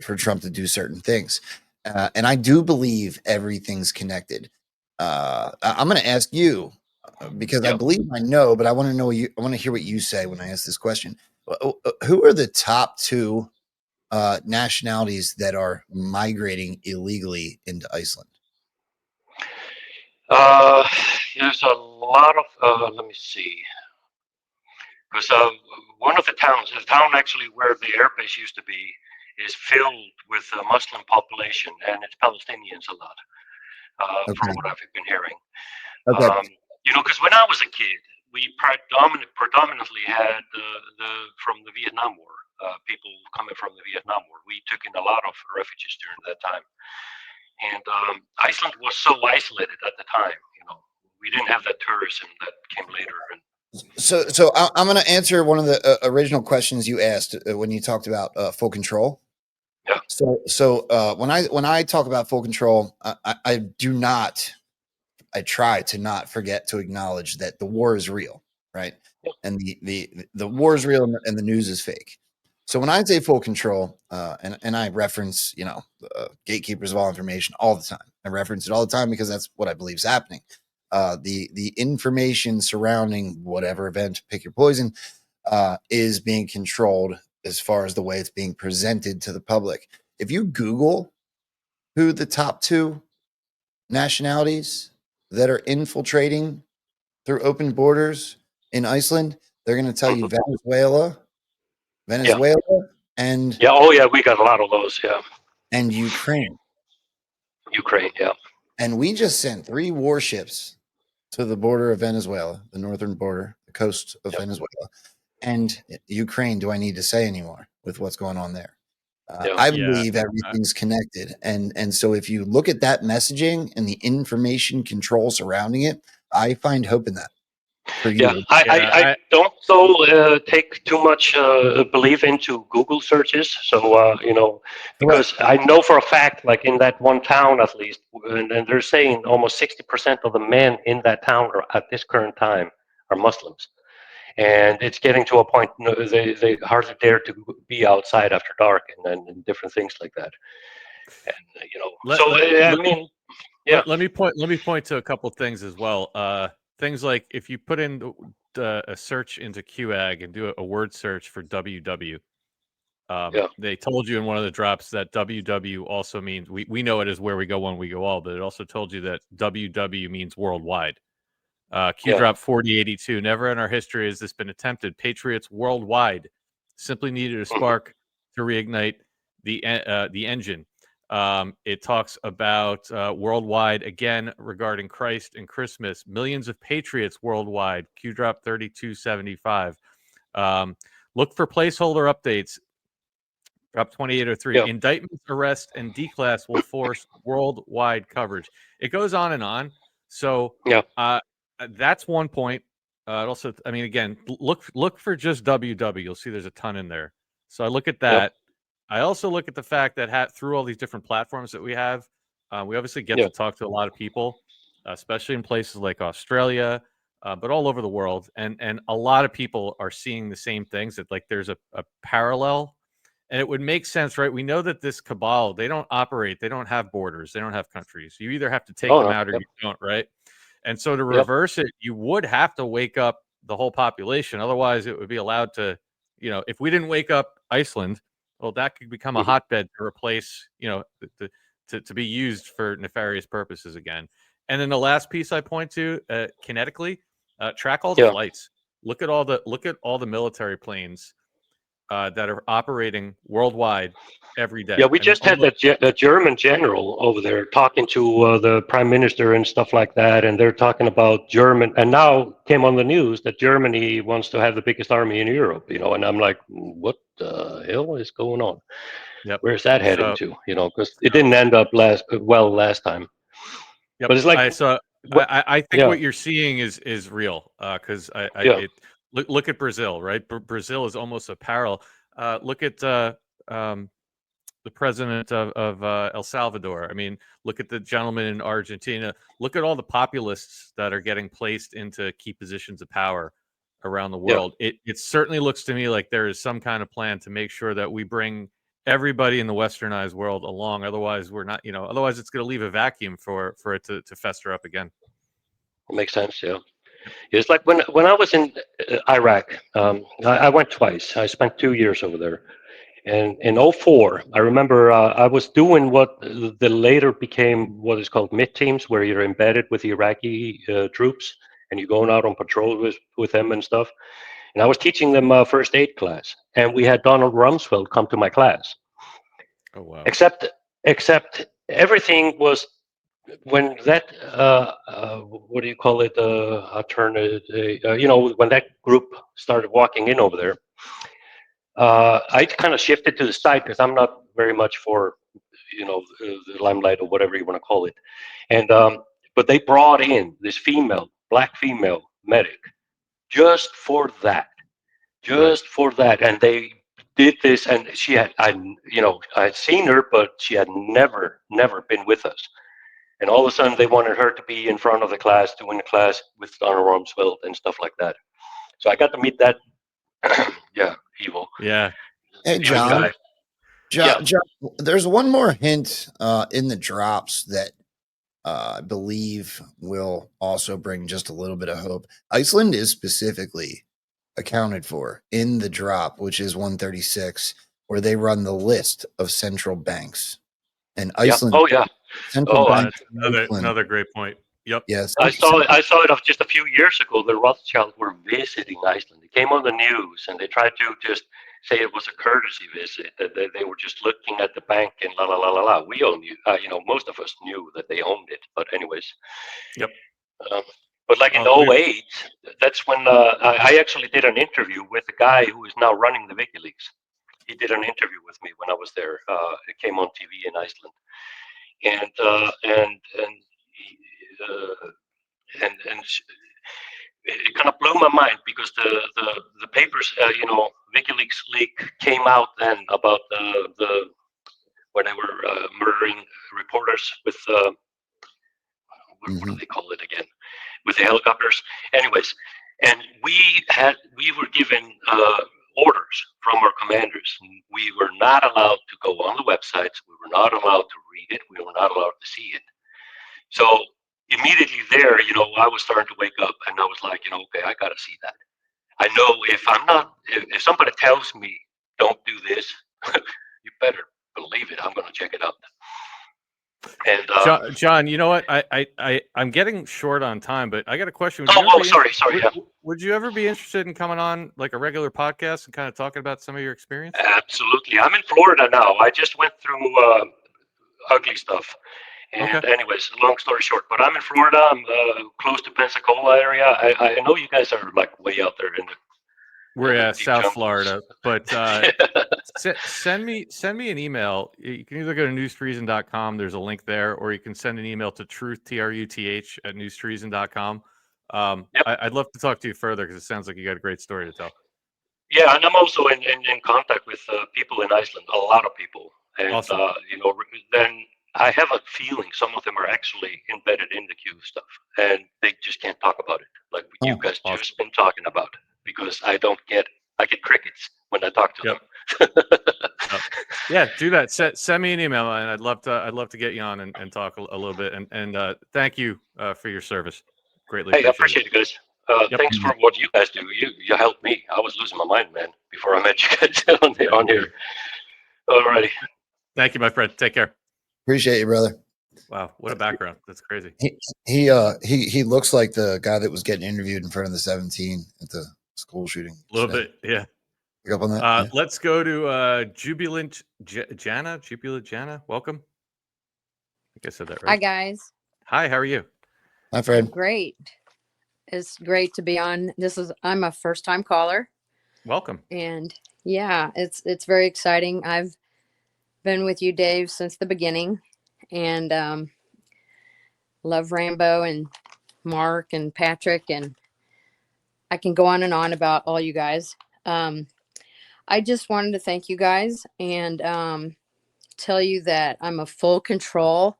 for Trump to do certain things. And I do believe everything's connected. I'm going to ask you because I believe I know, but I want to know I want to hear what you say when I ask this question. Who are the top 2 nationalities that are migrating illegally into Iceland? There's a lot of, let me see. Because one of the towns, actually where the airbase used to be, is filled with a Muslim population, and it's Palestinians a lot, from what I've been hearing. Because when I was a kid, we predominantly had from the Vietnam War, people coming from the Vietnam War. We took in a lot of refugees during that time. And Iceland was so isolated at the time, we didn't have that tourism that came later. So I'm going to answer one of the original questions you asked when you talked about full control. Yeah. So when I talk about full control, I try to not forget to acknowledge that the war is real, right? And the war is real and the news is fake. So when I say full control, and I reference, gatekeepers of all information all the time. I reference it all the time because that's what I believe is happening. The information surrounding whatever event, pick your poison, is being controlled as far as the way it's being presented to the public. If you Google who the top 2 nationalities that are infiltrating through open borders in Iceland, they're going to tell you Venezuela, and We got a lot of those, and Ukraine, and we just sent 3 warships to the border of Venezuela, the northern border, the coast of Venezuela, and Ukraine. Do I need to say anymore with what's going on there? I believe everything's connected, and so if you look at that messaging and the information control surrounding it, I find hope in that. For you. I don't take too much belief into Google searches. So because I know for a fact, like in that one town at least, and they're saying almost 60% of the men in that town at this current time are Muslims, and it's getting to a point they hardly dare to be outside after dark and different things like that. And let me point to a couple of things as well. Things like if you put in a search into QAG and do a word search for WW, they told you in one of the drops that WW also means we know it as where we go one, we go all, but it also told you that WW means worldwide. Q drop 4082. Never in our history has this been attempted. Patriots worldwide simply needed a spark to reignite the engine. It talks about worldwide again regarding Christ and Christmas. Millions of patriots worldwide. Q drop 3275. Look for placeholder updates. Drop 2803. Indictments, arrest, and declass will force worldwide coverage. It goes on and on. So that's one point. Also, I mean, again, look for just WW. You'll see there's a ton in there. So I look at that. I also look at the fact that through all these different platforms that we have, we obviously get to talk to a lot of people, especially in places like Australia, but all over the world. And a lot of people are seeing the same things. That like there's a parallel, and it would make sense, right? We know that this cabal, they don't operate, they don't have borders, they don't have countries. You either have to take them out or you don't, right? And so to reverse it, you would have to wake up the whole population. Otherwise, it would be allowed to, if we didn't wake up Iceland, well, that could become a hotbed to replace, to be used for nefarious purposes again. And then the last piece I point to, kinetically, track all the flights. Look at all the military planes that are operating worldwide every day. Yeah, we just had the German general over there talking to the prime minister and stuff like that, and they're talking about German. And now came on the news that Germany wants to have the biggest army in Europe. And I'm like, what the hell is going on? Yep. Where's that heading to? Because it didn't end up last time. Yep. But it's like, I think what you're seeing is real, because look at Brazil, right? Brazil is almost a parallel. Look at the president of El Salvador. I mean, look at the gentleman in Argentina. Look at all the populists that are getting placed into key positions of power around the world. It certainly looks to me like there is some kind of plan to make sure that we bring everybody in the westernized world along. Otherwise, we're not. Otherwise, it's going to leave a vacuum for it to fester up again. It makes sense. Yeah. It's like when I was in Iraq, I went twice. I spent 2 years over there. And in 2004, I remember I was doing what the later became what is called MIT teams, where you're embedded with the Iraqi troops and you're going out on patrol with them and stuff. And I was teaching them first aid class. And we had Donald Rumsfeld come to my class. Oh, wow. Except everything was, when that, what do you call it, when that group started walking in over there, I kind of shifted to the side because I'm not very much for, the limelight or whatever you want to call it. And but they brought in this black female medic just for that, and they did this. And she had, I'd seen her, but she had never been with us. And all of a sudden, they wanted her to be in front of the class, doing the class with Donald Rumsfeld and stuff like that. So I got to meet that. Evil. Yeah. Hey, John. John, there's one more hint in the drops that I believe will also bring just a little bit of hope. Iceland is specifically accounted for in the drop, which is 136, where they run the list of central banks. And Iceland. Oh, yeah. Central bank. That's another great point. Yep. Yes. I saw it of just a few years ago. The Rothschilds were visiting Iceland. It came on the news, and they tried to just say it was a courtesy visit, that they were just looking at the bank and la la la la la. We all knew, most of us knew that they owned it. But anyways. Yep. But like in 2008, that's when I actually did an interview with the guy who is now running the WikiLeaks. He did an interview with me when I was there. It came on TV in Iceland, and it kind of blew my mind because the papers, WikiLeaks leak came out then about the when they were murdering reporters with what do they call it again, with the helicopters. Anyways, and we were given orders from our commanders. We were not allowed to go on the websites. We were not allowed to read it. We were not allowed to see it. So immediately there, I was starting to wake up, and I was like, okay, I got to see that. I know if somebody tells me don't do this, you better believe it. I'm going to check it out. And John, you know what? I'm getting short on time, but I got a question. Sorry. Would you ever be interested in coming on like a regular podcast and kind of talking about some of your experience? Absolutely. I'm in Florida now. I just went through ugly stuff. And anyways, long story short, but I'm in Florida. I'm close to Pensacola area. I know you guys are like way out there in the. We're South Florida, but send me an email. You can either go to newstreason.com. There's a link there, or you can send an email to truth@newstreason.com. I'd love to talk to you further because it sounds like you got a great story to tell. Yeah, and I'm also in contact with people in Iceland, a lot of people, and Awesome. then I have a feeling some of them are actually embedded in the Q stuff, and they just can't talk about it, like you guys just been talking about, because I get crickets when I talk to them. Yeah, do that. Send me an email, and I'd love to get you on and talk a little bit. And thank you for your service. Greatly Hey, I appreciate appreciate it, guys. Yep. Thanks for what you guys do. You helped me. I was losing my mind, man, before I met you guys on here. Alrighty. Thank you, my friend. Take care. Appreciate you, brother. Wow, what a background. That's crazy. He looks like the guy that was getting interviewed in front of the 17 at the school shooting. A little bit, yeah. Pick up on that? Yeah. Let's go to Jubilant Jana. Welcome. I think I said that right. Hi, guys. Hi, how are you? Hi, Fred. Great. It's great to be on. I'm a first time caller. Welcome. And yeah, it's very exciting. I've been with you, Dave, since the beginning, and love Rambo and Mark and Patrick, and I can go on and on about all you guys. I just wanted to thank you guys and tell you that I'm a full control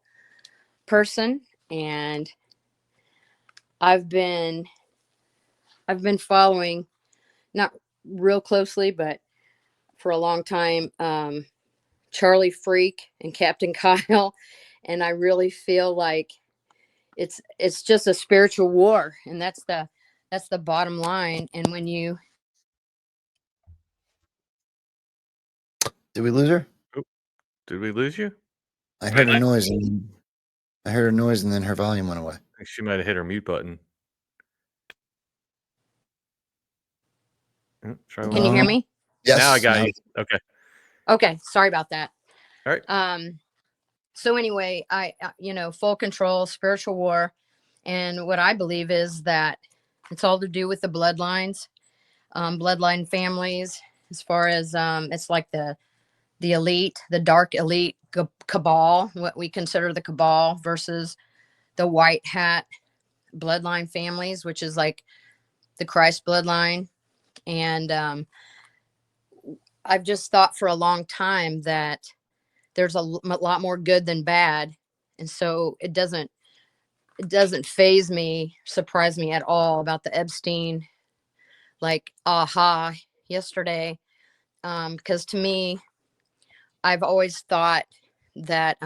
person, and I've been following, not real closely, but for a long time, Charlie Freak and Captain Kyle, and I really feel like it's just a spiritual war, and that's the bottom line. And when you Did we lose her? Did we lose you? I heard a noise, and then her volume went away. I think she might have hit her mute button. Can you hear me? Yes. Now I got you. Okay. Okay, sorry about that. All right. So anyway, I full control, spiritual war, and what I believe is that it's all to do with the bloodlines, bloodline families, as far as it's like the elite, the dark elite cabal, what we consider the cabal, versus the white hat bloodline families, which is like the Christ bloodline. And I've just thought for a long time that there's a lot more good than bad. And so it doesn't faze me, surprise me at all about the Epstein, like, aha, yesterday. Because to me, I've always thought that,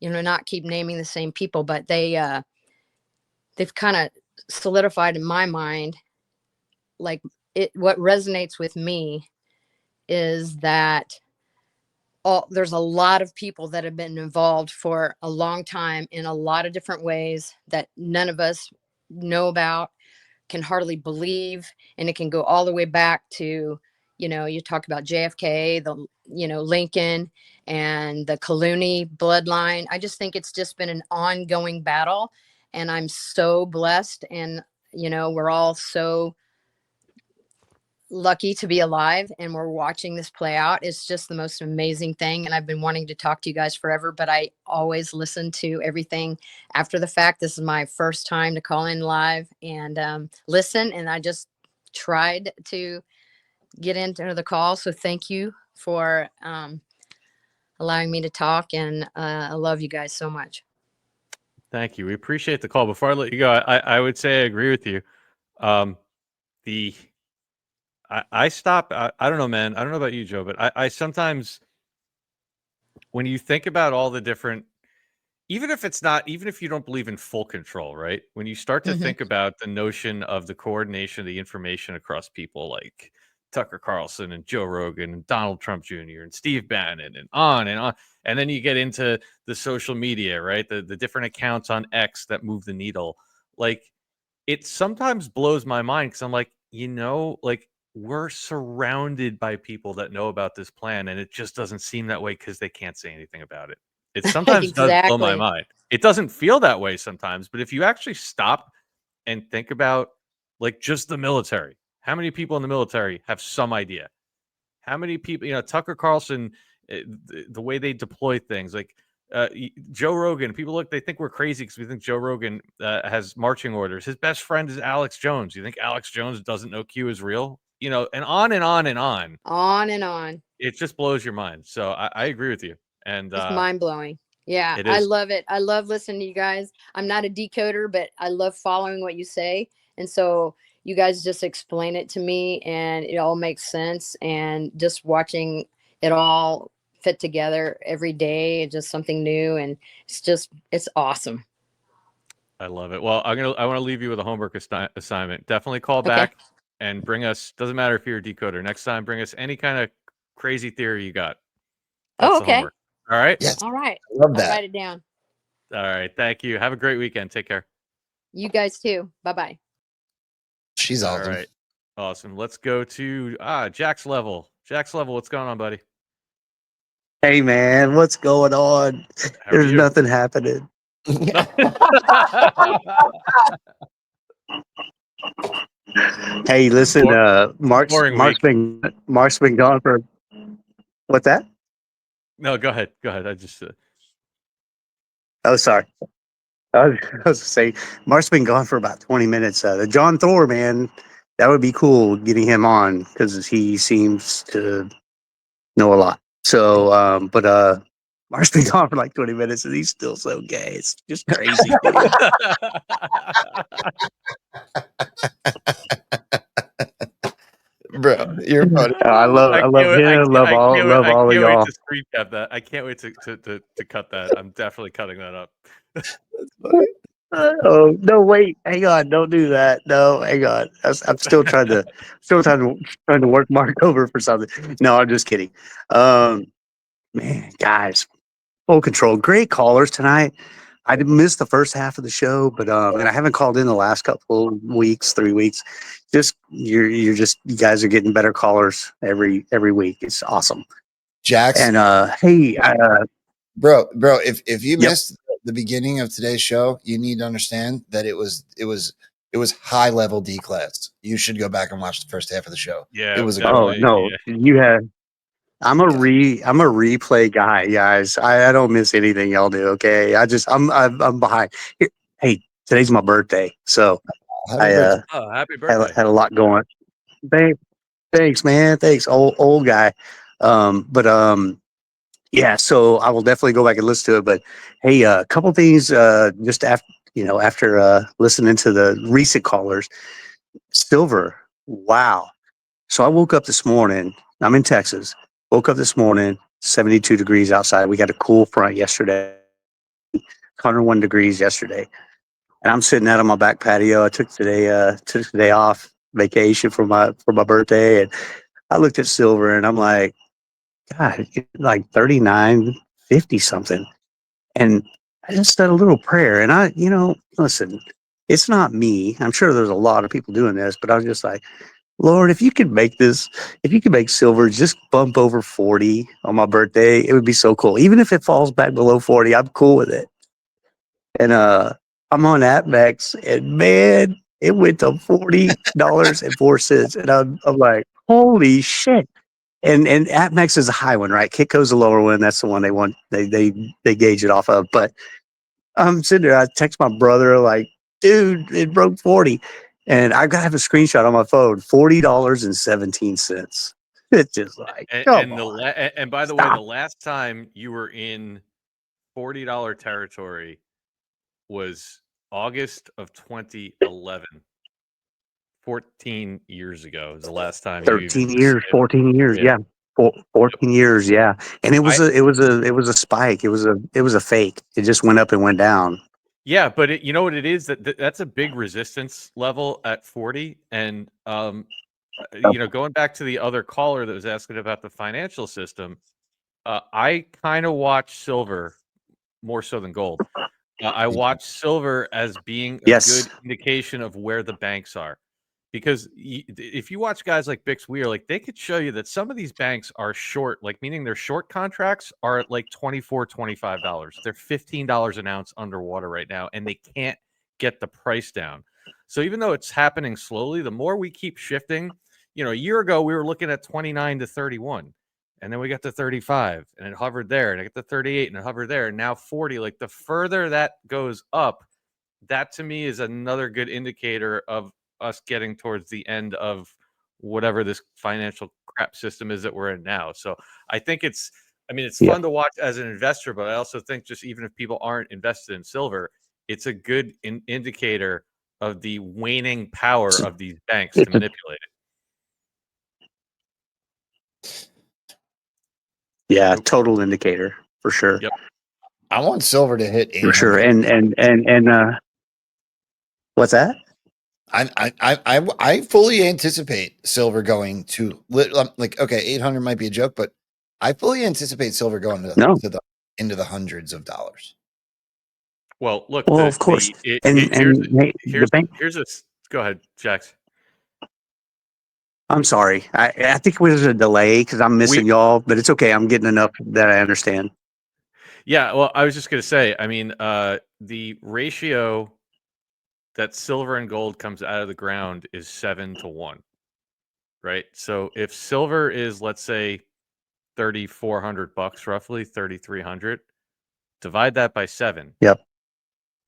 not keep naming the same people, but they've kind of solidified in my mind, like what resonates with me is that there's a lot of people that have been involved for a long time in a lot of different ways that none of us know about, can hardly believe. And it can go all the way back to, you talk about JFK, Lincoln, and the Clooney bloodline. I just think it's just been an ongoing battle, and I'm so blessed. And, we're all so lucky to be alive, and we're watching this play out. It's just the most amazing thing. And I've been wanting to talk to you guys forever, but I always listen to everything after the fact. This is my first time to call in live and listen. And I just tried to get into the call. So thank you for allowing me to talk. And I love you guys so much. Thank you. We appreciate the call. Before I let you go, I would say I agree with you. I stop. I don't know, man. I don't know about you, Joe, but I sometimes, when you think about all the different, even if you don't believe in full control, right? When you start to think about the notion of the coordination of the information across people like Tucker Carlson and Joe Rogan and Donald Trump Jr. and Steve Bannon and on and on. And then you get into the social media, right? The different accounts on X that move the needle. Like, it sometimes blows my mind because I'm like, like, we're surrounded by people that know about this plan, and it just doesn't seem that way because they can't say anything about it. It sometimes does blow my mind. It doesn't feel that way sometimes, but if you actually stop and think about, like, just the military, how many people in the military have some idea? How many people, Tucker Carlson, the way they deploy things, like, Joe Rogan. People they think we're crazy because we think Joe Rogan has marching orders. His best friend is Alex Jones. You think Alex Jones doesn't know Q is real? You know, and on and on and on. On and on. It just blows your mind. So I agree with you. And It's mind blowing. Yeah, it I is. love it. I love listening to you guys. I'm not a decoder, but I love following what you say. And so you guys just explain it to me and it all makes sense. And just watching it all fit together every day, just something new. And it's awesome. I love it. Well, I want to leave you with a homework assignment. Definitely call Okay. back and bring us. Doesn't matter if you're a decoder. Next time, bring us any kind of crazy theory you got. That's Oh, the okay. homework. All right. Yes. All right. Love I'll that. write it down. All right. Thank you. Have a great weekend. Take care. You guys too. Bye-bye. She's All awesome. right. Awesome. Let's go to Jack's level. Jack's level. What's going on, buddy? Hey man, what's going on? How are There's you? nothing happening. Hey, listen, Mark's Boring week. Mark's been gone for what's that? No, go ahead. Go ahead. I just Oh, sorry. I was saying Mark's been gone for about 20 minutes. The John Thor, man, that would be cool getting him on because he seems to know a lot. So, but Mark's been gone for like 20 minutes and he's still so gay. It's just crazy, dude. Bro, you're funny. I love him. Love all of can't wait y'all. to screen cap that. I can't wait to cut that. I'm definitely cutting that up. Oh no! Wait, hang on! Don't do that. No, hang on. I'm still trying to work Mark over for something. No, I'm just kidding. Man, guys, full control. Great callers tonight. I did miss the first half of the show, but and I haven't called in the last couple of weeks, 3 weeks. Just you guys are getting better callers every week. It's awesome. Jax. And hey, bro, if you Yep. missed the beginning of today's show, you need to understand that it was high level D class. You should go back and watch the first half of the show. Yeah. It was a oh good no, you have. I'm a replay guy, guys. I don't miss anything y'all do. Okay, I'm behind. Here, hey, today's my birthday, so Happy birthday. Happy birthday. had a lot going. Thanks, man. Thanks, old guy. Yeah. So I will definitely go back and listen to it. But hey, a couple things. Just after listening to the recent callers, Silver. Wow. So I woke up this morning. I'm in Texas. Woke up this morning, 72 degrees outside. We got a cool front yesterday, 101 degrees yesterday. And I'm sitting out on my back patio. I took today off vacation for my birthday. And I looked at Silver and I'm like, God, it's like 39, 50 something. And I just said a little prayer. And listen, it's not me. I'm sure there's a lot of people doing this, but I was just like, Lord, if you could make Silver just bump over 40 on my birthday, it would be so cool. Even if it falls back below 40, I'm cool with it. And I'm on AppMax, and man, it went to $40.04. And I'm like, holy shit. And AppMax is a high one, right? Kitco's a lower one. That's the one they want. They gauge it off of. But I'm sitting there. I text my brother like, dude, it broke 40. And I have a screenshot on my phone, $40.17. It's just like, come on. And by the way, the last time you were in $40 territory was August of 2011. 14 years ago is the last time. 13 years, 14 years, yeah. 14 years, yeah. And it was a spike. It was a fake. It just went up and went down. Yeah, but you know what it is? That's a big resistance level at 40. And going back to the other caller that was asking about the financial system, I kind of watch silver more so than gold. I watch silver as being a good indication of where the banks are. Because if you watch guys like Bix Weir, like they could show you that some of these banks are short, like meaning their short contracts are at like $24, $25. They're $15 an ounce underwater right now, and they can't get the price down. So even though it's happening slowly, the more we keep shifting, a year ago we were looking at 29 to 31. and then we got to 35 and it hovered there, and I get to 38 and it hovered there, and now 40. Like the further that goes up, that to me is another good indicator of us getting towards the end of whatever this financial crap system is that we're in now. So I think it's Yeah. fun to watch as an investor, but I also think just even if people aren't invested in silver, it's a good indicator of the waning power of these banks to It's a, manipulate it. yeah, total indicator for sure. Yep. I want silver to hit For sure. 800. And what's that? I fully anticipate silver going to like, okay, 800 might be a joke, but I fully anticipate silver going No. into the hundreds of dollars. Well, look, Well, of course. here's The bank. Go ahead, Jax. I'm sorry. I think it was a delay because I'm missing y'all, but it's okay. I'm getting enough that I understand. Yeah, well, I was just going to say, the ratio that silver and gold comes out of the ground is 7-1, right? So if silver is, let's say, $3,400 roughly, 3,300, divide that by 7. Yep.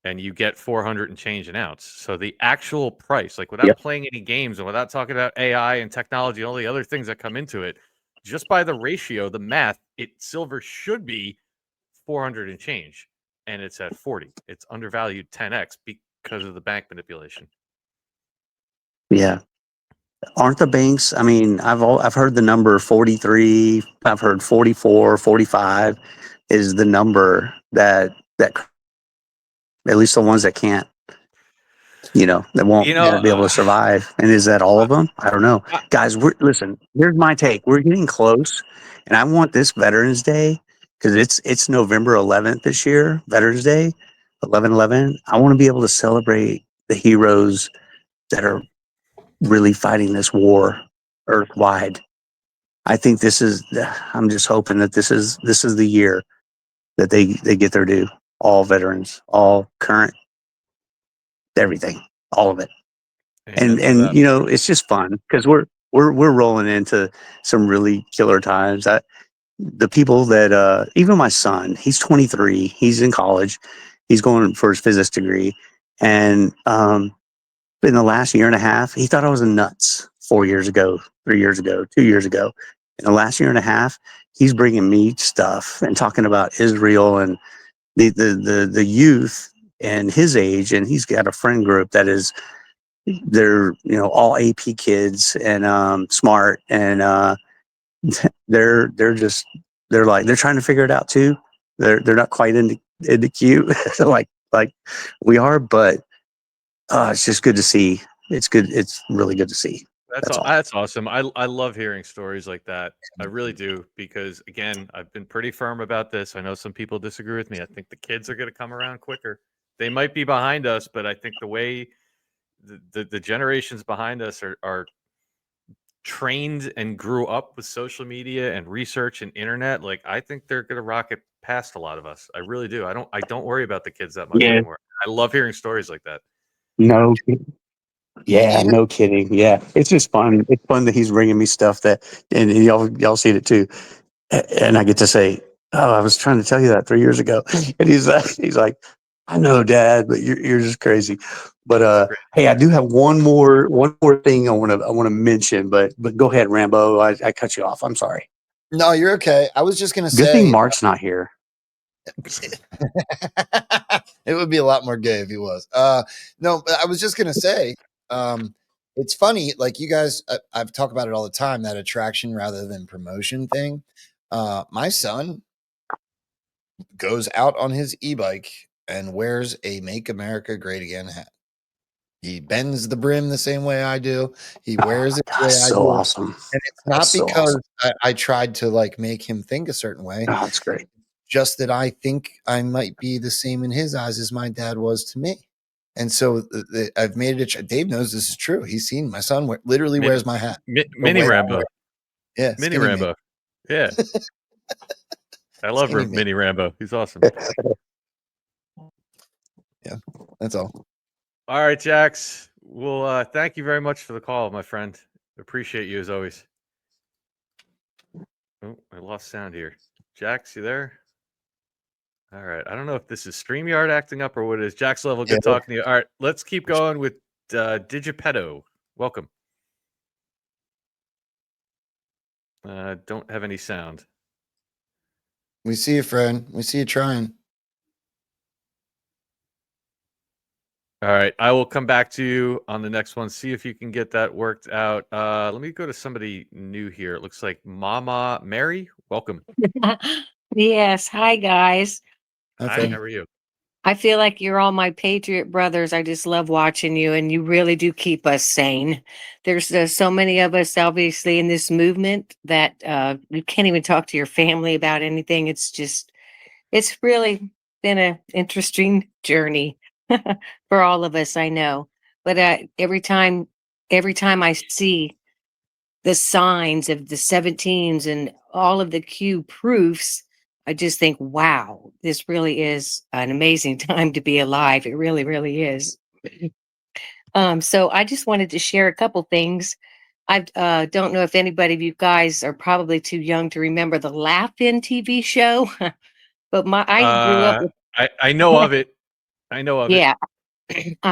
And you get 400 and change an ounce. So the actual price, like without playing any games and without talking about AI and technology and all the other things that come into it, just by the ratio, the math, silver should be 400 and change, and it's at 40. It's undervalued 10x because of the bank manipulation. Yeah. Aren't the banks? I mean, I've heard the number 43. I've heard 44, 45 is the number that at least the ones that can't, that won't be able to survive. And is that all of them? I don't know. Guys, listen, here's my take. We're getting close, and I want this Veterans Day because it's November 11th this year, Veterans Day, 11/11. I want to be able to celebrate the heroes that are really fighting this war earthwide. I think I'm just hoping that this is the year that they get their due. All veterans, all current, everything, all of it. Amen to And that. it's just fun because we're rolling into some really killer times. The people that even my son, he's 23, he's in college, he's going for his physics degree, and in the last year and a half, he thought I was nuts 4 years ago, 3 years ago, 2 years ago. In the last year and a half, he's bringing me stuff and talking about Israel and the youth and his age, and he's got a friend group that is they're all AP kids and smart, and they're trying to figure it out too. They're not quite into cute like we are, but it's just good to see. It's good. It's really good to see. That's all. That's awesome. I love hearing stories like that. I really do, because again, I've been pretty firm about this. I know some people disagree with me. I think the kids are going to come around quicker. They might be behind us, but I think the way the generations behind us are trained and grew up with social media and research and internet, like I think they're going to rocket past a lot of us. I really do. I don't worry about the kids that much Yeah. anymore. I love hearing stories like that. No. Yeah, no kidding. Yeah, it's just fun. It's fun that he's bringing me stuff and y'all seen it too. And I get to say, "Oh, I was trying to tell you that 3 years ago," and he's like, "I know, Dad, but you're just crazy." But hey, I do have one more thing I want to mention, but go ahead, Rambo. I cut you off. I'm sorry. No, you're okay. I was just gonna Good say, thing Mark's not here. it would be a lot more gay if he was. No, but I was just gonna say, it's funny. Like you guys, I've talked about it all the time. That attraction rather than promotion thing. My son goes out on his e-bike and wears a "Make America Great Again" hat. He bends the brim the same way I do. He wears it the way I So do. awesome. And it's not That's so because awesome. I tried to like make him think a certain way. Oh, that's great. Just that I think I might be the same in his eyes as my dad was to me. And so I've made it. Dave knows this is true. He's seen my son literally wears my hat. Mini Rambo. Yeah. Mini skinny Rambo. man. Yeah. I love Skinny man. Mini Rambo. He's awesome. Yeah, that's all. All right, Jax. Well, thank you very much for the call, my friend. Appreciate you as always. Oh, I lost sound here. Jax, you there? All right. I don't know if this is StreamYard acting up or what it is. Jax Level, good Yeah. talking to you. All right, let's keep going with Digipetto. Welcome. Don't have any sound. We see you, friend. We see you trying. All right. I will come back to you on the next one. See if you can get that worked out. Let me go to somebody new here. It looks like Mama Mary. Welcome. Yes. Hi, guys. Hi, how are you? I feel like you're all my patriot brothers. I just love watching you, and you really do keep us sane. There's so many of us, obviously, in this movement that you can't even talk to your family about anything. It's really been an interesting journey for all of us, I know. But every time I see the signs of the 17s and all of the Q proofs, I just think, wow, this really is an amazing time to be alive. It really, really is. So I just wanted to share a couple things. I don't know if anybody of you guys are probably too young to remember the Laugh-In TV show, but I grew up with. I know of it. I know of it. Yeah,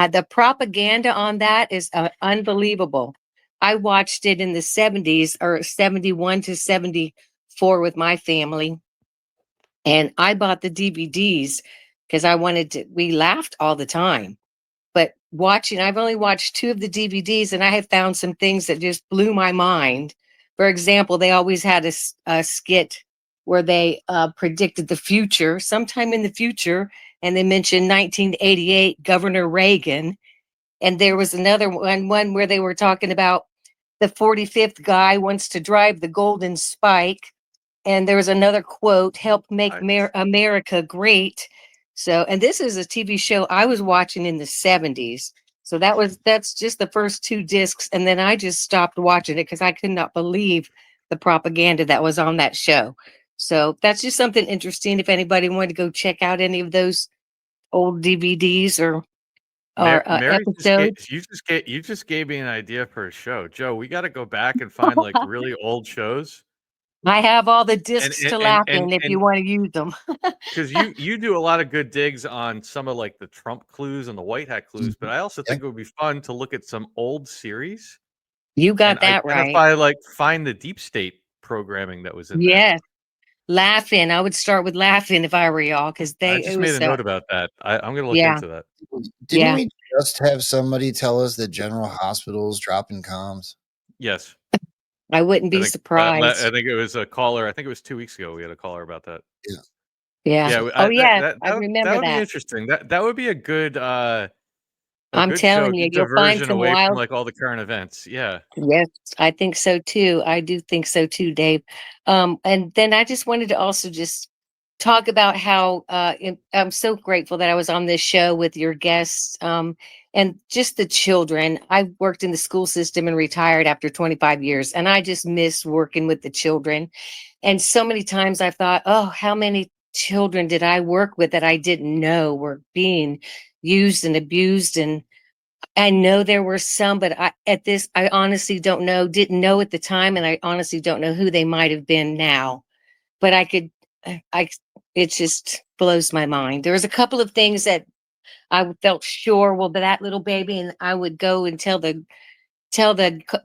the propaganda on that is unbelievable. I watched it in the 70s or 71 to 74 with my family. And I bought the DVDs because we laughed all the time. But I've only watched 2 of the DVDs and I have found some things that just blew my mind. For example, they always had a skit where they predicted the future, sometime in the future, and they mentioned 1988, Governor Reagan. And there was another one where they were talking about the 45th guy wants to drive the golden spike. And there was another quote, help make America great. So, and this is a TV show I was watching in the 70s. So that's just the first 2 discs. And then I just stopped watching it because I could not believe the propaganda that was on that show. So that's just something interesting. If anybody wanted to go check out any of those old DVDs or Mary episodes. you just gave me an idea for a show. Joe, we got to go back and find like really old shows. I have all the And discs to and laugh and in if you and want to use them. because you do a lot of good digs on some of like the Trump clues and the white hat clues, but I also think it would be fun to look at some old series You and got that right. find the deep state programming that was in there. Yes. Laughing. I would start with laughing if I were y'all because I it just made was a note about that. I'm gonna look yeah. into that. Didn't Yeah. we just have somebody tell us that General Hospital's dropping comms? Yes. I wouldn't be I surprised. think it was a caller. I think it was 2 weeks ago. We had a caller about that. Yeah. Yeah. Yeah. Oh yeah. That I remember would be that. interesting. That would be a I'm good show. telling you, Good you'll find diversion some away from wild. like all the current events. Yeah. Yes, I think so too. I do think so too, Dave. And then I just wanted to also just talk about how I'm so grateful that I was on this show with your guests and just the children. I worked in the school system and retired after 25 years, and I just miss working with the children. And so many times I thought, oh, how many children did I work with that I didn't know were being used and abused? And I know there were some, but I honestly don't know, didn't know at the time, and I honestly don't know who they might have been now. But it just blows my mind. There was a couple of things that I felt sure, well, but that little baby, and I would go and tell the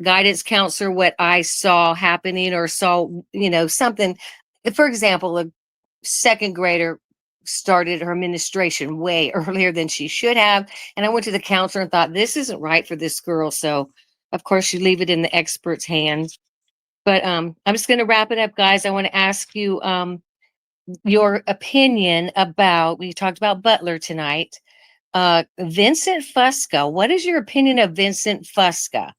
guidance counselor what I saw happening or saw, something. For example, a 2nd grader started her menstruation way earlier than she should have. And I went to the counselor and thought, this isn't right for this girl. So, of course, you leave it in the expert's hands. But I'm just going to wrap it up, guys. I want to ask you your opinion about, we talked about Butler tonight. Vincent Fusca. What is your opinion of Vincent Fusca?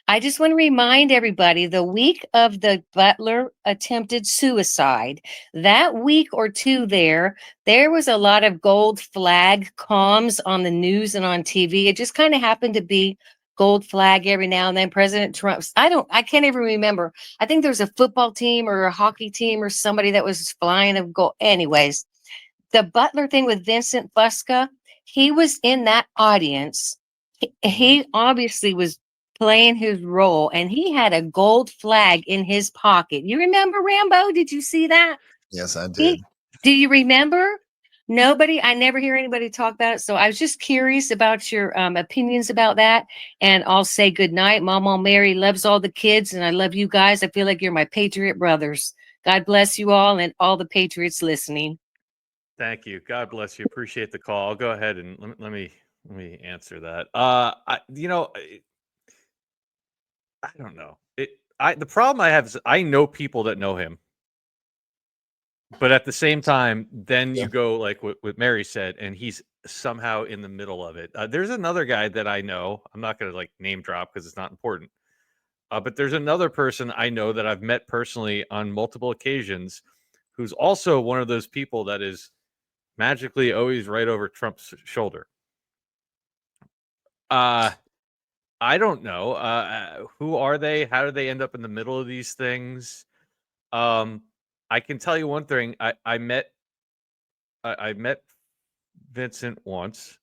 I just want to remind everybody the week of the Butler attempted suicide, that week or 2 there was a lot of gold flag comms on the news and on TV. It just kind of happened to be gold flag every now and then. President Trump's, I can't even remember. I think there's a football team or a hockey team or somebody that was flying a gold. Anyways, the Butler thing with Vincent Fusca, he was in that audience. He obviously was playing his role, and he had a gold flag in his pocket. You remember, Rambo? Did you see that? Yes, I He, did. do you remember? Nobody, I never hear anybody talk about it. So I was just curious about your opinions about that. And I'll say good night. Mama Mary loves all the kids, and I love you guys. I feel like you're my Patriot brothers. God bless you all and all the Patriots listening. Thank you. God bless you. Appreciate the call. I'll go ahead and let me answer that. I don't know. The problem I have is I know people that know him. But at the same time, then you go like what Mary said, and he's somehow in the middle of it. There's another guy that I know. I'm not going to like name drop because it's not important. But there's another person I know that I've met personally on multiple occasions, who's also one of those people that is magically always right over Trump's shoulder. I don't know. Who are they? How do they end up in the middle of these things? I can tell you one thing. I met Vincent once,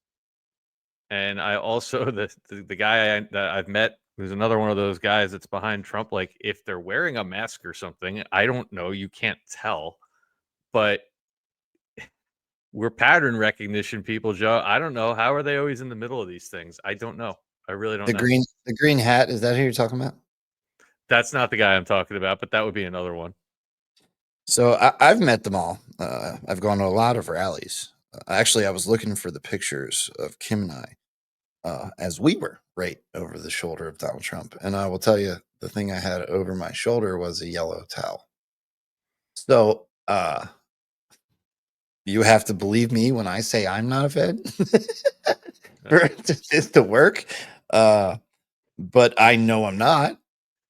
and I also the guy that I've met who's another one of those guys that's behind Trump. Like, if they're wearing a mask or something, I don't know. You can't tell, but we're pattern recognition people, Joe. I don't know. How are they always in the middle of these things? I don't know. I really don't know. The green hat, is that who you're talking about? That's not the guy I'm talking about, but that would be another one. So I've met them all. I've gone to a lot of rallies. Actually, I was looking for the pictures of Kim and I as we were right over the shoulder of Donald Trump. And I will tell you, the thing I had over my shoulder was a yellow towel. So you have to believe me when I say I'm not a Fed for this to work. But I know I'm not.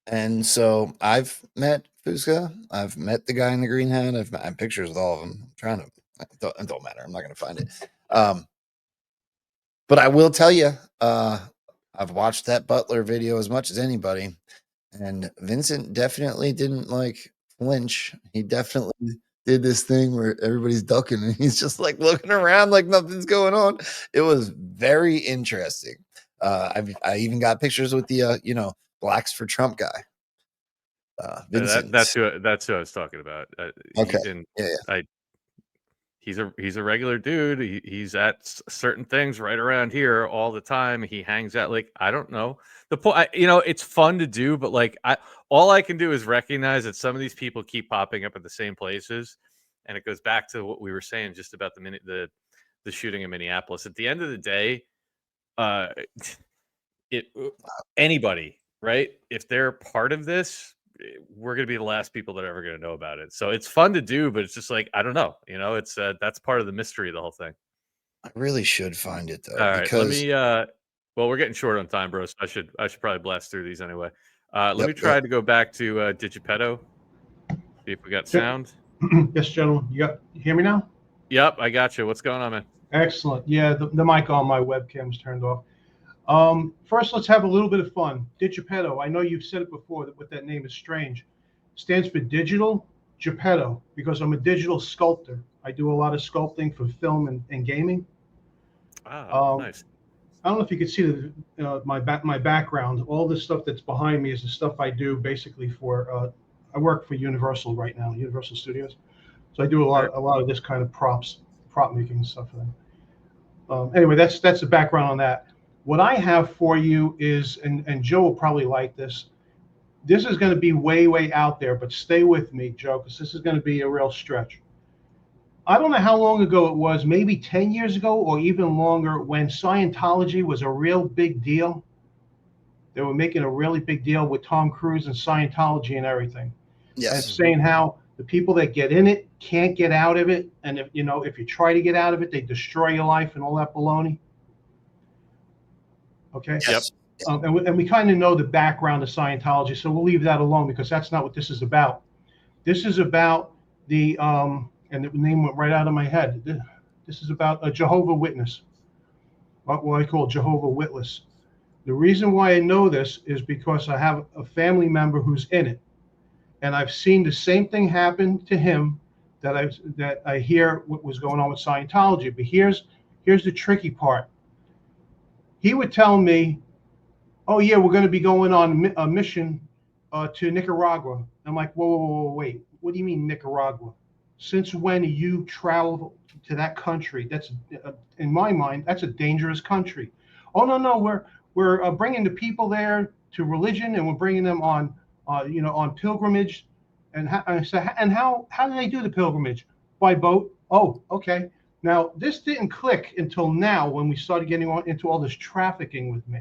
And so I've met Fusca. I've met the guy in the green hat. I have pictures with all of them. I'm trying to, it don't matter. I'm not going to find it. But I will tell you, I've watched that Butler video as much as anybody. And Vincent definitely didn't like flinch. He definitely did this thing where everybody's ducking and he's just like looking around like nothing's going on. It was very interesting. I even got pictures with the Blacks for Trump guy. Vincent. That's who I was talking about. Okay. He's a regular dude. He's at certain things right around here all the time. He hangs out. Like, I don't know the point. It's fun to do, but like all I can do is recognize that some of these people keep popping up at the same places, and it goes back to what we were saying just about the shooting in Minneapolis. At the end of the day, anybody, right? If they're part of this, we're going to be the last people that are ever going to know about it. So it's fun to do, but it's just like, I don't know. It's that's part of the mystery of the whole thing. I really should find it though. All right, because... let me well, we're getting short on time, bro. So I should probably blast through these anyway. Let me try to go back to Digipetto. See if we got sound. Yes, gentlemen. You hear me now? Yep, I got you. What's going on, man? Excellent. Yeah, the mic on my webcam is turned off. First, let's have a little bit of fun. Digipetto. I know you've said it before that what that name is strange. Stands for digital Geppetto, because I'm a digital sculptor. I do a lot of sculpting for film and gaming. Nice. I don't know if you can see my background. All this stuff that's behind me is the stuff I do basically for. I work for Universal right now, Universal Studios. So I do a lot of this kind of prop making and stuff for them. Anyway, that's the background on that. What I have for you is, and Joe will probably like this. This is going to be way, way out there, but stay with me, Joe, because this is going to be a real stretch. I don't know how long ago it was, maybe 10 years ago or even longer, when Scientology was a real big deal. They were making a really big deal with Tom Cruise and Scientology and everything. Yes. And saying how the people that get in it can't get out of it. And if you try to get out of it, they destroy your life and all that baloney. Okay. Yes. And we kind of know the background of Scientology, so we'll leave that alone because that's not what this is about. This is about the and the name went right out of my head. This is about a Jehovah's Witness, what I call Jehovah's Witness. The reason why I know this is because I have a family member who's in it, and I've seen the same thing happen to him that I hear what was going on with Scientology. But here's the tricky part. He would tell me oh yeah, we're going to be going on a mission to Nicaragua. I'm like, whoa, wait. What do you mean Nicaragua? Since when you travel to that country? That's in my mind, that's a dangerous country. Oh no, we're bringing the people there to religion, and we're bringing them on, on pilgrimage. And I said, and how do they do the pilgrimage? By boat. Oh, okay. Now this didn't click until now when we started getting into all this trafficking with me.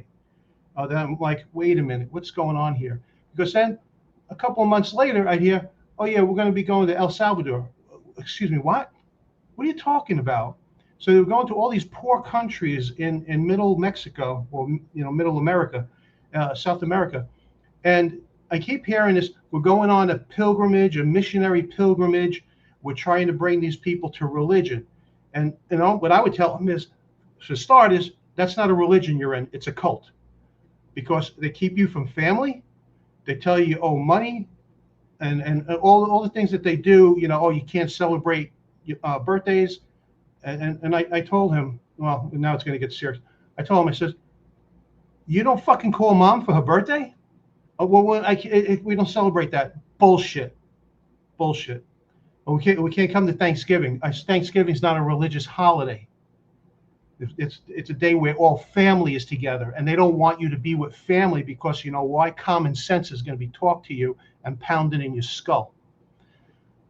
Then I'm like, wait a minute, what's going on here? Because then a couple of months later, I hear, oh yeah, we're going to be going to El Salvador. Excuse me, what? What are you talking about? So they're going to all these poor countries in middle Mexico, or middle America, South America, and I keep hearing this. We're going on a pilgrimage, a missionary pilgrimage. We're trying to bring these people to religion, and what I would tell them is, for starters, that's not a religion you're in; it's a cult, because they keep you from family. They tell you owe money, and all the things that they do. Oh, you can't celebrate birthdays. And I told him, well, now it's going to get serious. I told him, I said, you don't fucking call mom for her birthday? Oh, well, we don't celebrate that. Bullshit. Bullshit. We can't come to Thanksgiving. Thanksgiving's not a religious holiday. It's a day where all family is together, and they don't want you to be with family because you know why? Common sense is going to be taught to you and pounded in your skull.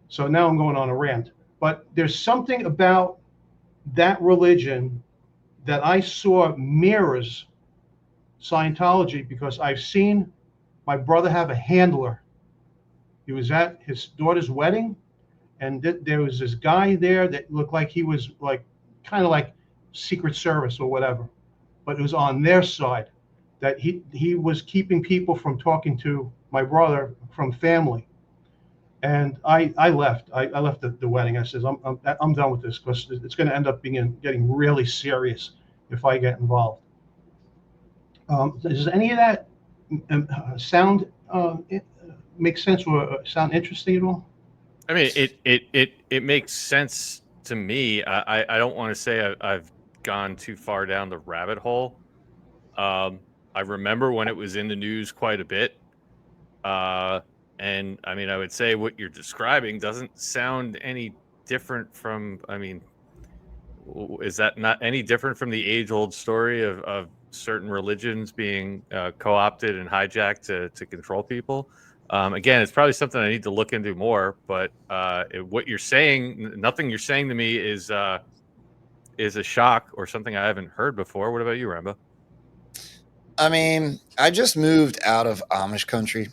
So now I'm going on a rant. But there's something about that religion that I saw mirrors Scientology, because I've seen my brother have a handler. He was at his daughter's wedding, and there was this guy there that looked like he was like kind of like Secret Service or whatever, but it was on their side, that he was keeping people from talking to my brother from family. And I left. I left the wedding. I says I'm done with this, because it's going to end up getting really serious if I get involved. Does any of that sound make sense or sound interesting at all? I mean, it makes sense to me. I don't want to say I've gone too far down the rabbit hole. I remember when it was in the news quite a bit. And I mean, I would say what you're describing doesn't sound any different from, I mean, is that not any different from the age-old story of certain religions being co-opted and hijacked to control people? Again, it's probably something I need to look into more, but what you're saying, nothing you're saying to me is a shock or something I haven't heard before. What about you, Rambo? I mean, I just moved out of Amish country,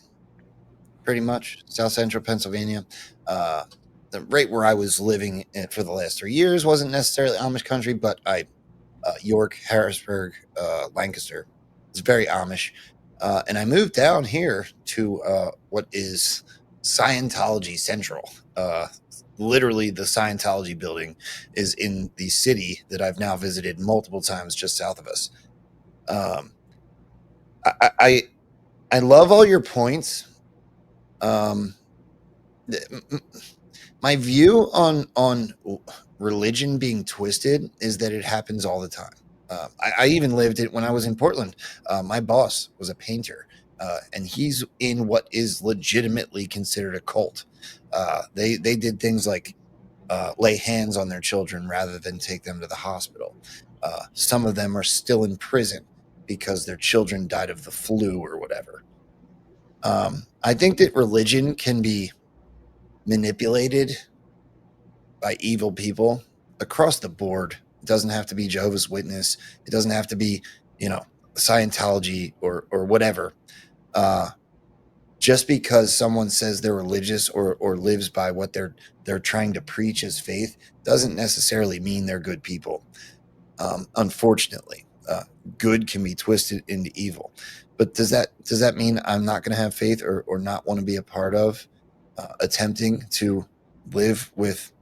pretty much, South Central Pennsylvania. The rate where I was living for the last 3 years wasn't necessarily Amish country, but York, Harrisburg, Lancaster, it's very Amish. And I moved down here to what is Scientology Central. Literally, the Scientology building is in the city that I've now visited multiple times just south of us. I love all your points. My view on religion being twisted is that it happens all the time. I even lived it when I was in Portland. My boss was a painter, and he's in what is legitimately considered a cult. They did things like lay hands on their children rather than take them to the hospital. Some of them are still in prison because their children died of the flu or whatever. I think that religion can be manipulated by evil people across the board. It doesn't have to be Jehovah's Witness. It doesn't have to be, Scientology or whatever. Just because someone says they're religious or lives by what they're trying to preach as faith doesn't necessarily mean they're good people. Unfortunately, good can be twisted into evil. But does that mean I'm not going to have faith or not want to be a part of attempting to live with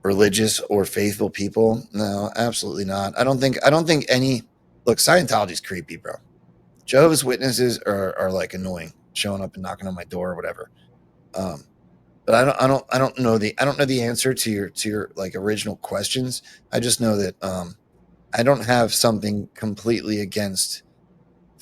religious or faithful people? No, absolutely not. I don't think any. Look, Scientology's creepy, bro. Jehovah's Witnesses are like annoying, showing up and knocking on my door or whatever. But I don't know the answer to your like original questions. I just know that I don't have something completely against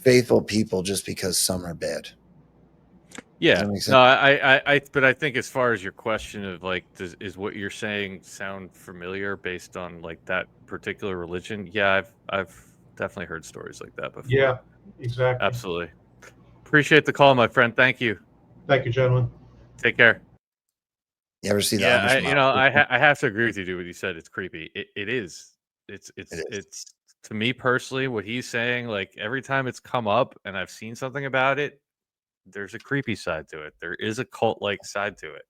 faithful people just because some are bad. Does Yeah, that make sense? no, but I think as far as your question of like, is what you're saying sound familiar based on like that particular religion? Yeah, I've definitely heard stories like that before. Yeah, exactly. Absolutely. Appreciate the call, my friend. Thank you. Thank you, gentlemen. Take care. You ever see the Yeah, Amish Mafia? I have to agree with you, dude. What you said, it's creepy. It is. It's to me personally, what he's saying. Like every time it's come up and I've seen something about it, there's a creepy side to it. There is a cult like side to it.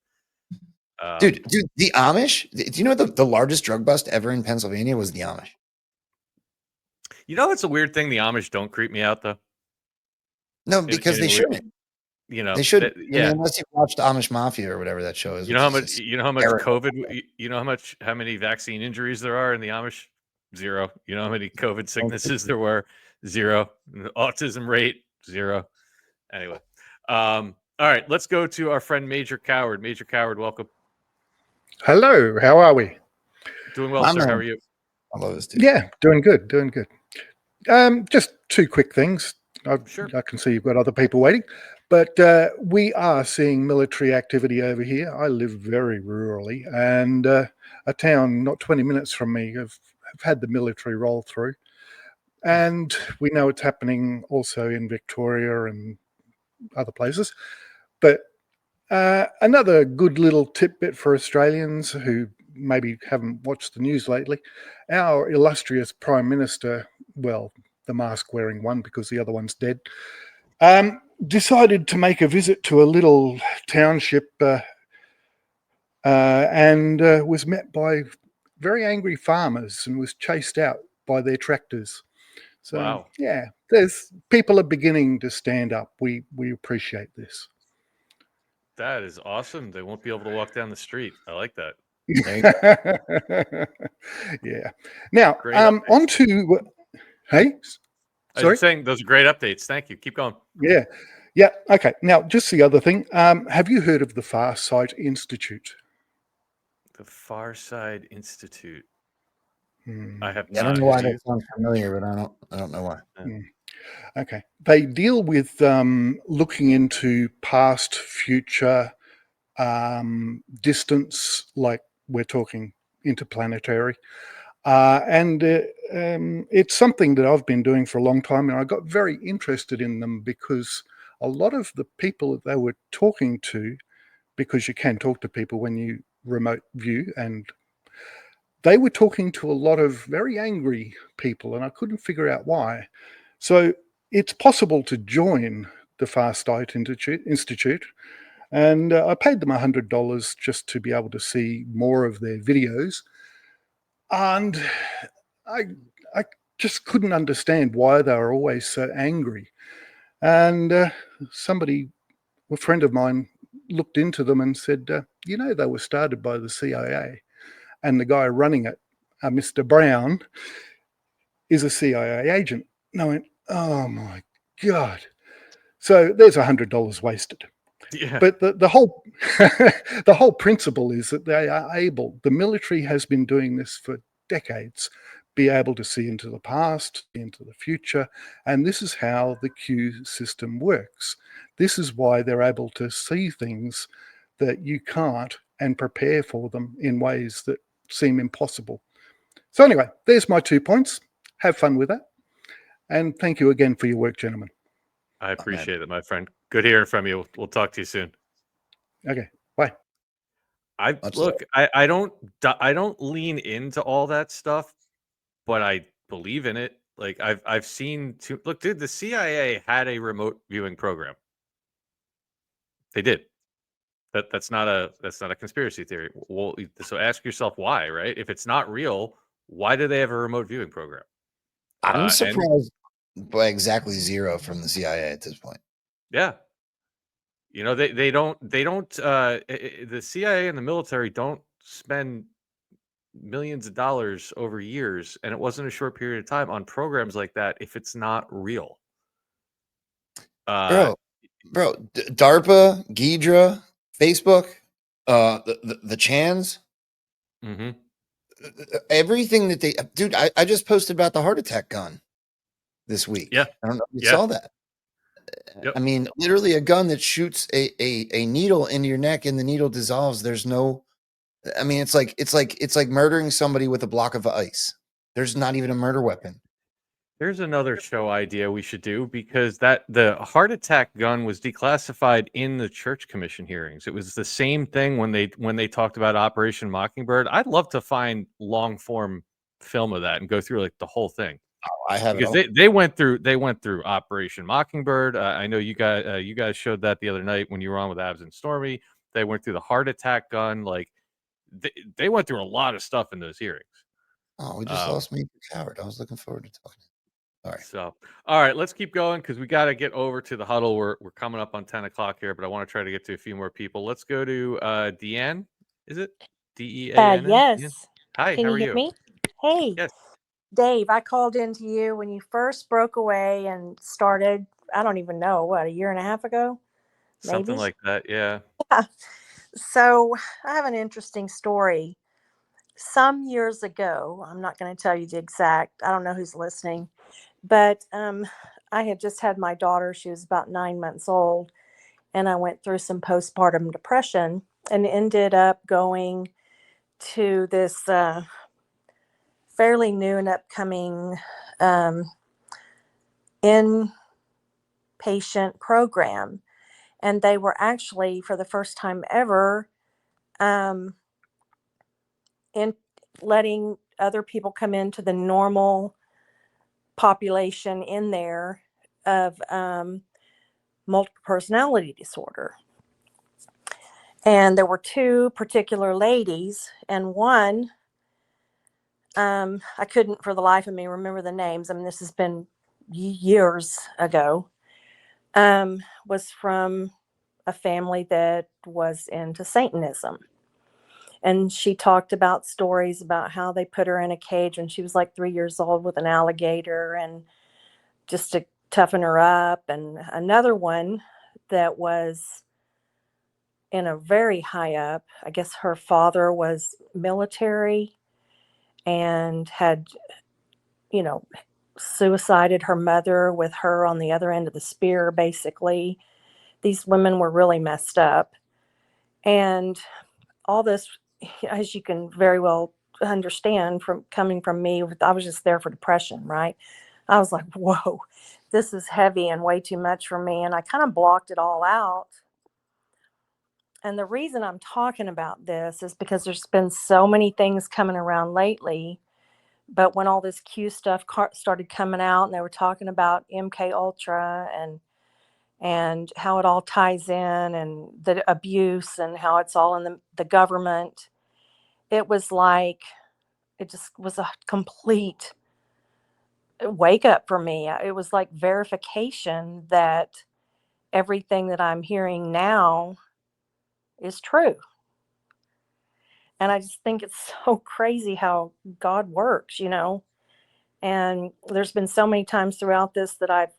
Dude, the Amish. Do you know the largest drug bust ever in Pennsylvania was the Amish? You know, it's a weird thing. The Amish don't creep me out though. No, because they shouldn't. You know, They shouldn't. I yeah. mean, unless you watched Amish Mafia or whatever that show is. You know how much? just You know how much terrible. COVID? You know how many vaccine injuries there are in the Amish? 0. You know how many COVID sicknesses there were? 0. The autism rate 0. Anyway, all right. Let's go to our friend Major Coward. Major Coward, welcome. Hello, how are we? Doing well, sir. How are you? I love this dude. Yeah, doing good, doing good. Just 2 quick things. I can see you've got other people waiting, but we are seeing military activity over here. I live very rurally, and a town not 20 minutes from me have had the military roll through, and we know it's happening also in Victoria and other places. But another good little tidbit for Australians who maybe haven't watched the news lately, our illustrious Prime Minister, well, the mask-wearing one because the other one's dead, decided to make a visit to a little township and was met by very angry farmers and was chased out by their tractors. So, wow. Yeah, people are beginning to stand up. We appreciate this. That is awesome. They won't be able to walk down the street. I like that. Yeah. Now, Great on to hey. I Sorry? was saying those are great updates. Thank you. Keep going. Yeah. Yeah. Okay. Now, just the other thing. Have you heard of the Far Sight Institute? The Far Side Institute. Hmm. I have Yeah, I not. don't know why that sounds familiar, but I don't know why. Okay. They deal with looking into past, future, distance, like we're talking interplanetary. And it's something that I've been doing for a long time, and I got very interested in them because a lot of the people that they were talking to, because you can talk to people when you remote view, and they were talking to a lot of very angry people, and I couldn't figure out why. So it's possible to join the Far Sight Institute, and I paid them $100 just to be able to see more of their videos. And I just couldn't understand why they were always so angry. And a friend of mine, looked into them and said, they were started by the CIA, and the guy running it, Mr. Brown, is a CIA agent. And I went, oh my God. So there's $100 wasted. Yeah. But the whole the whole principle is that they are able, the military has been doing this for decades, be able to see into the past, into the future, and this is how the Q system works. This is why they're able to see things that you can't and prepare for them in ways that seem impossible. So anyway, there's my 2 points. Have fun with that. And thank you again for your work, gentlemen. I appreciate it, my friend. Good hearing from you. We'll talk to you soon. Okay, bye. I don't lean into all that stuff, but I believe in it. Like I've seen look, dude, the CIA had a remote viewing program. They did. That's not a conspiracy theory. Well, so ask yourself why, right? If it's not real, why do they have a remote viewing program? I'm surprised by exactly 0 from the CIA at this point. Yeah. They don't the CIA and the military don't spend millions of dollars over years, and it wasn't a short period of time on programs like that if it's not real. Bro, DARPA, Ghidra, Facebook, the Chans, everything that dude, I just posted about the heart attack gun. this week. Yeah. I don't know if you Yeah. saw that. Yep. I mean, literally a gun that shoots a needle into your neck and the needle dissolves. There's no, I mean, it's like murdering somebody with a block of ice. There's not even a murder weapon. There's another show idea we should do, because the heart attack gun was declassified in the Church Commission hearings. It was the same thing when they talked about Operation Mockingbird. I'd love to find long form film of that and go through like the whole thing. Oh, I have because it all. they went through Operation Mockingbird. I know you guys showed that the other night when you were on with Abs and Stormy. They went through the heart attack gun. Like they went through a lot of stuff in those hearings. Oh, we just lost me, Coward. I was looking forward to talking. All right. So, all right, let's keep going because we got to get over to the huddle. We're coming up on 10 o'clock here, but I want to try to get to a few more people. Let's go to Deanne. Is it Deann? Yes. Deanne? Hi, Can how you are hear you? me? Hey, Yes. Dave, I called into you when you first broke away and started, I don't even know, what, a year and a half ago? Something Maybe. like that. Yeah. So I have an interesting story. Some years ago, I'm not going to tell you the exact, I don't know who's listening, but I had just had my daughter. She was about 9 months old, and I went through some postpartum depression and ended up going to this fairly new and upcoming inpatient program. And they were actually, for the first time ever, in letting other people come into the normal population in there of multiple personality disorder. And there were two particular ladies, and one, I couldn't for the life of me remember the names. I mean, this has been years ago. Was from a family that was into Satanism. And she talked about stories about how they put her in a cage when she was like 3 years old with an alligator, and just to toughen her up. And another one that was in a very high up, I guess her father was military and had, suicided her mother with her on the other end of the spear, basically. These women were really messed up. And all this, as you can very well understand from coming from me, I was just there for depression, right? I was like, whoa, this is heavy and way too much for me. And I kind of blocked it all out. And the reason I'm talking about this is because there's been so many things coming around lately. But when all this Q stuff started coming out, and they were talking about MK Ultra and how it all ties in, and the abuse, and how it's all in the government, it was like, it just was a complete wake up for me. It was like verification that everything that I'm hearing now is true. And I just think it's so crazy how God works, And there's been so many times throughout this that I've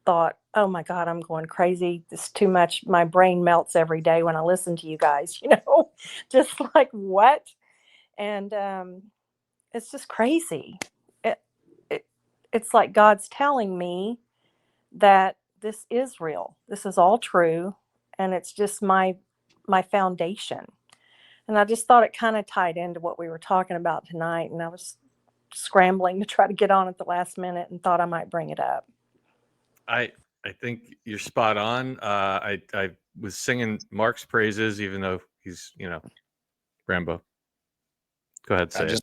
thought, oh my God, I'm going crazy. This is too much. My brain melts every day when I listen to you guys, just like what? And it's just crazy. It's like God's telling me that this is real. This is all true. And it's just my foundation. And I just thought it kind of tied into what we were talking about tonight. And I was scrambling to try to get on at the last minute and thought I might bring it up. I think you're spot on. I was singing Mark's praises, even though he's Rambo. Go ahead, say it.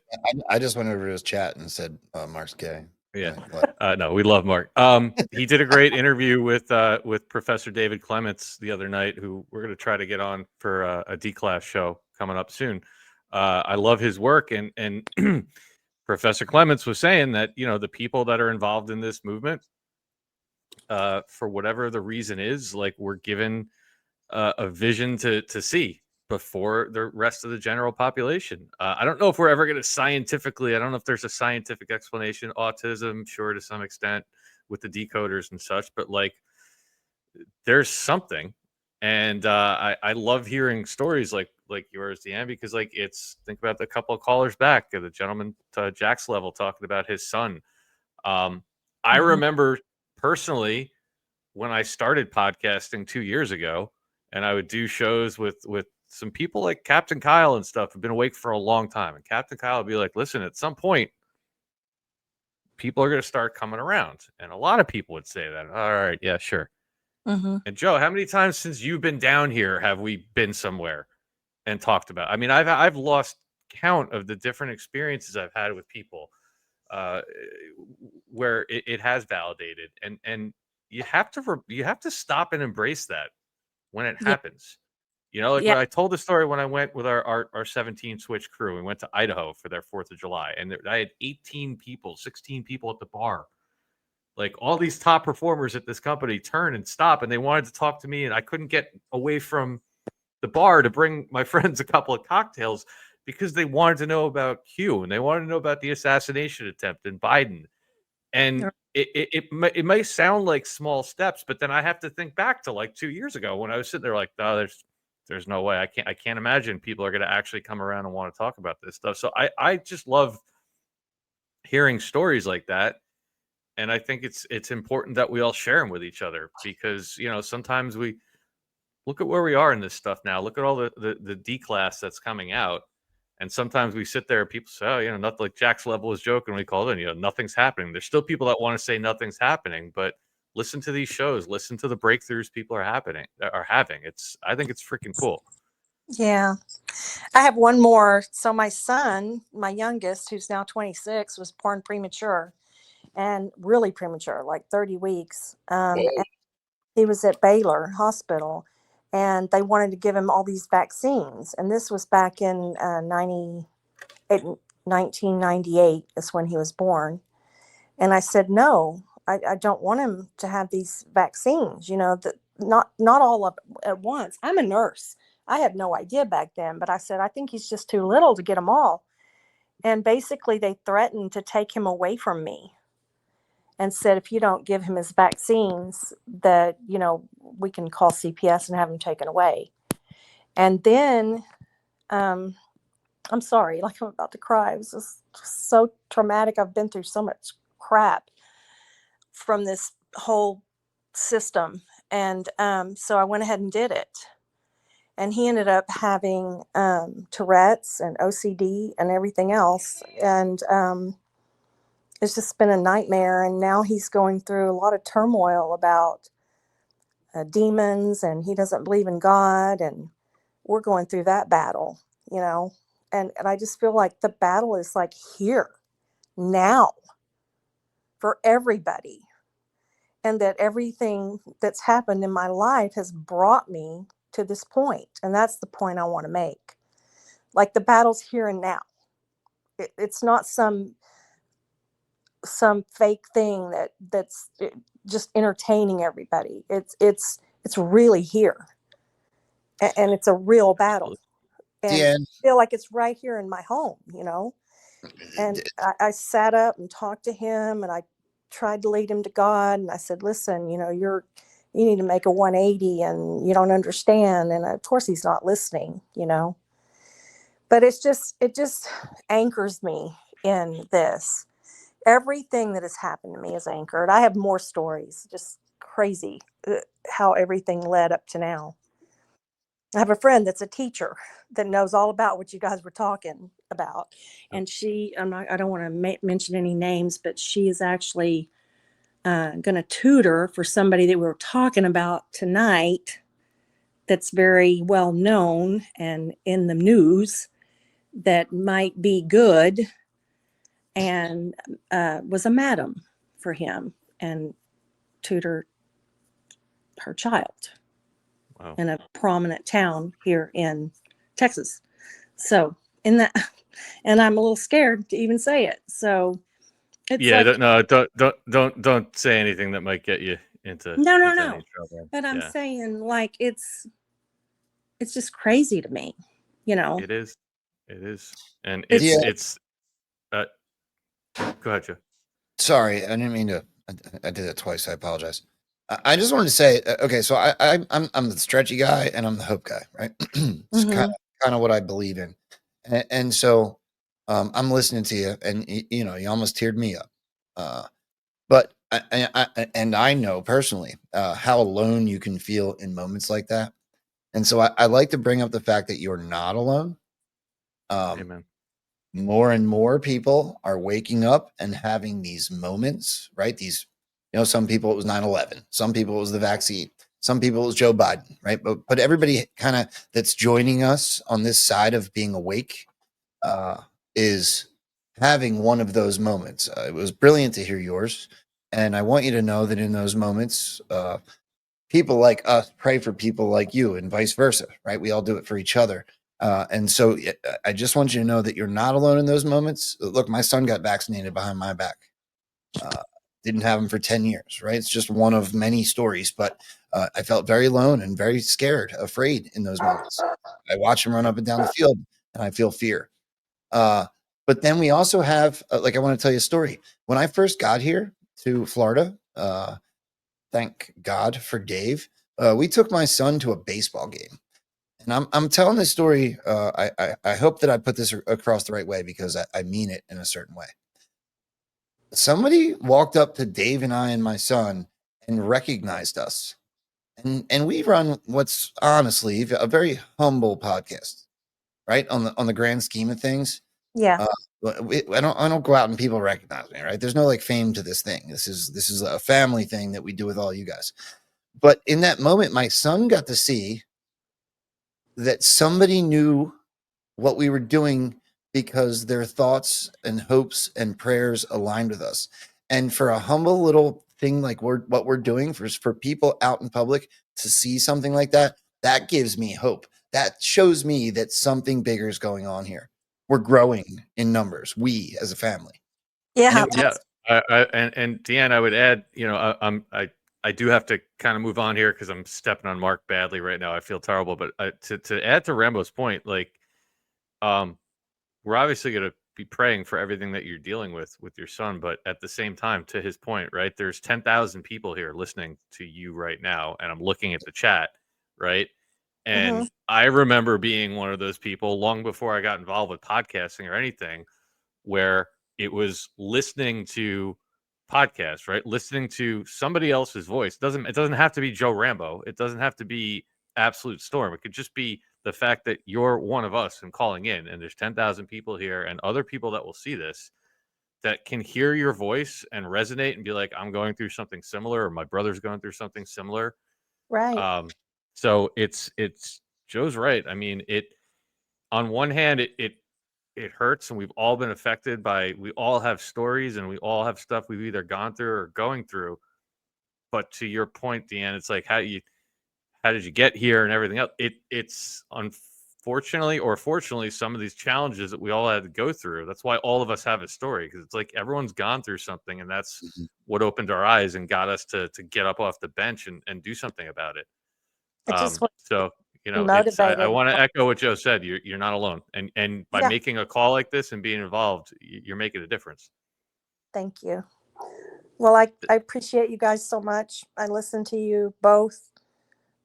I just went over to his chat and said Mark's gay. Yeah. No, we love Mark. He did a great interview with Professor David Clements the other night, who we're going to try to get on for a D-class show coming up soon. I love his work, and Professor Clements was saying that the people that are involved in this movement, for whatever the reason is, like, we're given a vision to see before the rest of the general population. I don't know if we're ever going to scientifically, I don't know if there's a scientific explanation. Autism, sure, to some extent, with the decoders and such, but like, there's something. And I love hearing stories like yours, Deanne, because like, think about the couple of callers back, the gentleman to Jack's level talking about his son. I Mhm. remember personally when I started podcasting 2 years ago, and I would do shows with some people like Captain Kyle and stuff who've been awake for a long time. And Captain Kyle would be like, listen, at some point, people are going to start coming around. And a lot of people would say that. All right, yeah, sure. Mhm. And Joe, how many times since you've been down here have we been somewhere and talked about? I mean, I've lost count of the different experiences I've had with people uh, where it has validated, and you have to stop and embrace that when it Yeah. happens. You know, like Yeah. when I told the story when I went with our 17 switch crew, we went to Idaho for their 4th of July, and I had 18 people, 16 people at the bar. Like all these top performers at this company turn and stop, and they wanted to talk to me, and I couldn't get away from the bar to bring my friends a couple of cocktails because they wanted to know about Q and they wanted to know about the assassination attempt and Biden. And Or- it may sound like small steps, but then I have to think back to like 2 years ago when I was sitting there like, oh, there's no way. I can't imagine people are going to actually come around and want to talk about this stuff. So I just love hearing stories like that. And I think it's important that we all share them with each other because, you know, sometimes we look at where we are in this stuff now. Look at all the D class that's coming out. And sometimes we sit there and people say, oh, you know, nothing, like Jack's level was joking when we called in, you know, nothing's happening. There's still people that want to say nothing's happening, but listen to these shows, listen to the breakthroughs people are having. I think it's freaking cool. Yeah. I have one more. So my son, my youngest, who's now 26, was born premature and really premature, like 30 weeks. And he was at Baylor Hospital and they wanted to give him all these vaccines. And this was back in 1998 is when he was born. And I said, no, I don't want him to have these vaccines, you know, that not all of it at once. I'm a nurse. I had no idea back then, but I said, I think he's just too little to get them all. And basically they threatened to take him away from me and said, if you don't give him his vaccines, that, you know, we can call CPS and have him taken away. And then, I'm sorry, like I'm about to cry. It was just so traumatic. I've been through so much crap from this whole system. And so I went ahead and did it. And he ended up having Tourette's and OCD and everything else. And it's just been a nightmare. And now he's going through a lot of turmoil about demons, and he doesn't believe in God. And we're going through that battle, you know. And I just feel like the battle is like here now for everybody. And that everything that's happened in my life has brought me to this point. And that's the point I want to make. Like the battle's here and now. It's not some fake thing that's just entertaining everybody. It's really here. And it's a real battle. And Yeah. I feel like it's right here in my home, you know. And I sat up and talked to him, and I tried to lead him to God. And I said, listen, you know, you need to make a 180 and you don't understand. And of course he's not listening, you know, but it just anchors me in this. Everything that has happened to me is anchored. I have more stories, just crazy how everything led up to now. I have a friend that's a teacher that knows all about what you guys were talking about. And I don't want to mention any names, but she is actually going to tutor for somebody that we were talking about tonight that's very well known and in the news that might be good, and was a madam for him and tutor her child in a prominent town here in Texas. So in that, and I'm a little scared to even say it. So it's Yeah, like, don't say anything that might get you into no, any trouble. but I'm Yeah, saying like, it's just crazy to me, you know? it is, and It's, it's. Go ahead, Joe. Sorry, I didn't mean to. I did it twice. I apologize. I just wanted to say, okay, so I'm the stretchy guy and I'm the hope guy, right? It's kind of what I believe in, and so I'm listening to you, and you know, you almost teared me up. But And I know personally how alone you can feel in moments like that. And so I like to bring up the fact that you're not alone. Amen. More and more people are waking up and having these moments, right? These, some people it was 9/11, some people it was the vaccine, some people it was Joe Biden, right? But everybody kind of that's joining us on this side of being awake is having one of those moments. It was brilliant to hear yours. And I want you to know that in those moments, people like us pray for people like you and vice versa, right? We all do it for each other. And so I just want you to know that you're not alone in those moments. Look, my son got vaccinated behind my back. Didn't have him for 10 years, right? It's just one of many stories, but I felt very alone and very scared, afraid in those moments. I watch him run up and down the field and I feel fear. But then we also have, I want to tell you a story. When I first got here to Florida, thank God for Dave, we took my son to a baseball game. And I'm telling this story. I hope that I put this across the right way because I mean it in a certain way. Somebody walked up to Dave and I and my son and recognized us. And we run what's honestly a very humble podcast, right? On the grand scheme of things. Yeah. I don't go out and people recognize me, right? There's no like fame to this thing. This is a family thing that we do with all you guys. But in that moment, my son got to see that somebody knew what we were doing because their thoughts and hopes and prayers aligned with us. And for a humble little thing like what we're doing for people out in public to see something like that, that gives me hope. That shows me that something bigger is going on here. We're growing in numbers, we as a family. Yeah. And Deanne, I would add, I do have to kind of move on here because I'm stepping on Mark badly right now. I feel terrible, but to add to Rambo's point, like, we're obviously going to be praying for everything that you're dealing with your son, but at the same time, to his point, right, there's 10,000 people here listening to you right now, and I'm looking at the chat, right? And I remember being one of those people long before I got involved with podcasting or anything, where it was listening to podcasts, right? Listening to somebody else's voice. It doesn't have to be Joe Rambo. It doesn't have to be Absolute Storm. It could just be the fact that you're one of us and calling in, and there's 10,000 people here and other people that will see this that can hear your voice and resonate and be like, I'm going through something similar, or my brother's going through something similar. Right. So it's Joe's right. I mean, on one hand, it hurts, and we've all been affected by, we all have stories and we all have stuff we've either gone through or going through. But to your point, Deanne, it's like, how did you get here and everything else? It's unfortunately or fortunately some of these challenges that we all had to go through. That's why all of us have a story, because it's like everyone's gone through something, and that's what opened our eyes and got us to get up off the bench and do something about it. I just want So to be I motivated. want to echo what Joe said. You're not alone, and by Yeah. making a call like this and being involved, you're making a difference. Thank you. Well, I appreciate you guys so much. I listen to you both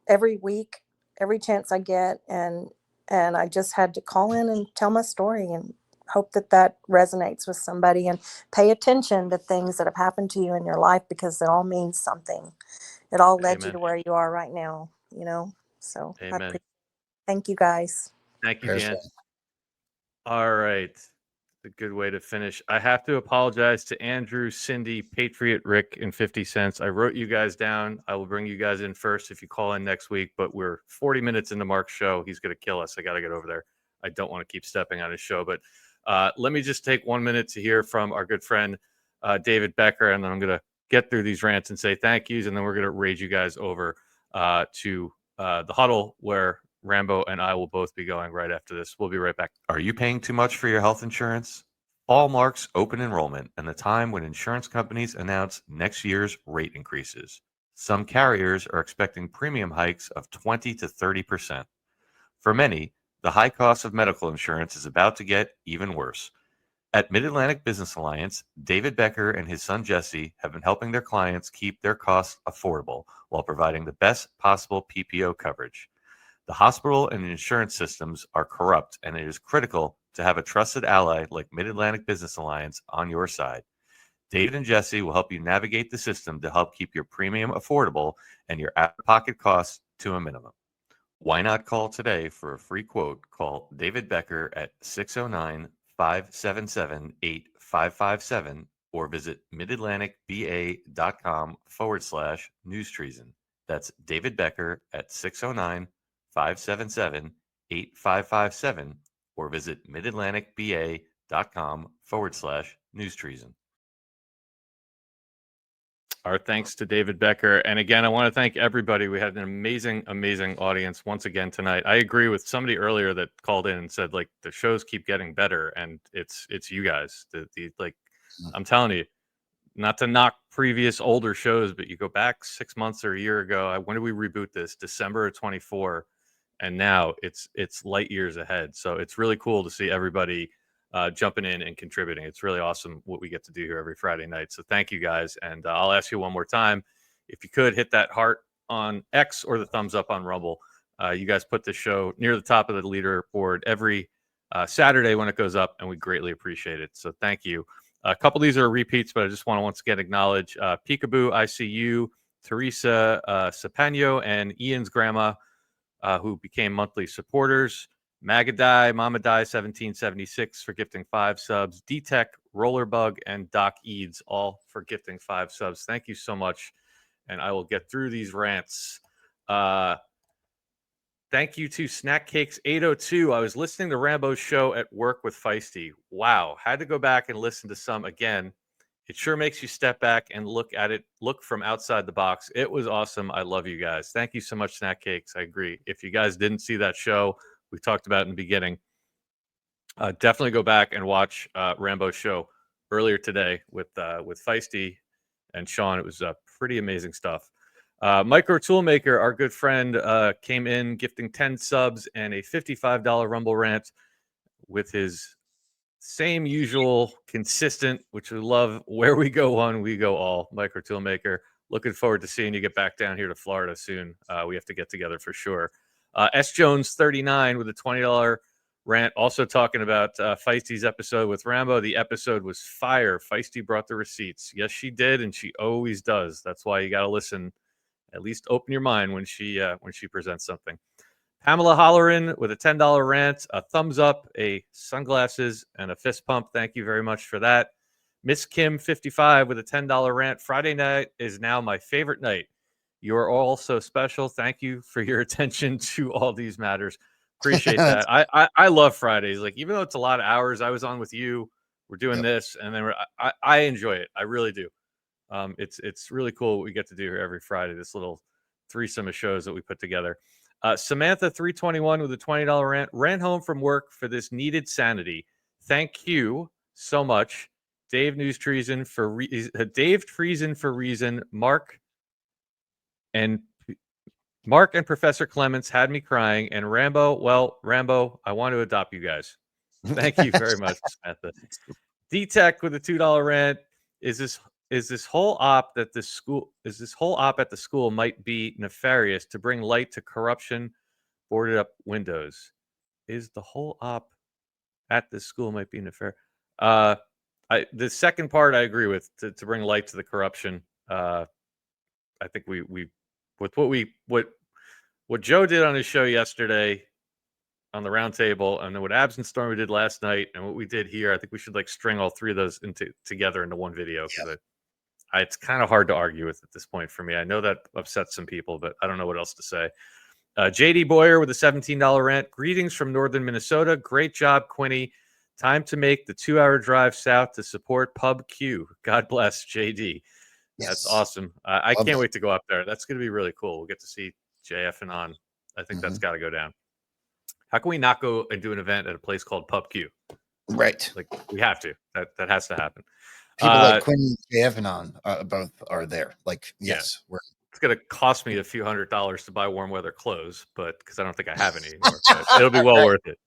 every week, every chance I get, and I just had to call in and tell my story and hope that resonates with somebody, and pay attention to things that have happened to you in your life, because it all means something. It all led you Amen. to where you are right now, So Amen. thank you guys. Thank you, Dan. All right. A good way to finish. I have to apologize to Andrew, Cindy, Patriot, Rick, and 50 Cents. I wrote you guys down. I will bring you guys in first if you call in next week, but we're 40 minutes into Mark's show. He's going to kill us. I got to get over there. I don't want to keep stepping on his show, but let me just take 1 minute to hear from our good friend, David Becker, and then I'm going to get through these rants and say thank yous, and then we're going to raise you guys over to the huddle, where Rambo and I will both be going right after this. We'll be right back. Are you paying too much for your health insurance? Fall marks open enrollment and the time when insurance companies announce next year's rate increases. Some carriers are expecting premium hikes of 20 to 30%. For many, the high cost of medical insurance is about to get even worse. At Mid-Atlantic Business Alliance, David Becker and his son Jesse have been helping their clients keep their costs affordable while providing the best possible PPO coverage. The hospital and insurance systems are corrupt, and it is critical to have a trusted ally like Mid-Atlantic Business Alliance on your side. David and Jesse will help you navigate the system to help keep your premium affordable and your out-of-pocket costs to a minimum. Why not call today for a free quote? Call David Becker at 609-577-8557 or visit midatlanticba.com/Newstreason. That's David Becker at 609-577-8557 or visit midatlanticba.com/Newstreason. Our thanks to David Becker. And again, I want to thank everybody. We had an amazing, amazing audience once again tonight. I agree with somebody earlier that called in and said, like, the shows keep getting better, and it's you guys. I'm telling you, not to knock previous older shows, but you go back 6 months or a year ago. When did we reboot this? December of 24, and now it's light years ahead. So it's really cool to see everybody jumping in and contributing. It's really awesome what we get to do here every Friday night. So thank you guys. And I'll ask you one more time, if you could hit that heart on X or the thumbs up on Rumble. You guys put the show near the top of the leaderboard every Saturday when it goes up, and we greatly appreciate it. So thank you. A couple of these are repeats, but I just want to once again acknowledge Peekaboo, ICU, Teresa Sapano, and Ian's grandma, who became monthly supporters. Magadai, Mamadai 1776 for gifting 5 subs. D-Tech, Rollerbug, and Doc Eads all for gifting 5 subs. Thank you so much. And I will get through these rants. Thank you to Snack Cakes 802. I was listening to Rambo's show at work with Feisty. Wow. Had to go back and listen to some again. It sure makes you step back and look at it, look from outside the box. It was awesome. I love you guys. Thank you so much, Snack Cakes. I agree. If you guys didn't see that show we talked about in the beginning, definitely go back and watch Rambo's show earlier today with Feisty and Sean. It was pretty amazing stuff. Micro Toolmaker, our good friend, came in gifting 10 subs and a $55 Rumble rant with his same usual consistent, which we love. Where we go one, we go all. Micro Toolmaker, looking forward to seeing you get back down here to Florida soon. We have to get together for sure. S Jones 39 with a $20 rant, also talking about Feisty's episode with Rambo. The episode was fire. Feisty brought the receipts. Yes, she did, and she always does. That's why you got to listen. At least open your mind when she presents something. Pamela Holleran with a $10 rant, a thumbs up, a sunglasses, and a fist pump. Thank you very much for that. Miss Kim 55 with a $10 rant. Friday night is now my favorite night. You are all so special. Thank you for your attention to all these matters. Appreciate that. I love Fridays. Like, even though it's a lot of hours, I was on with you. We're doing this, and then I enjoy it. I really do. It's really cool what we get to do here every Friday. This little threesome of shows that we put together. Samantha 321 with a $20 rant. Ran home from work for this needed sanity. Thank you so much, Dave Newstreason for Dave Treason for reason. Mark and Professor Clements had me crying. And Rambo, well, Rambo, I want to adopt you guys. Thank you very much, Samantha. D-Tech with a $2 rant. Is this whole op at the school might be nefarious to bring light to corruption, boarded up windows? Is the whole op at the school might be nefarious? The second part I agree with, to bring light to the corruption. I think we with what Joe did on his show yesterday on the round table, and then what Abs and Stormy did last night, and what we did here, I think we should string all three of those together into one video, because it's kind of hard to argue with at this point for me. I know that upsets some people, but I don't know what else to say. JD Boyer with a $17 rant. Greetings from northern Minnesota. Great job, Quinny. Time to make the 2-hour drive south to support Pub Q. God bless, JD. Yes. That's awesome. I can't wait to go up there. That's going to be really cool. We'll get to see JF and on. I think that's got to go down. How can we not go and do an event at a place called Pub Q? Right. We have to. That has to happen. People like Quinn and Evanon both are there. Yes, yeah. It's going to cost me a few $100s to buy warm weather clothes, but because I don't think I have any anymore. But it'll be well worth it.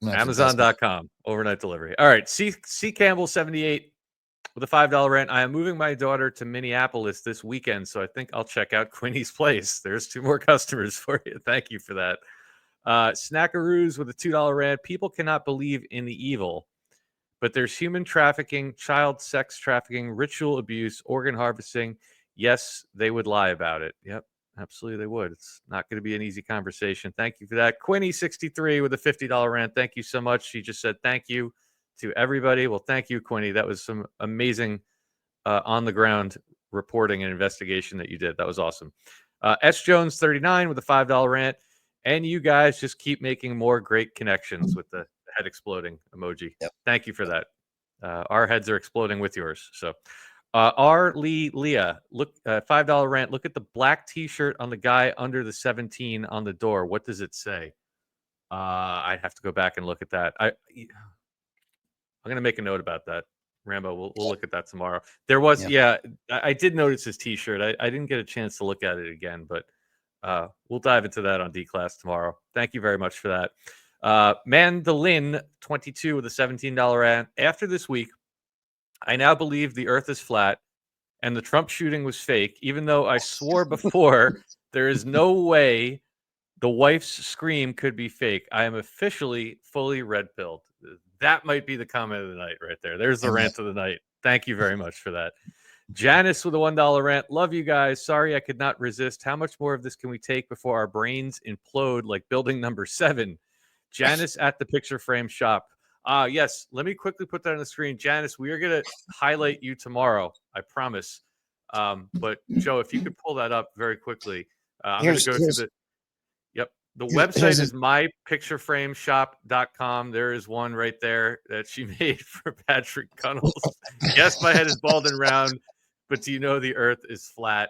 Amazon.com, overnight delivery. All right. C. Campbell 78 with a $5 rent. I am moving my daughter to Minneapolis this weekend, so I think I'll check out Quinny's place. There's 2 more customers for you. Thank you for that. Snackaroos with a $2 rent. People cannot believe in the evil, but there's human trafficking, child sex trafficking, ritual abuse, organ harvesting. Yes, they would lie about it. Yep, absolutely they would. It's not going to be an easy conversation. Thank you for that. Quinny63 with a $50 rant. Thank you so much. She just said thank you to everybody. Well, thank you, Quinny. That was some amazing on the ground reporting and investigation that you did. That was awesome. S Jones 39 with a $5 rant. And you guys just keep making more great connections with the head exploding emoji. Yep. Thank you for that. Our heads are exploding with yours. So, R. Lee Leah, look, $5 rant. Look at the black T-shirt on the guy under the 17 on the door. What does it say? I'd have to go back and look at that. I'm gonna make a note about that. Rambo, we'll look at that tomorrow. There was, Yeah. I did notice his T-shirt. I didn't get a chance to look at it again, but we'll dive into that on D class tomorrow. Thank you very much for that. Mandolin 22 with a $17 rant. After this week, I now believe the Earth is flat and the Trump shooting was fake, even though I swore before there is no way the wife's scream could be fake. I am officially fully red pilled. That might be the comment of the night right there. There's the rant of the night. Thank you very much for that. Janice with a $1 rant. Love you guys. Sorry I could not resist. How much more of this can we take before our brains implode like building number 7? Janice at the picture frame shop. Yes, let me quickly put that on the screen. Janice, we are going to highlight you tomorrow. I promise. But Joe, if you could pull that up very quickly. I'm going to go through the... Yep. The website is mypictureframeshop.com. There is one right there that she made for Patrick Cunnels. Yes, my head is bald and round, but do you know the earth is flat?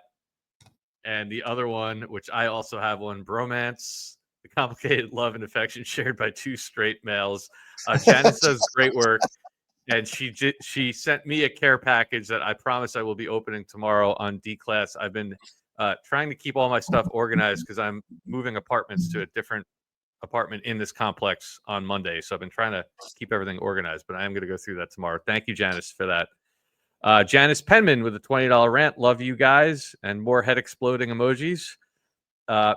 And the other one, which I also have one, Bromance, the complicated love and affection shared by two straight males. Janice does great work. And she sent me a care package that I promise I will be opening tomorrow on D class. I've been trying to keep all my stuff organized because I'm moving apartments to a different apartment in this complex on Monday. So I've been trying to keep everything organized, but I am going to go through that tomorrow. Thank you, Janice, for that. Janice Penman with a $20 rant. Love you guys. And more head exploding emojis.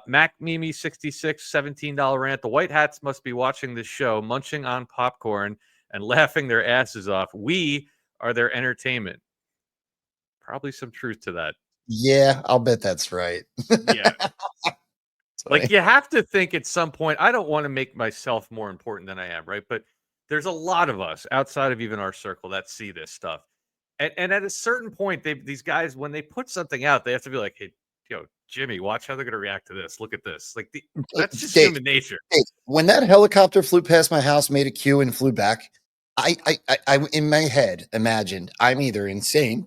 Mac Mimi 66, $17 rant. The white hats must be watching this show, munching on popcorn and laughing their asses off. We are their entertainment. Probably some truth to that. Yeah, I'll bet that's right. Yeah. Like you have to think at some point, I don't want to make myself more important than I am, right? But there's a lot of us outside of even our circle that see this stuff. And at a certain point, these guys, when they put something out, they have to be like, hey, Jimmy, watch how they're going to react to this. Look at this. Like that's just human nature. Dave, when that helicopter flew past my house, made a Q and flew back, I in my head imagined I'm either insane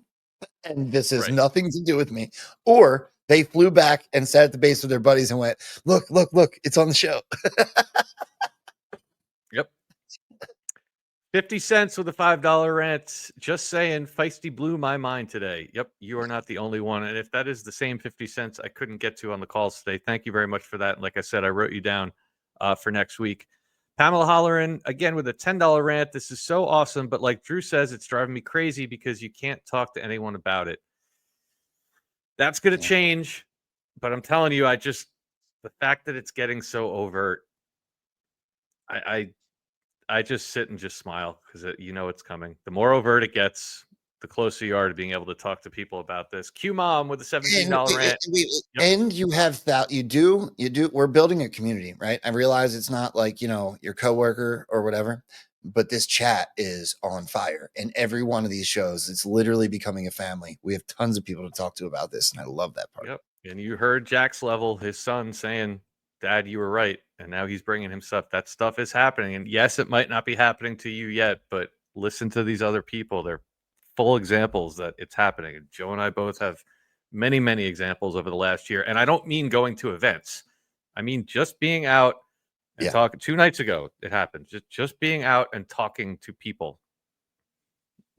and this has nothing to do with me, or they flew back and sat at the base with their buddies and went, look, it's on the show. Yep. 50 cents with a $5 rant. Just saying, feisty blew my mind today. Yep, you are not the only one. And if that is the same 50 cents I couldn't get to on the calls today, thank you very much for that. And like I said, I wrote you down for next week. Pamela Holleran, again, with a $10 rant. This is so awesome. But like Drew says, it's driving me crazy because you can't talk to anyone about it. That's going to change. But I'm telling you, the fact that it's getting so overt, I just sit and just smile because it's coming. The more overt it gets, the closer you are to being able to talk to people about this. Q Mom with a $17 rant. And you have that. You do. We're building a community, right? I realize it's not like, your coworker or whatever, but this chat is on fire. And every one of these shows, it's literally becoming a family. We have tons of people to talk to about this. And I love that part. Yep. And you heard Jack's level, his son saying, Dad, you were right. And now he's bringing himself. That stuff is happening. And yes, it might not be happening to you yet, but listen to these other people. They're full examples that it's happening. And Joe and I both have many, many examples over the last year. And I don't mean going to events. I mean just being out and talking. 2 nights ago, it happened. Just being out and talking to people.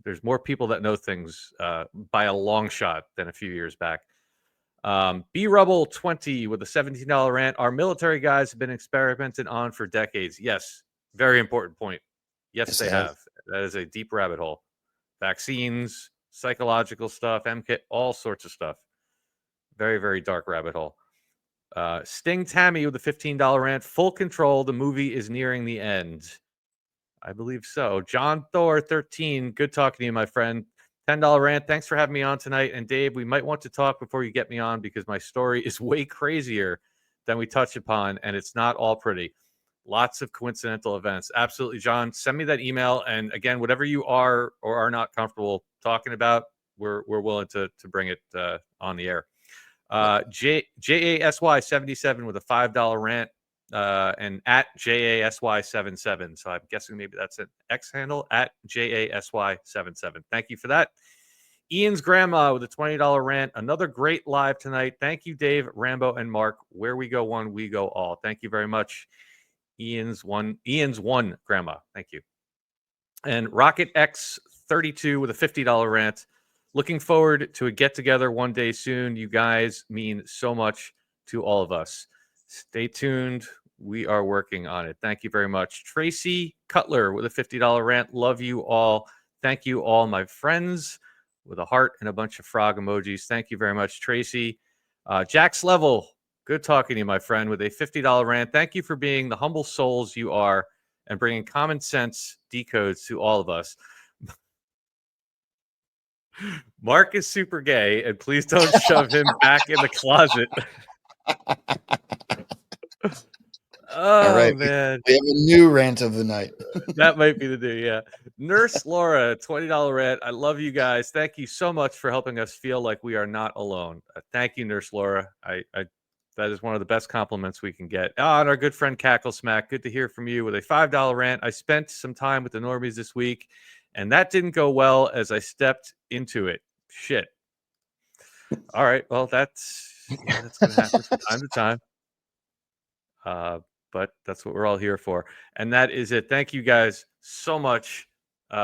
There's more people that know things by a long shot than a few years back. B Rubble 20 with a $17 rant. Our military guys have been experimented on for decades. Yes, very important point. Yes, they have. That is a deep rabbit hole. Vaccines, psychological stuff, MK, all sorts of stuff. Very, very dark rabbit hole. Sting Tammy with a $15 rant. Full control. The movie is nearing the end. I believe so. John Thor 13. Good talking to you, my friend. $10 rant. Thanks for having me on tonight. And Dave, we might want to talk before you get me on because my story is way crazier than we touch upon, and it's not all pretty. Lots of coincidental events. Absolutely, John. Send me that email. And again, whatever you are or are not comfortable talking about, we're willing to bring it on the air. JASY77 with a $5 rant. And at JASY77. So I'm guessing maybe that's an X handle at JASY77. Thank you for that. Ian's grandma with a $20 rant. Another great live tonight. Thank you, Dave, Rambo, and Mark. Where we go one, we go all. Thank you very much. Ian's one grandma. Thank you. And Rocket X32 with a $50 rant. Looking forward to a get together one day soon. You guys mean so much to all of us. Stay tuned. We are working on it. Thank you very much. Tracy Cutler with a $50 rant. Love you all. Thank you all, my friends, with a heart and a bunch of frog emojis. Thank you very much, Tracy. Jax Level, good talking to you, my friend, with a $50 rant. Thank you for being the humble souls you are and bringing common sense decodes to all of us. Mark is super gay, and please don't shove him back in the closet. Oh, All right, man. we have a new rant of the night. That might be the new, yeah. Nurse Laura, $20 rant. I love you guys. Thank you so much for helping us feel like we are not alone. Thank you, Nurse Laura. That is one of the best compliments we can get. And our good friend Cackle Smack, good to hear from you with a $5 rant. I spent some time with the normies this week, and that didn't go well as I stepped into it. Shit. All right. Well, that's going to happen from time to time. But that's what we're all here for. And that is it. Thank you guys so much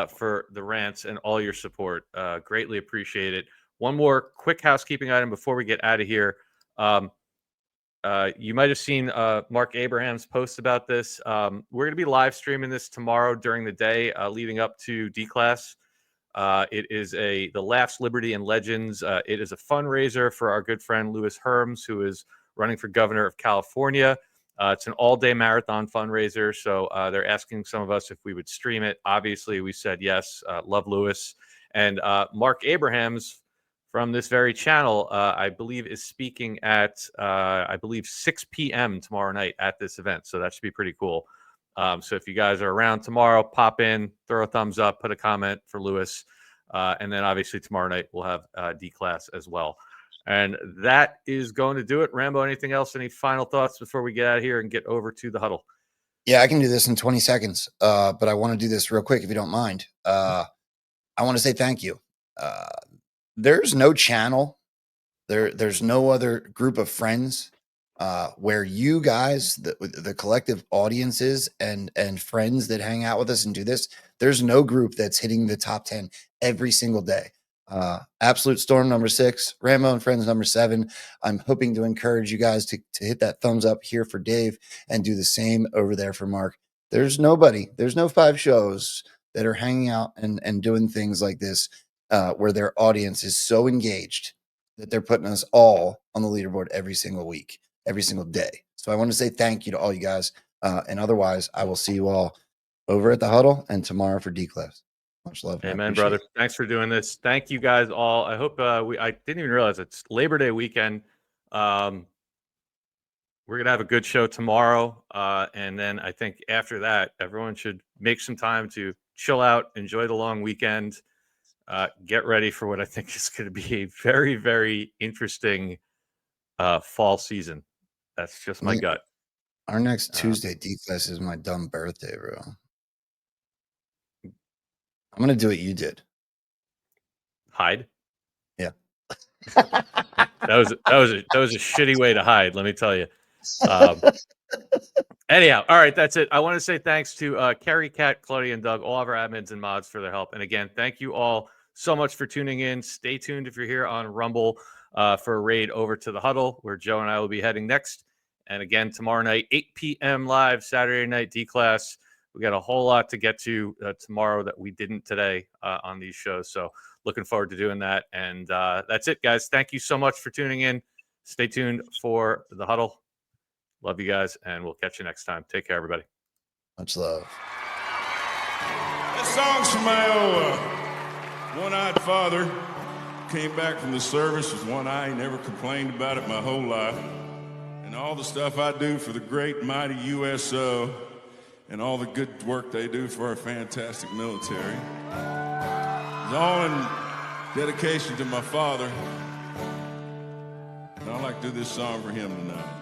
for the rants and all your support. Greatly appreciate it. One more quick housekeeping item before we get out of here. You might have seen Mark Abraham's post about this. We're going to be live streaming this tomorrow during the day leading up to D-Class. It is the Laughs, Liberty, and Legends. It is a fundraiser for our good friend Louis Herms, who is running for governor of California. It's an all-day marathon fundraiser, so they're asking some of us if we would stream it. Obviously, we said yes. Love Louis. And Mark Abrahams from this very channel, I believe, is speaking at, 6 p.m. tomorrow night at this event. So that should be pretty cool. So if you guys are around tomorrow, pop in, throw a thumbs up, put a comment for Louis. And then obviously tomorrow night we'll have D-Class as well. And that is going to do it. Rambo, anything else? Any final thoughts before we get out of here and get over to the huddle? Yeah, I can do this in 20 seconds, but I want to do this real quick if you don't mind. I want to say thank you. There's no channel, there's no other group of friends where you guys, the collective audiences and friends that hang out with us and do this, there's no group that's hitting the top 10 every single day. Absolute Storm number 6, Rambo and Friends number 7. I'm hoping to encourage you guys to hit that thumbs up here for Dave and do the same over there for Mark. There's no 5 shows that are hanging out and doing things like this where their audience is so engaged that they're putting us all on the leaderboard every single week, every single day. So I want to say thank you to all you guys. And otherwise, I will see you all over at the huddle and tomorrow for D-Class. Much love. Amen, brother. Thanks for doing this. Thank you guys all. I hope I didn't even realize it's Labor Day weekend. We're going to have a good show tomorrow. And then I think after that, everyone should make some time to chill out, enjoy the long weekend, get ready for what I think is going to be a very, very interesting fall season. That's just my gut. Our next Tuesday D-Class is my dumb birthday, bro. I'm going to do what you did. Hide? Yeah. that was a shitty way to hide, let me tell you. Anyhow, all right, that's it. I want to say thanks to Carrie, Kat, Claudia, and Doug, all of our admins and mods for their help. And again, thank you all so much for tuning in. Stay tuned if you're here on Rumble for a raid over to the huddle, where Joe and I will be heading next. And again, tomorrow night, 8 p.m. live, Saturday night D-Class. We got a whole lot to get to tomorrow that we didn't today on these shows. So looking forward to doing that. And that's it, guys. Thank you so much for tuning in. Stay tuned for the huddle. Love you guys, and we'll catch you next time. Take care, everybody. Much love. songs for my old one-eyed father. Came back from the service with one eye, never complained about it my whole life. And all the stuff I do for the great mighty USO and all the good work they do for our fantastic military. It's all in dedication to my father. And I'd like to do this song for him tonight.